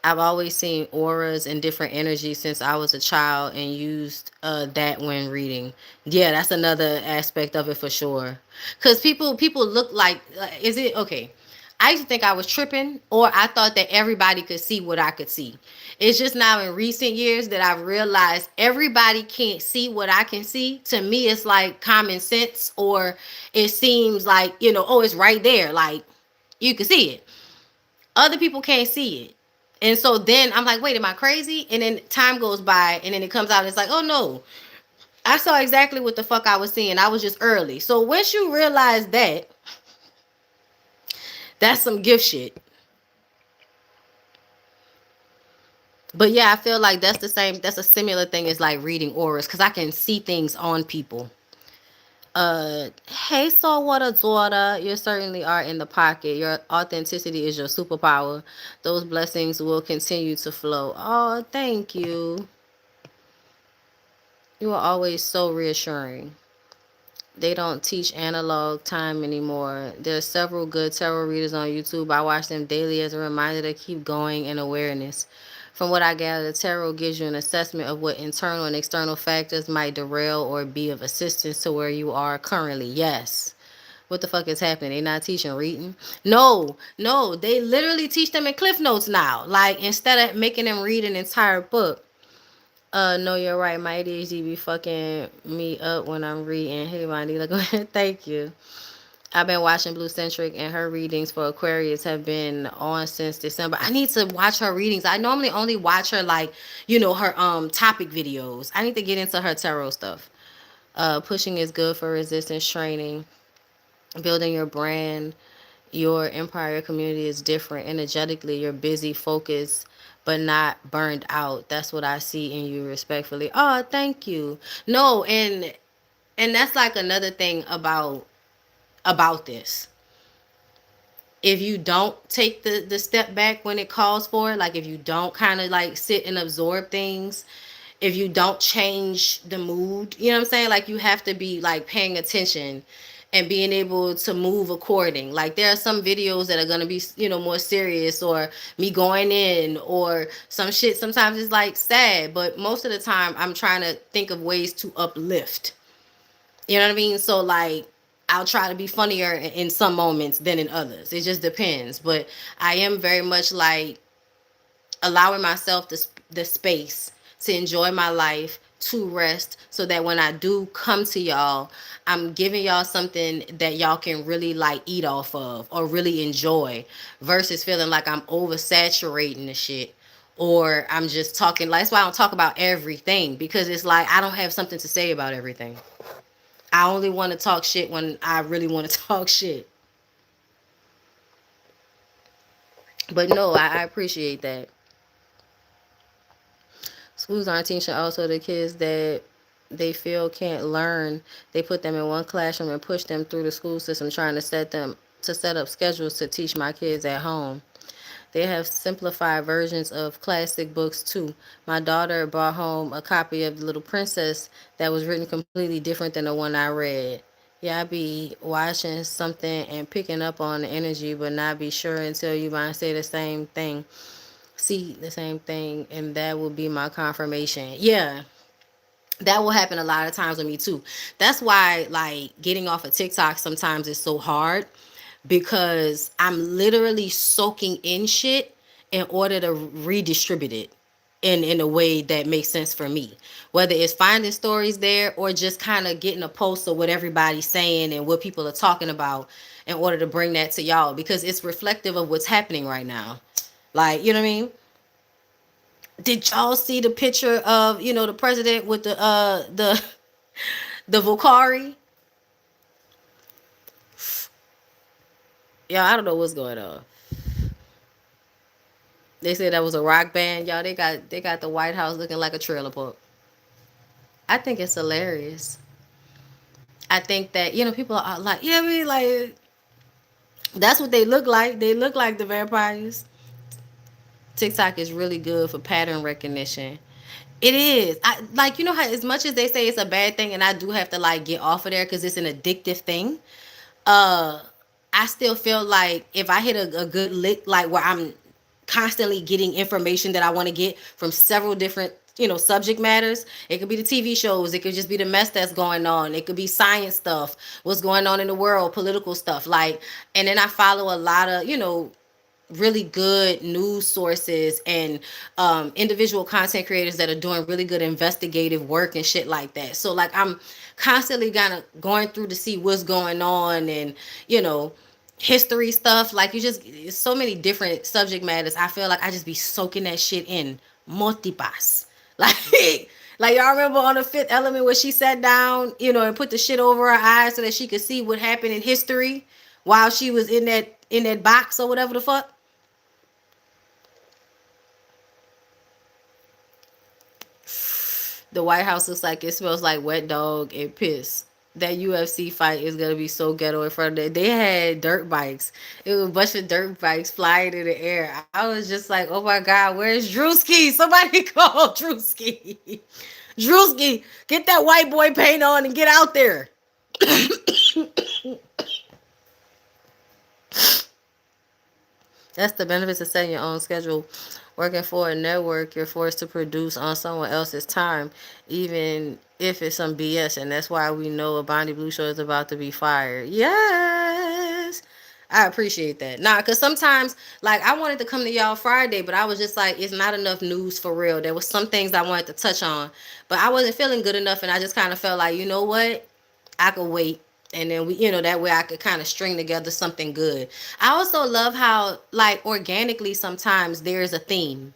I've always seen auras and different energies since I was a child and used that when reading. Yeah, that's another aspect of it for sure. Cause people look like is it okay? I used to think I was tripping, or I thought that everybody could see what I could see. It's just now in recent years that I've realized everybody can't see what I can see. To me, it's like common sense, or it seems like, oh, it's right there. Like, you can see it. Other people can't see it. And so then I'm like, wait, am I crazy? And then time goes by and then it comes out and it's like, oh no, I saw exactly what the fuck I was seeing. I was just early. So once you realize that, that's some gift shit. But yeah, I feel like that's a similar thing as like reading auras because I can see things on people. Hey, saltwater daughter, you certainly are in the pocket. Your authenticity is your superpower. Those blessings will continue to flow. Oh, thank you. You are always so reassuring. They don't teach analog time anymore. There's several good tarot readers on YouTube. I watch them daily as a reminder to keep going and awareness. From what I gather, tarot gives you an assessment of what internal and external factors might derail or be of assistance to where you are currently. Yes. What the fuck is happening? They not teaching reading? No, no. They literally teach them in Cliff Notes now. Like, instead of making them read an entire book. No, you're right. My ADHD be fucking me up when I'm reading. Hey, Bondy, look, thank you. I've been watching Blue Centric, and her readings for Aquarius have been on since December. I need to watch her readings. I normally only watch her like, her topic videos. I need to get into her tarot stuff. Pushing is good for resistance training, building your brand. Your empire community is different energetically. You're busy, focused, but not burned out. That's what I see in you, respectfully. Oh, thank you. No, and that's like another thing about this. If you don't take the step back when it calls for it, like if you don't kind of like sit and absorb things, if you don't change the mood, you know what I'm saying? Like, you have to be like paying attention and being able to move according. Like, there are some videos that are going to be, more serious, or me going in, or some shit. Sometimes it's like sad, but most of the time I'm trying to think of ways to uplift. You know what I mean? So like, I'll try to be funnier in some moments than in others. It just depends. But I am very much like allowing myself the space to enjoy my life, to rest, so that when I do come to y'all, I'm giving y'all something that y'all can really like eat off of or really enjoy, versus feeling like I'm oversaturating the shit, or I'm just talking. Like, that's why I don't talk about everything, because it's like I don't have something to say about everything. I only want to talk shit when I really want to talk shit. But no, I appreciate that. Schools aren't teaching also the kids that they feel can't learn. They put them in one classroom and push them through the school system, trying to set up schedules to teach my kids at home. They have simplified versions of classic books too. My daughter brought home a copy of The Little Princess that was written completely different than the one I read. Yeah, I be watching something and picking up on the energy, but not be sure until you might say the same thing. See the same thing, and that will be my confirmation. Yeah, that will happen a lot of times with me too. That's why like getting off of TikTok sometimes is so hard, because I'm literally soaking in shit in order to redistribute it in a way that makes sense for me. Whether it's finding stories there or just kind of getting a post of what everybody's saying and what people are talking about in order to bring that to y'all, because it's reflective of what's happening right now. Like, you know what I mean? Did y'all see the picture of, the president with the the Vocari? Y'all, I don't know what's going on. They said that was a rock band. Y'all, they got the White House looking like a trailer park. I think it's hilarious. I think that, people are like, I mean, like, that's what they look like. They look like the vampires. TikTok is really good for pattern recognition. It is. I like, how as much as they say it's a bad thing, and I do have to like get off of there because it's an addictive thing. uh I still feel like if I hit a good lick, like where I'm constantly getting information that I want to get from several different, subject matters. It could be the TV shows, it could just be the mess that's going on, it could be science stuff, what's going on in the world, political stuff, like, and then I follow a lot of, really good news sources and individual content creators that are doing really good investigative work and shit like that. So like I'm constantly kind of going through to see what's going on, and you know history stuff. Like you just, it's so many different subject matters. I feel like I just be soaking that shit in multipass. Like like y'all remember on the Fifth Element where she sat down, and put the shit over her eyes so that she could see what happened in history while she was in that box or whatever the fuck. The White House looks like it smells like wet dog and piss. That UFC fight is gonna be so ghetto in front of it. They had dirt bikes. It was a bunch of dirt bikes flying in the air. I was just like, oh my god, where's Drewski? Somebody call Drewski. Drewski, get that white boy paint on and get out there. That's the benefits of setting your own schedule. Working for a network, you're forced to produce on someone else's time, even if it's some BS. And that's why we know a Bondy Blue show is about to be fired. Yes. I appreciate that. Nah, because sometimes, like, I wanted to come to y'all Friday, but I was just like, it's not enough news for real. There was some things I wanted to touch on, but I wasn't feeling good enough. And I just kind of felt like, you know what? I could wait. And then we, that way I could kind of string together something good. I also love how, like, organically sometimes there's a theme.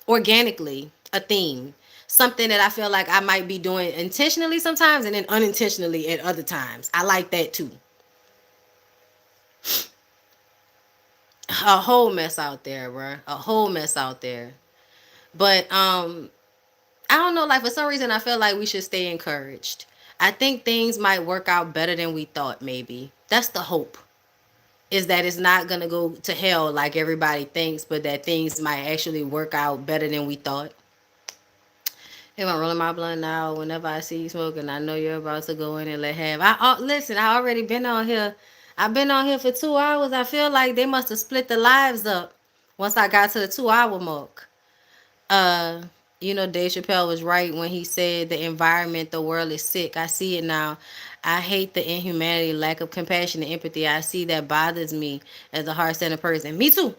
Organically, a theme. Something that I feel like I might be doing intentionally sometimes and then unintentionally at other times. I like that too. A whole mess out there, bruh. A whole mess out there. But I don't know, like for some reason I feel like we should stay encouraged. I think things might work out better than we thought, maybe. That's the hope. Is that it's not gonna go to hell like everybody thinks, but that things might actually work out better than we thought. If I'm rolling my blunt now, whenever I see you smoking, I know you're about to go in and let have. Listen, I already been on here. I've been on here for 2 hours. I feel like they must have split the lives up once I got to the 2 hour mark. Uh, Dave Chappelle was right when he said the environment, the world is sick. I see it now. I hate the inhumanity, lack of compassion and empathy. I see that bothers me as a heart-centered person. Me too.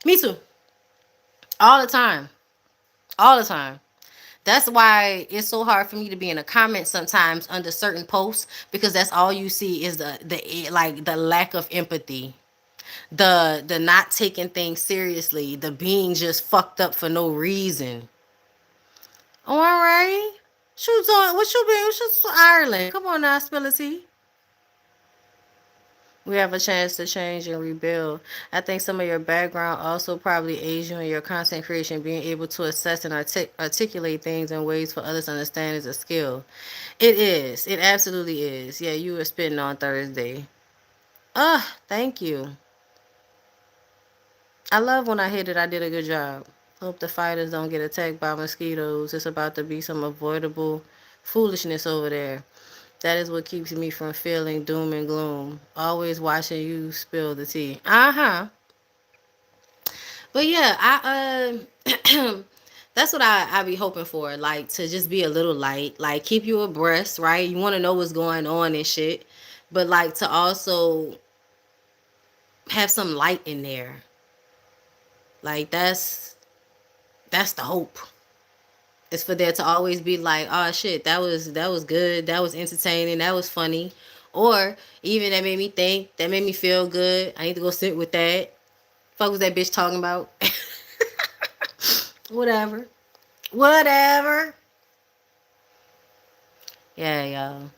Me too. All the time. All the time. That's why it's so hard for me to be in a comment sometimes under certain posts, because that's all you see is the lack of empathy, the not taking things seriously, the being just fucked up for no reason. Oh, all right. Shoot on. What you been? What's Ireland? Come on now, spill the tea. We have a chance to change and rebuild. I think some of your background also probably aids you in your content creation. Being able to assess and articulate things in ways for others to understand is a skill. It is. It absolutely is. Yeah, you were spitting on Thursday. Thank you. I love when I hear that I did a good job. Hope the fighters don't get attacked by mosquitoes. It's about to be some avoidable foolishness over there. That is what keeps me from feeling doom and gloom. Always watching you spill the tea. But yeah, that's what I be hoping for. Like to just be a little light, like keep you abreast, right? You want to know what's going on and shit, but like to also have some light in there. Like that's the hope. It's for there to always be like, oh shit, that was good, that was entertaining, that was funny, or even that made me think, that made me feel good. I need to go sit with that. Fuck was that bitch talking about? Whatever, whatever. Yeah, y'all.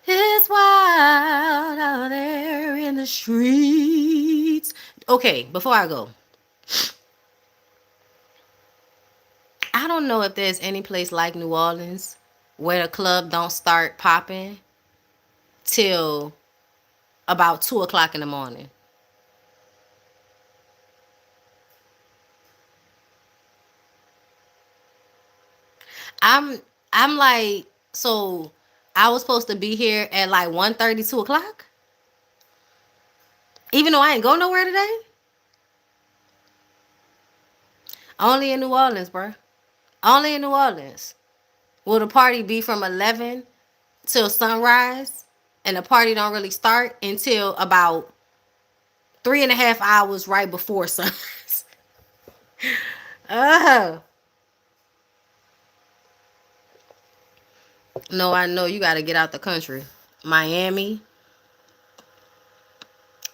It's wild out there in the streets. Okay, before I go, I don't know if there's any place like New Orleans where the club don't start popping till about 2 o'clock in the morning. I'm I'm like, so I was supposed to be here at like 1:30, 2 o'clock, even though I ain't go nowhere today. Only in New Orleans, bro. Only in New Orleans. Will the party be from 11 till sunrise, and the party don't really start until about 3.5 hours right before sunrise. Oh no, I know you got to get out the country. Miami.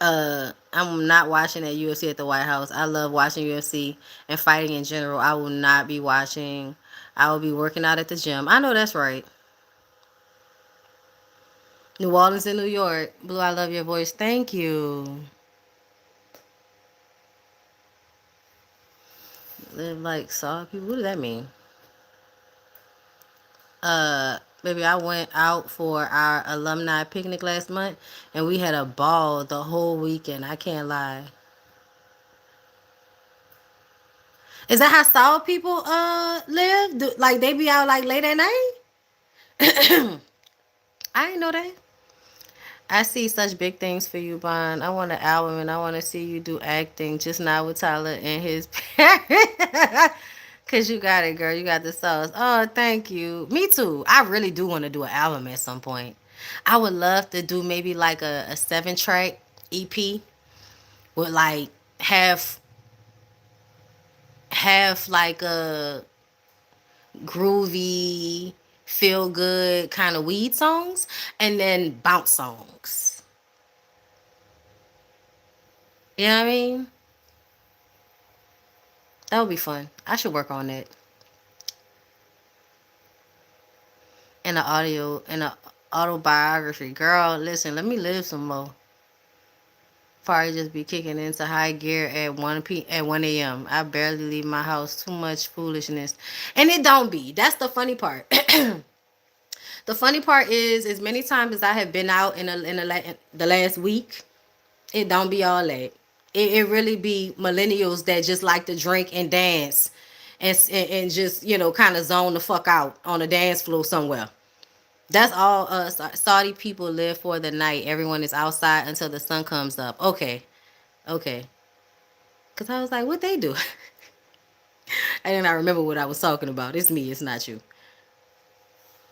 I'm not watching that UFC at the White House. I love watching UFC and fighting in general. I will not be watching. I will be working out at the gym. I know that's right. New Orleans and New York. Blue, I love your voice. Thank you. Live like saw people. What does that mean? Baby, I went out for our alumni picnic last month, and we had a ball the whole weekend. I can't lie. Is that how South people live? Like they be out like late at night? I didn't know that. I see such big things for you, Bond. I want an album and I want to see you do acting, just not with Tyler and his parents. Cause you got it, girl. You got the sauce. Oh, thank you. Me too. I really do want to do an album at some point. I would love to do maybe like a 7 track EP with like half half like a groovy, feel good kind of weed songs, and then bounce songs. You know what I mean? That would be fun. I should work on it. And an audio and a autobiography. Girl, listen, let me live some more. Probably just be kicking into high gear at 1 a.m. I barely leave my house. Too much foolishness. And it don't be. That's the funny part. The funny part is, as many times as I have been out in the last week, it don't be all that. It really be millennials that just like to drink and dance and just, kind of zone the fuck out on a dance floor somewhere. That's all us Saudi people live for the night. Everyone is outside until the sun comes up. Okay. Okay. Because I was like, what they do? And then I remember what I was talking about. It's me. It's not you.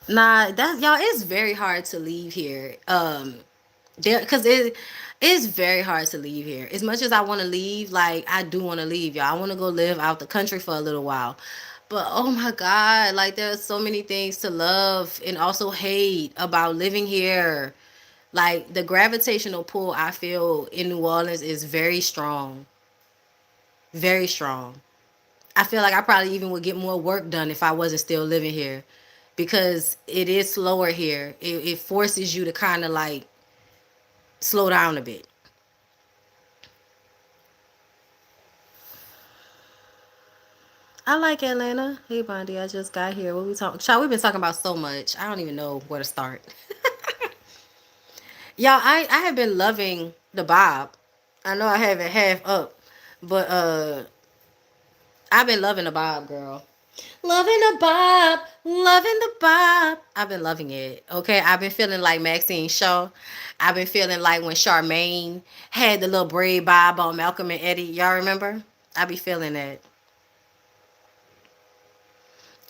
Nah, that y'all, it's very hard to leave here. There, because it is very hard to leave here. As much as I want to leave, like I do want to leave, y'all. I want to go live out the country for a little while. But oh my God, like there's so many things to love and also hate about living here. Like the gravitational pull I feel in New Orleans is very strong. Very strong. I feel like I probably even would get more work done if I wasn't still living here because it is slower here. It forces you to kind of like slow down a bit. I like Atlanta. Hey, Bondy, I just got here. What we talking? Child, we've been talking about so much. I don't even know where to start. Y'all, I have been loving the Bob. I know I have it half up, but I've been loving the Bob, girl. Loving the Bob, loving the Bob. I've been loving it. Okay, I've been feeling like Maxine Shaw. I've been feeling like when Charmaine had the little braid bob on Malcolm and Eddie. Y'all remember? I be feeling that.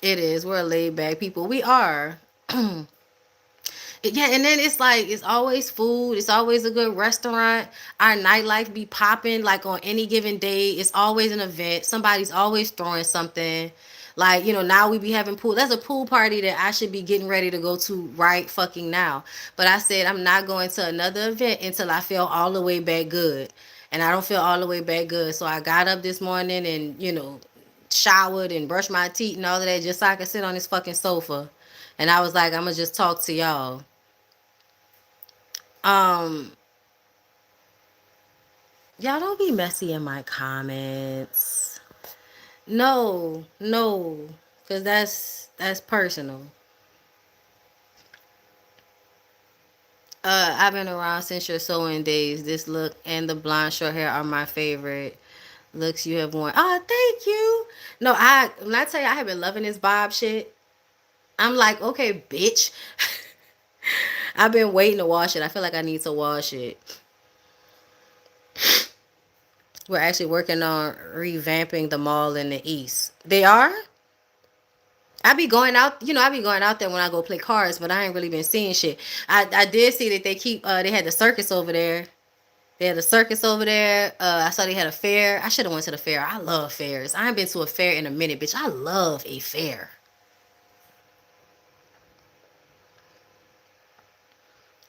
It is. We're laid back people. We are. Yeah, and then it's like it's always food. It's always a good restaurant. Our nightlife be popping like on any given day. It's always an event. Somebody's always throwing something. Like, now we be having pool. There's a pool party that I should be getting ready to go to right fucking now. But I said I'm not going to another event until I feel all the way back good. And I don't feel all the way back good. So I got up this morning and, showered and brushed my teeth and all of that just so I could sit on this fucking sofa. And I was like, I'm going to just talk to y'all. Um, y'all don't be messy in my comments. No, no, cause that's personal. I've been around since your sewing days. This look and the blonde short hair are my favorite looks you have worn. Oh, thank you. No, when I tell you I have been loving this bob shit, I'm like, okay, bitch. I've been waiting to wash it. I feel like I need to wash it. We're actually working on revamping the mall in the east. They are? I be going out, I be going out there when I go play cards, but I ain't really been seeing shit. I did see that they had the circus over there. They had a circus over there. I saw they had a fair. I should have went to the fair. I love fairs. I ain't been to a fair in a minute, bitch. I love a fair.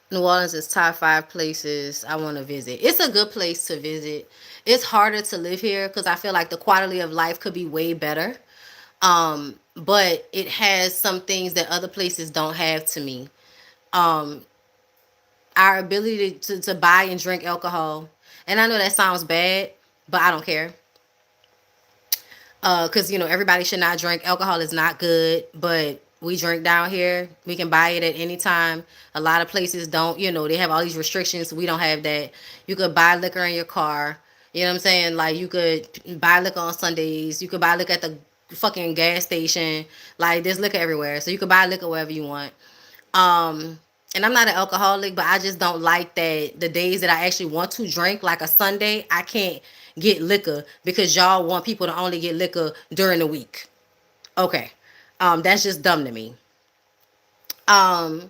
New Orleans is top 5 places I want to visit. It's a good place to visit. It's harder to live here because I feel like the quality of life could be way better. But it has some things that other places don't have to me. Um, our ability to buy and drink alcohol. And I know that sounds bad, but I don't care. Because everybody should not drink. Alcohol is not good, but we drink down here. We can buy it at any time. A lot of places don't. They have all these restrictions. We don't have that. You could buy liquor in your car. You know what I'm saying? Like, you could buy liquor on Sundays. You could buy liquor at the fucking gas station. Like, there's liquor everywhere, so you could buy liquor wherever you want. Um, and I'm not an alcoholic, but I just don't like that the days that I actually want to drink, like a Sunday, I can't get liquor because y'all want people to only get liquor during the week. Okay. That's just dumb to me. Um,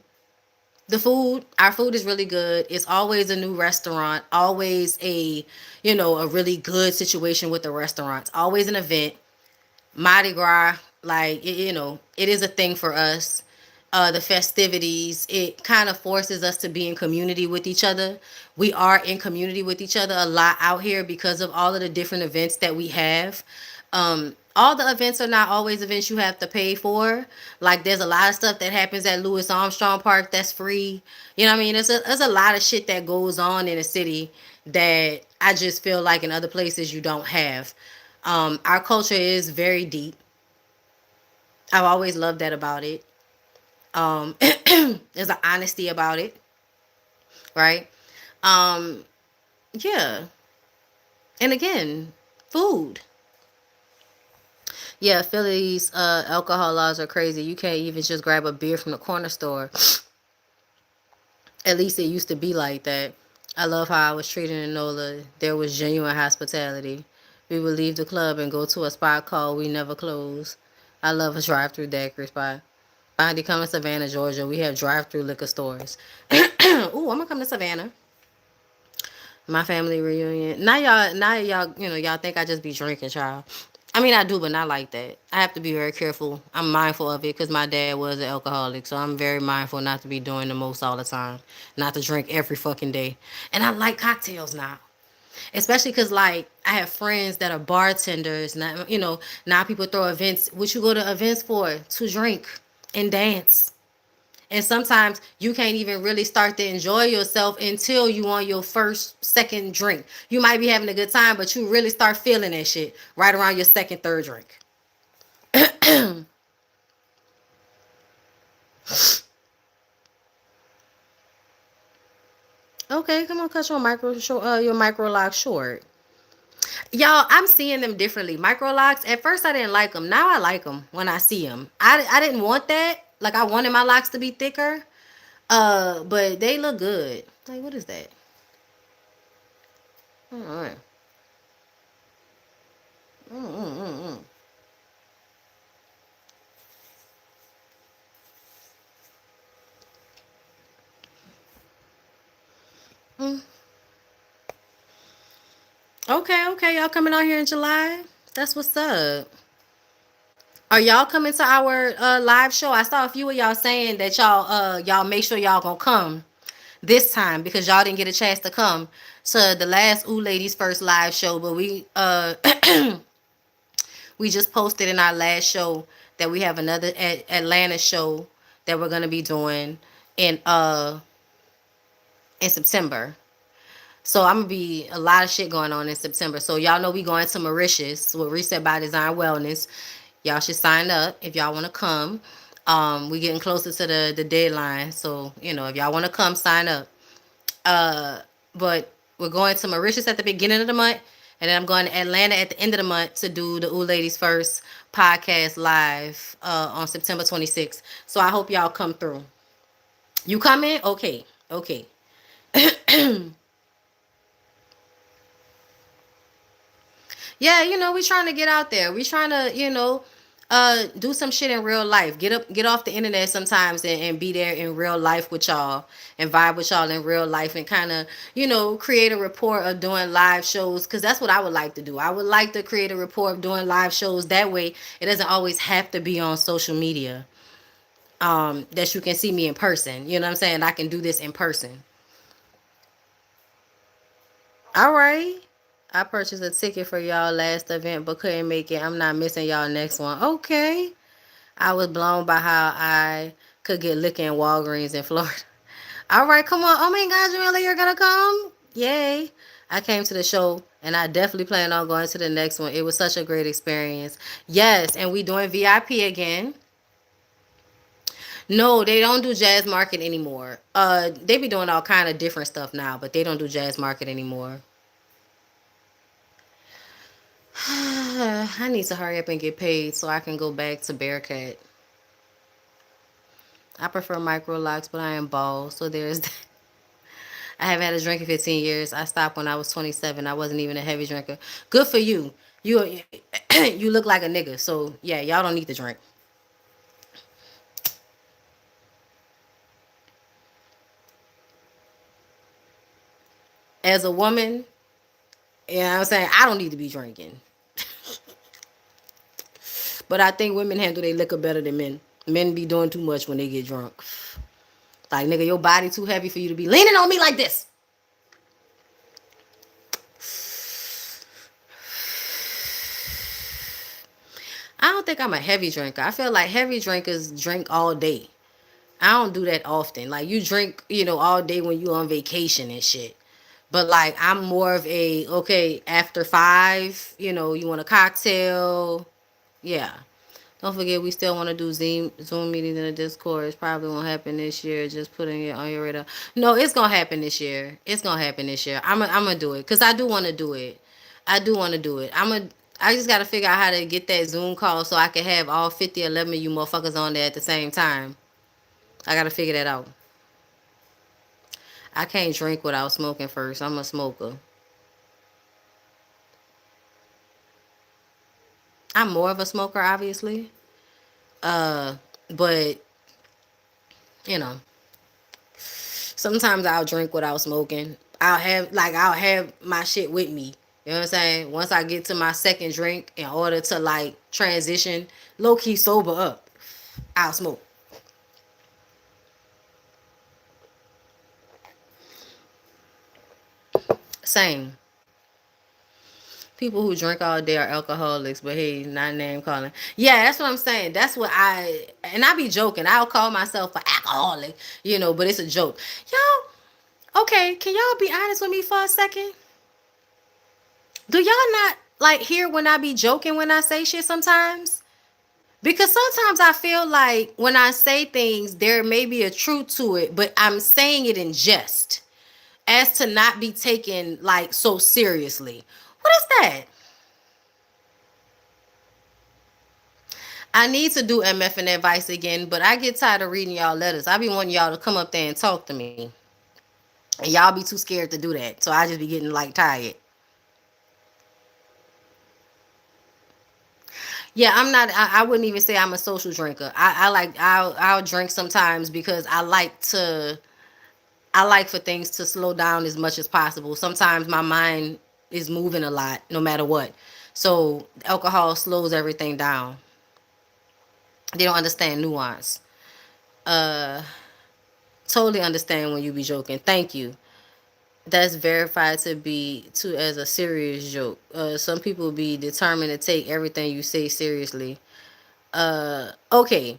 our food is really good. It's always a new restaurant, always a really good situation with the restaurants, always an event. Mardi Gras, like it is a thing for us. The festivities, it kind of forces us to be in community with each other. We are in community with each other a lot out here because of all of the different events that we have. All the events are not always events you have to pay for. Like, there's a lot of stuff that happens at Louis Armstrong Park that's free. You know what I mean? There's a lot of shit that goes on in a city that I just feel like in other places you don't have. Our culture is very deep. I've always loved that about it. There's an honesty about it, right? Um, yeah. And again, food. Yeah, Philly's alcohol laws are crazy. You can't even just grab a beer from the corner store. At least it used to be like that. I love how I was treated in NOLA. There was genuine hospitality. We would leave the club and go to a spot called We Never Close. I love a drive-through daiquiri spot. Bondy, come to Savannah, Georgia. We have drive-through liquor stores. Ooh, I'm gonna come to Savannah. My family reunion. Now y'all, y'all think I just be drinking, child. I mean, I do, but not like that. I have to be very careful. I'm mindful of it because my dad was an alcoholic, so I'm very mindful not to be doing the most all the time, not to drink every fucking day. And I like cocktails now, especially because like I have friends that are bartenders. Now now people throw events. What you go to events for? To drink and dance. And sometimes you can't even really start to enjoy yourself until you on your first, second drink. You might be having a good time, but you really start feeling that shit right around your second, third drink. Okay, come on, cut your micro lock short. Y'all, I'm seeing them differently. Micro locks. At first, I didn't like them. Now I like them when I see them. I didn't want that. Like, I wanted my locks to be thicker. But they look good. Like, what is that? All right. Mm-mm-mm-mm. Mm. Okay, okay. Y'all coming out here in July? That's what's up. Are y'all coming to our live show? I saw a few of y'all saying that y'all make sure y'all gonna come this time because y'all didn't get a chance to come to the last Ooh Ladies First live show, but we just posted in our last show that we have another Atlanta show that we're gonna be doing in in September. So I'm gonna be a lot of shit going on in September. So y'all know we going to Mauritius with Reset by Design Wellness. Y'all should sign up if y'all want to come. We getting closer to the deadline, so if y'all want to come, sign up. Uh, but we're going to Mauritius at the beginning of the month, and then I'm going to Atlanta at the end of the month to do the Ooh Ladies First podcast live on September 26th. So I hope y'all come through. You coming? Okay, okay. Yeah, we trying to get out there. We trying to, do some shit in real life. Get off the internet sometimes and be there in real life with y'all and vibe with y'all in real life and kind of, create a rapport of doing live shows because that's what I would like to do. I would like to create a rapport of doing live shows. That way, it doesn't always have to be on social media. That you can see me in person. You know what I'm saying? I can do this in person. All right. I purchased a ticket for y'all last event but couldn't make it. I'm not missing y'all next one. Okay. I was blown by how I could get liquor in Walgreens in Florida. All right, come on. Oh my God, Joella, you're gonna come? Yay. I came to the show and I definitely plan on going to the next one. It was such a great experience. Yes, and we doing VIP again. No, they don't do jazz market anymore. They be doing all kind of different stuff now, but they don't do jazz market anymore. I need to hurry up and get paid so I can go back to Bearcat. I prefer micro locks, but I am bald, so there's that. I haven't had a drink in 15 years. I stopped when I was 27. I wasn't even a heavy drinker. Good for you. You you look like a nigga. So yeah, y'all don't need to drink. As a woman, you know what I'm saying? I don't need to be drinking. But I think women handle their liquor better than men. Men be doing too much when they get drunk. Like, nigga, your body too heavy for you to be leaning on me like this. I don't think I'm a heavy drinker. I feel like heavy drinkers drink all day. I don't do that often. Like, you drink, all day when you on vacation and shit. But like, I'm more of a, okay, after 5, you want a cocktail. Yeah. Don't forget, we still want to do Zoom meetings in the Discord. It probably won't happen this year. Just putting it on your radar. No, it's gonna happen this year. It's gonna happen this year. I'm gonna do it because I do want to do it. I do want to do it. I just gotta figure out how to get that Zoom call so I can have all 11 of you motherfuckers on there at the same time. I gotta figure that out. I can't drink without smoking first. I'm a smoker. I'm more of a smoker, obviously. Uh, but you know, sometimes I'll drink without smoking. I'll have my shit with me. You know what I'm saying? Once I get to my second drink, in order to like transition, low key sober up, I'll smoke. Same. People who drink all day are alcoholics, but hey, not name calling. Yeah, that's what I'm saying. That's what I be joking. I'll call myself an alcoholic, but it's a joke. Y'all, okay, can y'all be honest with me for a second? Do y'all not like hear when I be joking when I say shit sometimes? Because sometimes I feel like when I say things, there may be a truth to it, but I'm saying it in jest as to not be taken like so seriously. What is that? I need to do MF and advice again, but I get tired of reading y'all letters. I be wanting y'all to come up there and talk to me. And y'all be too scared to do that. So I just be getting like tired. Yeah, I'm not. I wouldn't even say I'm a social drinker. I'll drink sometimes because I like for things to slow down as much as possible. Sometimes my mind is moving a lot, no matter what. So alcohol slows everything down. They don't understand nuance. Uh, totally understand when you be joking. Thank you. That's verified to be to as a serious joke. Some people be determined to take everything you say seriously. Okay.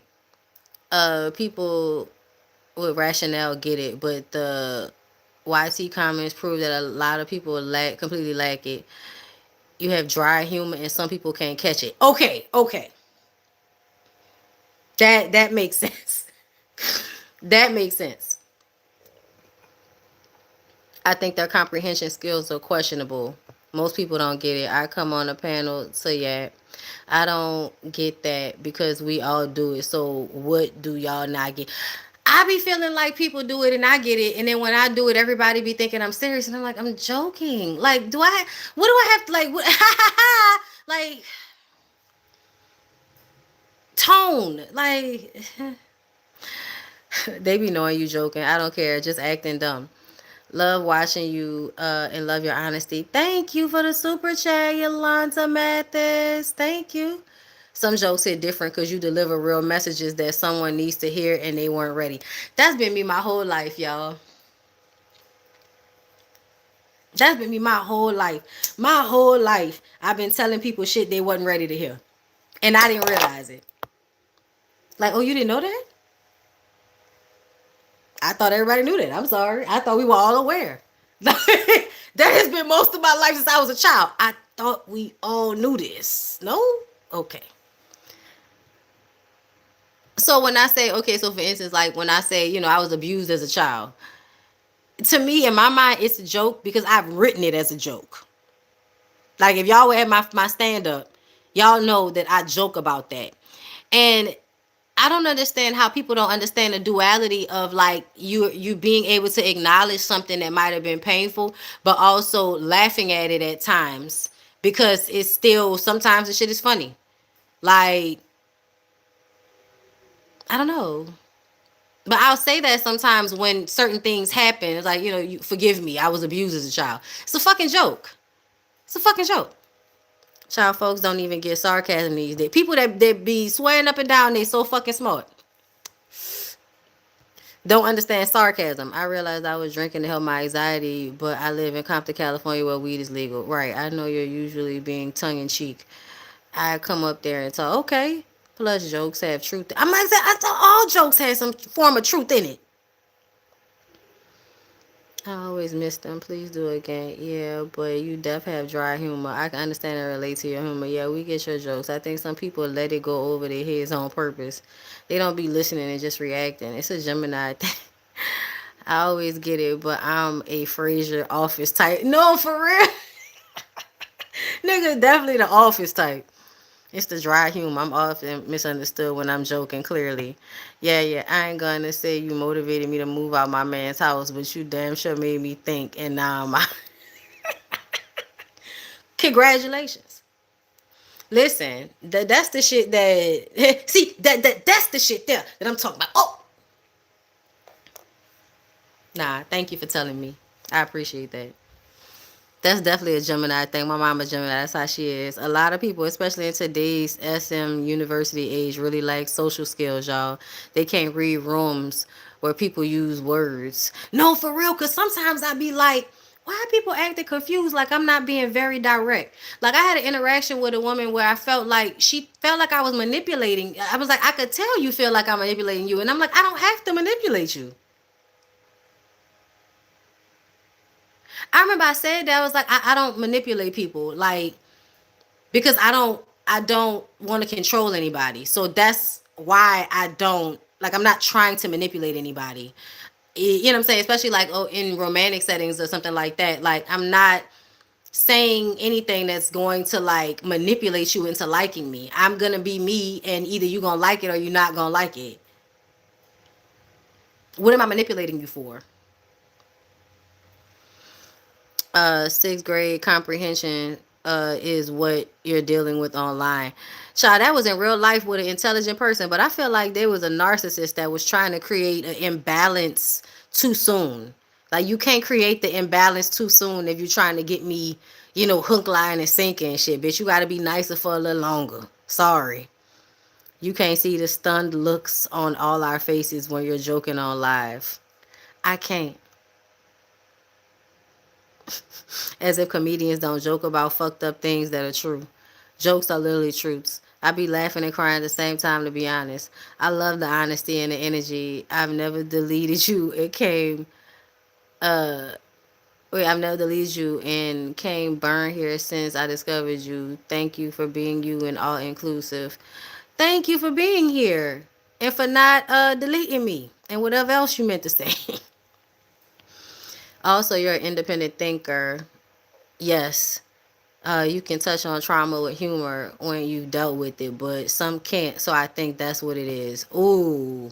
People with rationale get it, but the YT comments prove that a lot of people completely lack it. You have dry humor and some people can't catch it. Okay, okay. That makes sense. That makes sense. I think their comprehension skills are questionable. Most people don't get it. I come on a panel to yeah. I don't get that because we all do it. So what do y'all not get? I be feeling like people do it and I get it, and then when I do it, everybody be thinking I'm serious, and I'm like, I'm joking. Like, do I? What do I have to like? What, like tone, like they be knowing you joking. I don't care, just acting dumb. Love watching you and love your honesty. Thank you for the super chat, Yolanda Mathis. Thank you. Some jokes hit different because you deliver real messages that someone needs to hear and they weren't ready. That's been me my whole life, y'all. That's been me my whole life. My whole life, I've been telling people shit they wasn't ready to hear. And I didn't realize it. Like, oh, you didn't know that? I thought everybody knew that. I'm sorry. I thought we were all aware. That has been most of my life since I was a child. I thought we all knew this. No? Okay. So when I say, okay, so for instance, like when I say, I was abused as a child, to me, in my mind, it's a joke because I've written it as a joke. Like if y'all were at my stand up, y'all know that I joke about that. And I don't understand how people don't understand the duality of like you being able to acknowledge something that might have been painful, but also laughing at it at times because it's still sometimes the shit is funny. Like I don't know. But I'll say that sometimes when certain things happen, it's like, you forgive me, I was abused as a child. It's a fucking joke. It's a fucking joke. Child folks don't even get sarcasm these days. People that be swearing up and down they so fucking smart. Don't understand sarcasm. I realized I was drinking to help my anxiety, but I live in Compton, California where weed is legal. Right. I know you're usually being tongue in cheek. I come up there and talk, okay. Plus jokes have truth. I'm like, I thought all jokes had some form of truth in it. I always miss them. Please do it again. Yeah, but you def have dry humor. I can understand and relate to your humor. Yeah, we get your jokes. I think some people let it go over their heads on purpose. They don't be listening and just reacting. It's a Gemini thing. I always get it, but I'm a Frasier office type. No, for real. Nigga, definitely the office type. It's the dry humor. I'm often misunderstood when I'm joking, clearly. Yeah, yeah. I ain't gonna say you motivated me to move out my man's house, but you damn sure made me think. And now I'm Congratulations. Listen, that's the shit that see that's the shit there that I'm talking about. Oh, nah. Thank you for telling me. I appreciate that. That's definitely a Gemini thing. My mama Gemini. That's how she is. A lot of people, especially in today's SM university age, really lack social skills, y'all. They can't read rooms where people use words. No, for real. Cause sometimes I be like, why are people acting confused? Like I'm not being very direct. Like I had an interaction with a woman where I felt like she felt like I was manipulating. I was like, I could tell you feel like I'm manipulating you, and I'm like, I don't have to manipulate you. I remember I said that I was like, I don't manipulate people. Like because I don't want to control anybody. So that's why I don't like I'm not trying to manipulate anybody. You know what I'm saying? Especially like in romantic settings or something like that. Like I'm not saying anything that's going to like manipulate you into liking me. I'm gonna be me and either you gonna like it or you're not gonna like it. What am I manipulating you for? Sixth grade comprehension is what you're dealing with online. Child, that was in real life with an intelligent person, but I feel like there was a narcissist that was trying to create an imbalance too soon. Like you can't create the imbalance too soon if you're trying to get me, hook, line, and sinker and shit. Bitch, you gotta be nicer for a little longer. Sorry. You can't see the stunned looks on all our faces when you're joking on live. I can't. As if comedians don't joke about fucked up things that are true. Jokes are literally truths. I be laughing and crying at the same time, to be honest. I love the honesty and the energy. I've never deleted you. It came Uh, Wait, I've never deleted you and came burn here since I discovered you. Thank you for being you and all inclusive. Thank you for being here and for not deleting me and whatever else you meant to say. Also, you're an independent thinker. Yes, you can touch on trauma with humor when you dealt with it, but some can't. So I think that's what it is. Ooh,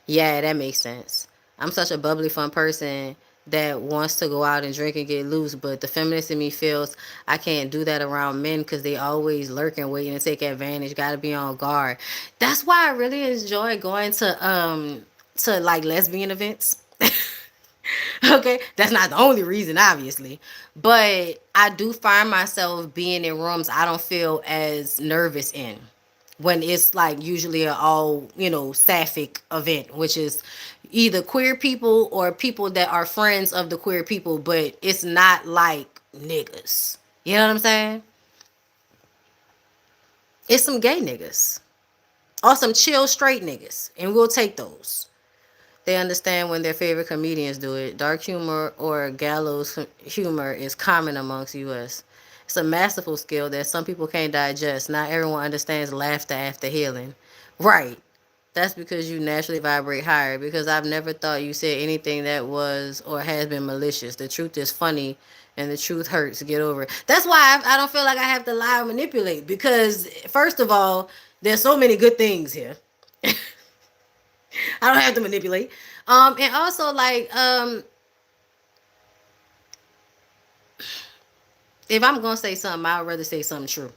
yeah, that makes sense. I'm such a bubbly, fun person that wants to go out and drink and get loose, but the feminist in me feels I can't do that around men because they always lurking, waiting to take advantage. Got to be on guard. That's why I really enjoy going to like lesbian events. Okay, that's not the only reason, obviously, but I do find myself being in rooms I don't feel as nervous in when it's like usually a all sapphic event, which is either queer people or people that are friends of the queer people, but it's not like niggas. You know what I'm saying? It's some gay niggas or some chill straight niggas, and we'll take those. They understand when their favorite comedians do it. Dark humor or gallows humor is common amongst us. It's a masterful skill that some people can't digest. Not everyone understands laughter after healing. Right. That's because you naturally vibrate higher. Because I've never thought you said anything that was or has been malicious. The truth is funny and the truth hurts. Get over it. That's why I don't feel like I have to lie or manipulate. Because, first of all, there's so many good things here. I don't have to manipulate. And also like if I'm gonna say something, I'd rather say something true.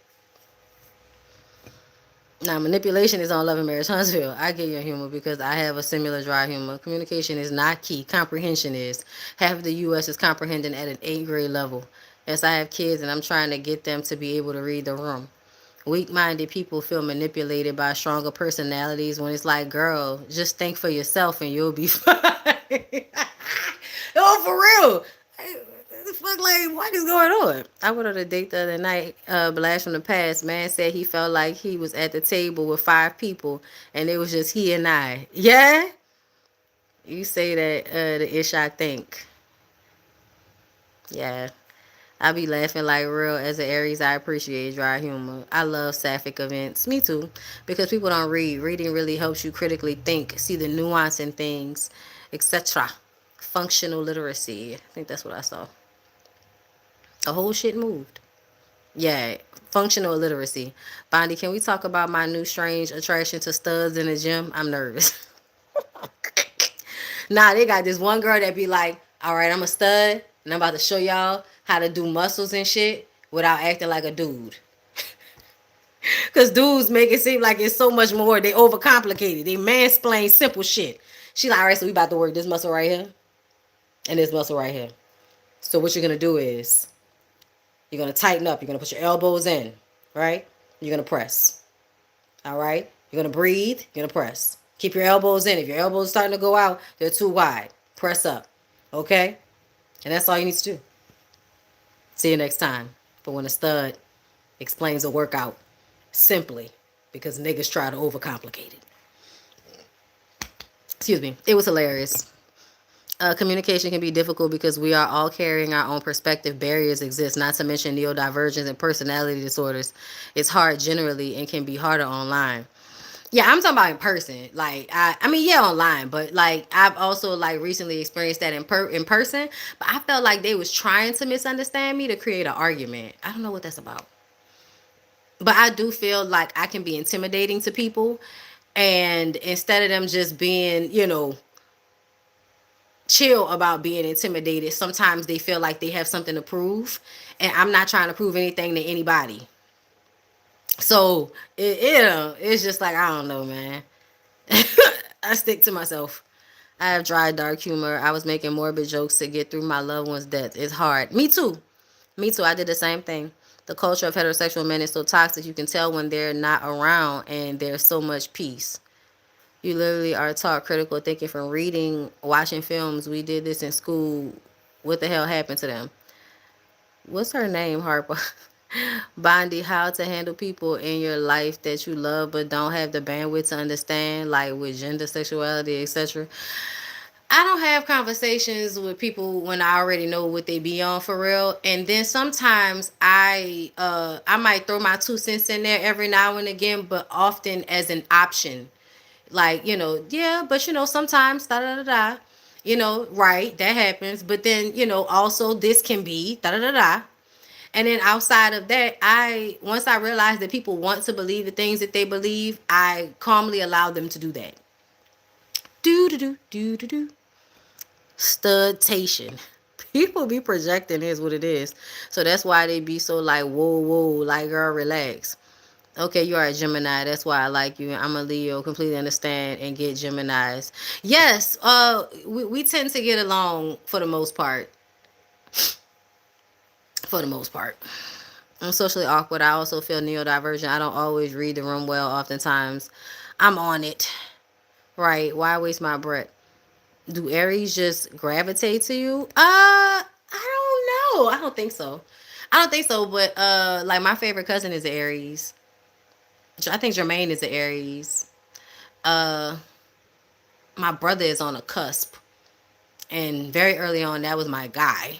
Now manipulation is on Love and Marriage Huntsville. I get your humor because I have a similar dry humor. Communication is not key. Comprehension is. Half of the US is comprehending at an 8th grade level. Yes, I have kids and I'm trying to get them to be able to read the room. Weak-minded people feel manipulated by stronger personalities when it's like, girl, just think for yourself and you'll be fine. Oh, for real. What the fuck, like, what is going on? I went on a date the other night, blast from the past. Man said he felt like he was at the table with 5 people and it was just he and I. Yeah? You say that the ish I think. Yeah. I be laughing like real. As an Aries, I appreciate dry humor. I love sapphic events. Me too. Because people don't read. Reading really helps you critically think, see the nuance in things, etc. Functional literacy. I think that's what I saw. The whole shit moved. Yeah, functional literacy. Bondy, can we talk about my new strange attraction to studs in the gym? I'm nervous. Nah, they got this one girl that be like, all right, I'm a stud, and I'm about to show y'all how to do muscles and shit without acting like a dude. Because dudes make it seem like it's so much more. They overcomplicate it. They mansplain simple shit. She like, all right, so we about to work this muscle right here and this muscle right here. So what you're going to do is you're going to tighten up. You're going to put your elbows in, right? You're going to press, all right? You're going to breathe. You're going to press. Keep your elbows in. If your elbows are starting to go out, they're too wide. Press up, okay? And that's all you need to do. See you next time. But when a stud explains a workout simply because niggas try to overcomplicate it. Excuse me. It was hilarious. Communication can be difficult because we are all carrying our own perspective. Barriers exist, not to mention neurodivergence and personality disorders. It's hard generally and can be harder online. Yeah, I'm talking about in person. Like I mean, yeah, online, but like I've also like recently experienced that in person. But I felt like they was trying to misunderstand me to create an argument. I don't know what that's about. But I do feel like I can be intimidating to people, and instead of them just being, chill about being intimidated, sometimes they feel like they have something to prove, and I'm not trying to prove anything to anybody. So it's just like I don't know, man. I stick to myself. I have dry, dark humor. I was making morbid jokes to get through my loved one's death. It's hard. Me too. Me too. I did the same thing. The culture of heterosexual men is so toxic. You can tell when they're not around and there's so much peace. You literally are taught critical thinking from reading, watching films. We did this in school. What the hell happened to them? What's her name, Harper? Bondy, how to handle people in your life that you love but don't have the bandwidth to understand, like with gender, sexuality, etc. I don't have conversations with people when I already know what they be on for real. And then sometimes I might throw my 2 cents in there every now and again, but often as an option. Like, yeah, but sometimes da da da da. Right, that happens. But then, also this can be da da da da. And then outside of that, I once I realize that people want to believe the things that they believe, I calmly allow them to do that. Do do do do do do. Studtation. People be projecting is what it is. So that's why they be so like, whoa, whoa, like, girl, relax. Okay, you are a Gemini. That's why I like you. I'm a Leo. Completely understand and get Geminis. Yes, we tend to get along for the most part. For the most part. I'm socially awkward. I also feel neurodivergent. I don't always read the room well. Oftentimes, I'm on it. Right? Why waste my breath? Do Aries just gravitate to you? I don't know. I don't think so. I don't think so. But like my favorite cousin is an Aries. I think Jermaine is an Aries. Uh, my brother is on a cusp, and very early on, that was my guy.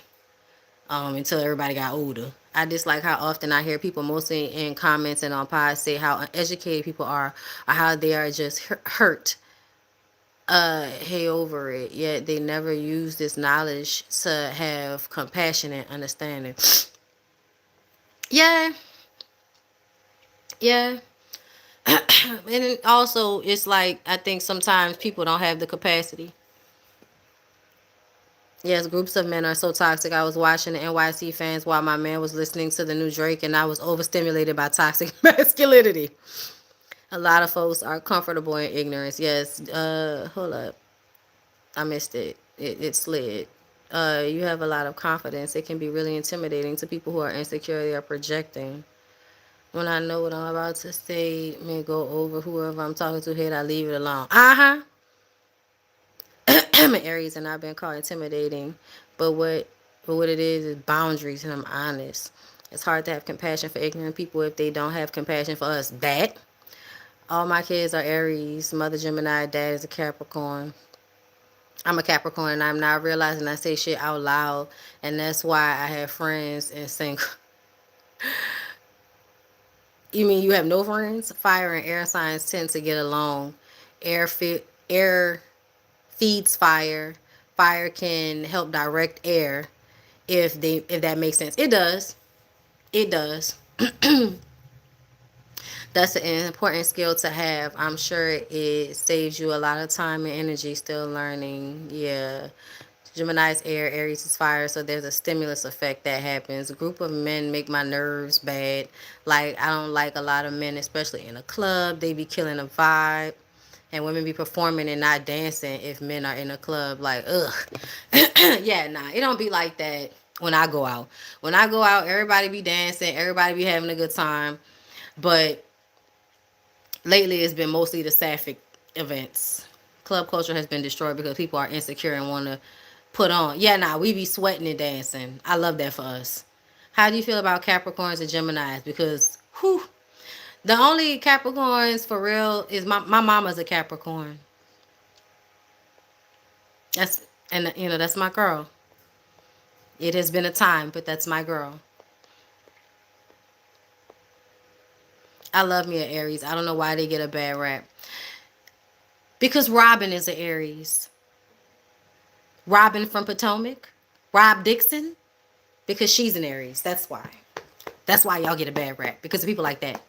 Until everybody got older. I dislike how often I hear people, mostly in comments and on pods, say how uneducated people are, or how they are just hurt hey over it, yet they never use this knowledge to have compassion and understanding. Yeah, yeah. And also it's like I think sometimes people don't have the capacity. Yes, groups of men are so toxic. I was watching the NYC fans while my man was listening to the new Drake, and I was overstimulated by toxic masculinity. A lot of folks are comfortable in ignorance. Yes, hold up, I missed it. It slid. You have a lot of confidence. It can be really intimidating to people who are insecure or projecting. When I know what I'm about to say may go over whoever I'm talking to head, I leave it alone. I'm an Aries and I've been called intimidating. But what it is boundaries, and I'm honest. It's hard to have compassion for ignorant people if they don't have compassion for us. That all my kids are Aries, mother Gemini, dad is a Capricorn. I'm a Capricorn and I'm not realizing I say shit out loud, and that's why I have friends and sing. You mean you have no friends? Fire and air signs tend to get along. Air feeds fire. Fire can help direct air if that makes sense. It does. It does. That's an important skill to have. I'm sure it saves you a lot of time and energy still learning. Yeah. Gemini's air, Aries is fire, so there's a stimulus effect that happens. A group of men make my nerves bad. Like, I don't like a lot of men, especially in a club. They be killing a vibe. And women be performing and not dancing if men are in a club. Like, ugh. Yeah, nah, it don't be like that when I go out. When I go out, everybody be dancing, everybody be having a good time. But lately, it's been mostly the sapphic events. Club culture has been destroyed because people are insecure and want to put on. Yeah, nah, we be sweating and dancing. I love that for us. How do you feel about Capricorns and Geminis? Because, whew, the only Capricorns for real is my mama's a Capricorn. That's and that's my girl. It has been a time, but that's my girl. I love me an Aries. I don't know why they get a bad rap. Because Robin is an Aries. Robin from Potomac. Rob Dixon. Because she's an Aries. That's why. That's why y'all get a bad rap. Because of people like that.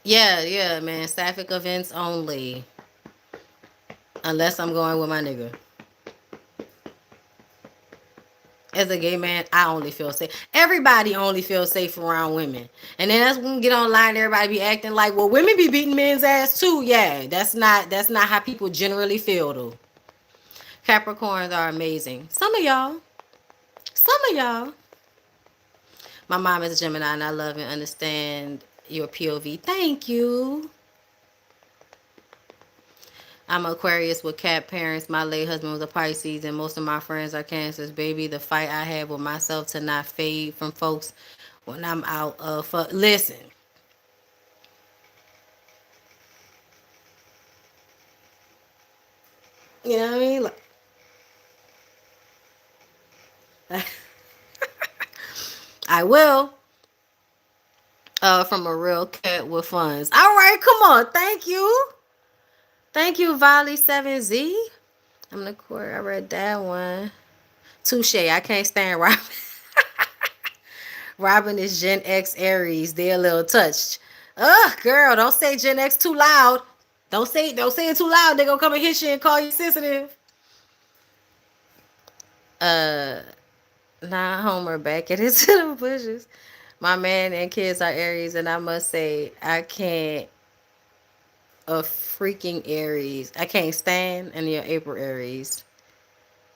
Yeah, man. Sapphic events only. Unless I'm going with my nigga. As a gay man, I only feel safe. Everybody only feels safe around women. And then that's when we get online, everybody be acting like, well, women be beating men's ass too. Yeah, that's not how people generally feel though. Capricorns are amazing. Some of y'all. Some of y'all. My mom is a Gemini and I love and understand your POV. Thank you. I'm Aquarius with cat parents. My late husband was a Pisces, and most of my friends are Cancers. Baby, the fight I have with myself to not fade from folks when I'm out of. Listen, You know what I mean? Like, I will. From a real cat with funds. All right, come on. Thank you. Thank you, Volley7Z. I'm the court. I read that one. Touche. I can't stand Robin. Robin is Gen X Aries. They're a little touched. Ugh, girl, don't say Gen X too loud. Don't say it too loud. They gonna come and hit you and call you sensitive. Uh, Nah, Homer back it into the bushes. My man and kids are Aries, and I must say I can't a freaking Aries. I can't stand any of April Aries.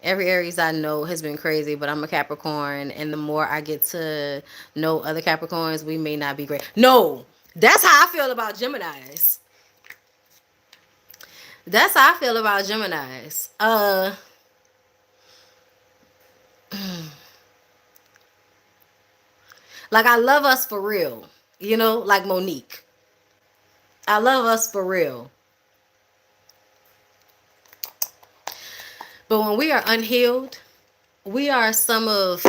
Every Aries I know has been crazy, but I'm a Capricorn, and the more I get to know other Capricorns, we may not be great. No, that's how I feel about Geminis. That's how I feel about Geminis. Like I love us for real. You know, like Monique. I love us for real. But when we are unhealed, we are some of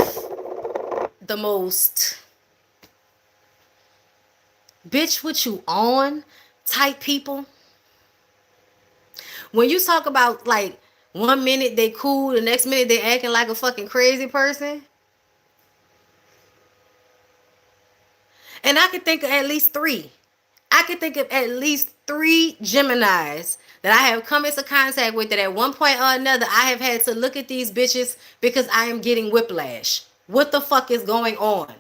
the most bitch what you on type people. When you talk about like 1 minute they cool, the next minute they acting like a fucking crazy person. And I could think of at least three. I could think of at least three Geminis that I have come into contact with that at one point or another I have had to look at these bitches because I am getting whiplash. What the fuck is going on?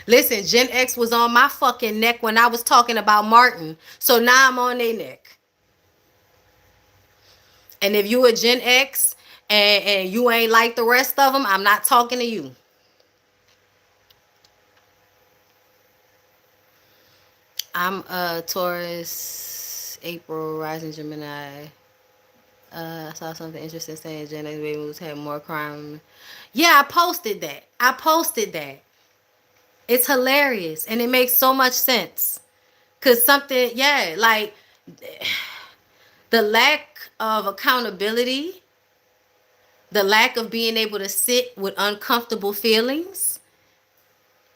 Listen, Gen X was on my fucking neck when I was talking about Martin. So now I'm on their neck. And if you a Gen X and you ain't like the rest of them, I'm not talking to you. I'm a Taurus, April, rising Gemini. I saw something interesting saying Gen X baby moves had more crime. Yeah, I posted that. I posted that. It's hilarious and it makes so much sense. Cause something, yeah, like the lack of accountability, the lack of being able to sit with uncomfortable feelings,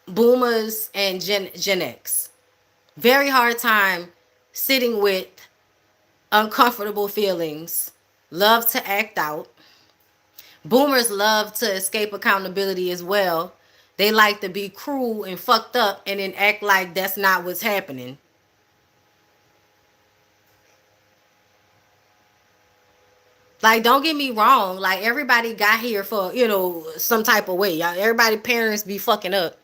boomers and Gen X. Very hard time sitting with uncomfortable feelings, love to act out. Boomers love to escape accountability as well. They like to be cruel and fucked up and then act like that's not what's happening. Like, don't get me wrong. Like, everybody got here for, some type of way. Y'all, everybody parents be fucking up.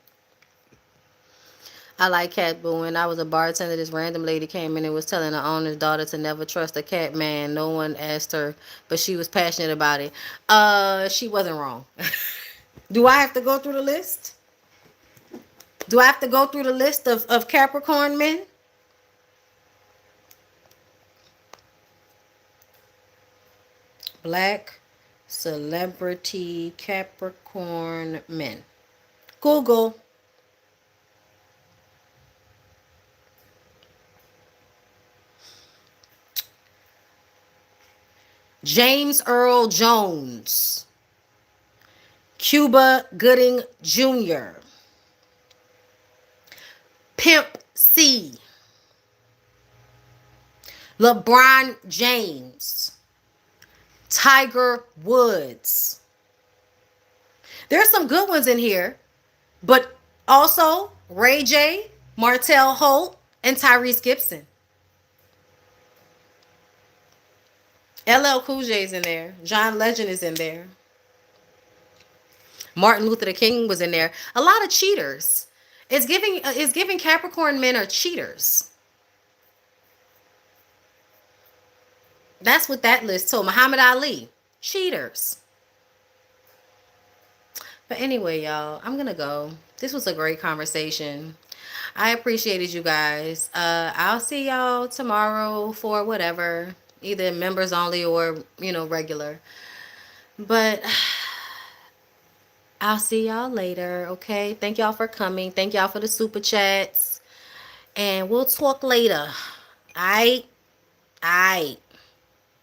I like cat, but when I was a bartender, this random lady came in and was telling the owner's daughter to never trust a cat man. No one asked her, but she was passionate about it. She wasn't wrong. Do I have to go through the list? Do I have to go through the list of Capricorn men? Black celebrity Capricorn men. Google. James Earl Jones. Cuba Gooding Jr. Pimp C. LeBron James. Tiger Woods. There's some good ones in here, but also Ray J, Martell Holt, and Tyrese Gibson. LL Cool J's in there. John Legend is in there. Martin Luther King was in there. A lot of cheaters. It's giving Capricorn men are cheaters. That's what that list told. Muhammad Ali, cheaters. But anyway, y'all, I'm gonna go. This was a great conversation. I appreciated you guys. I'll see y'all tomorrow for whatever, either members only or regular. But I'll see y'all later, okay? Thank y'all for coming. Thank y'all for the super chats. And we'll talk later. Aight? Aight.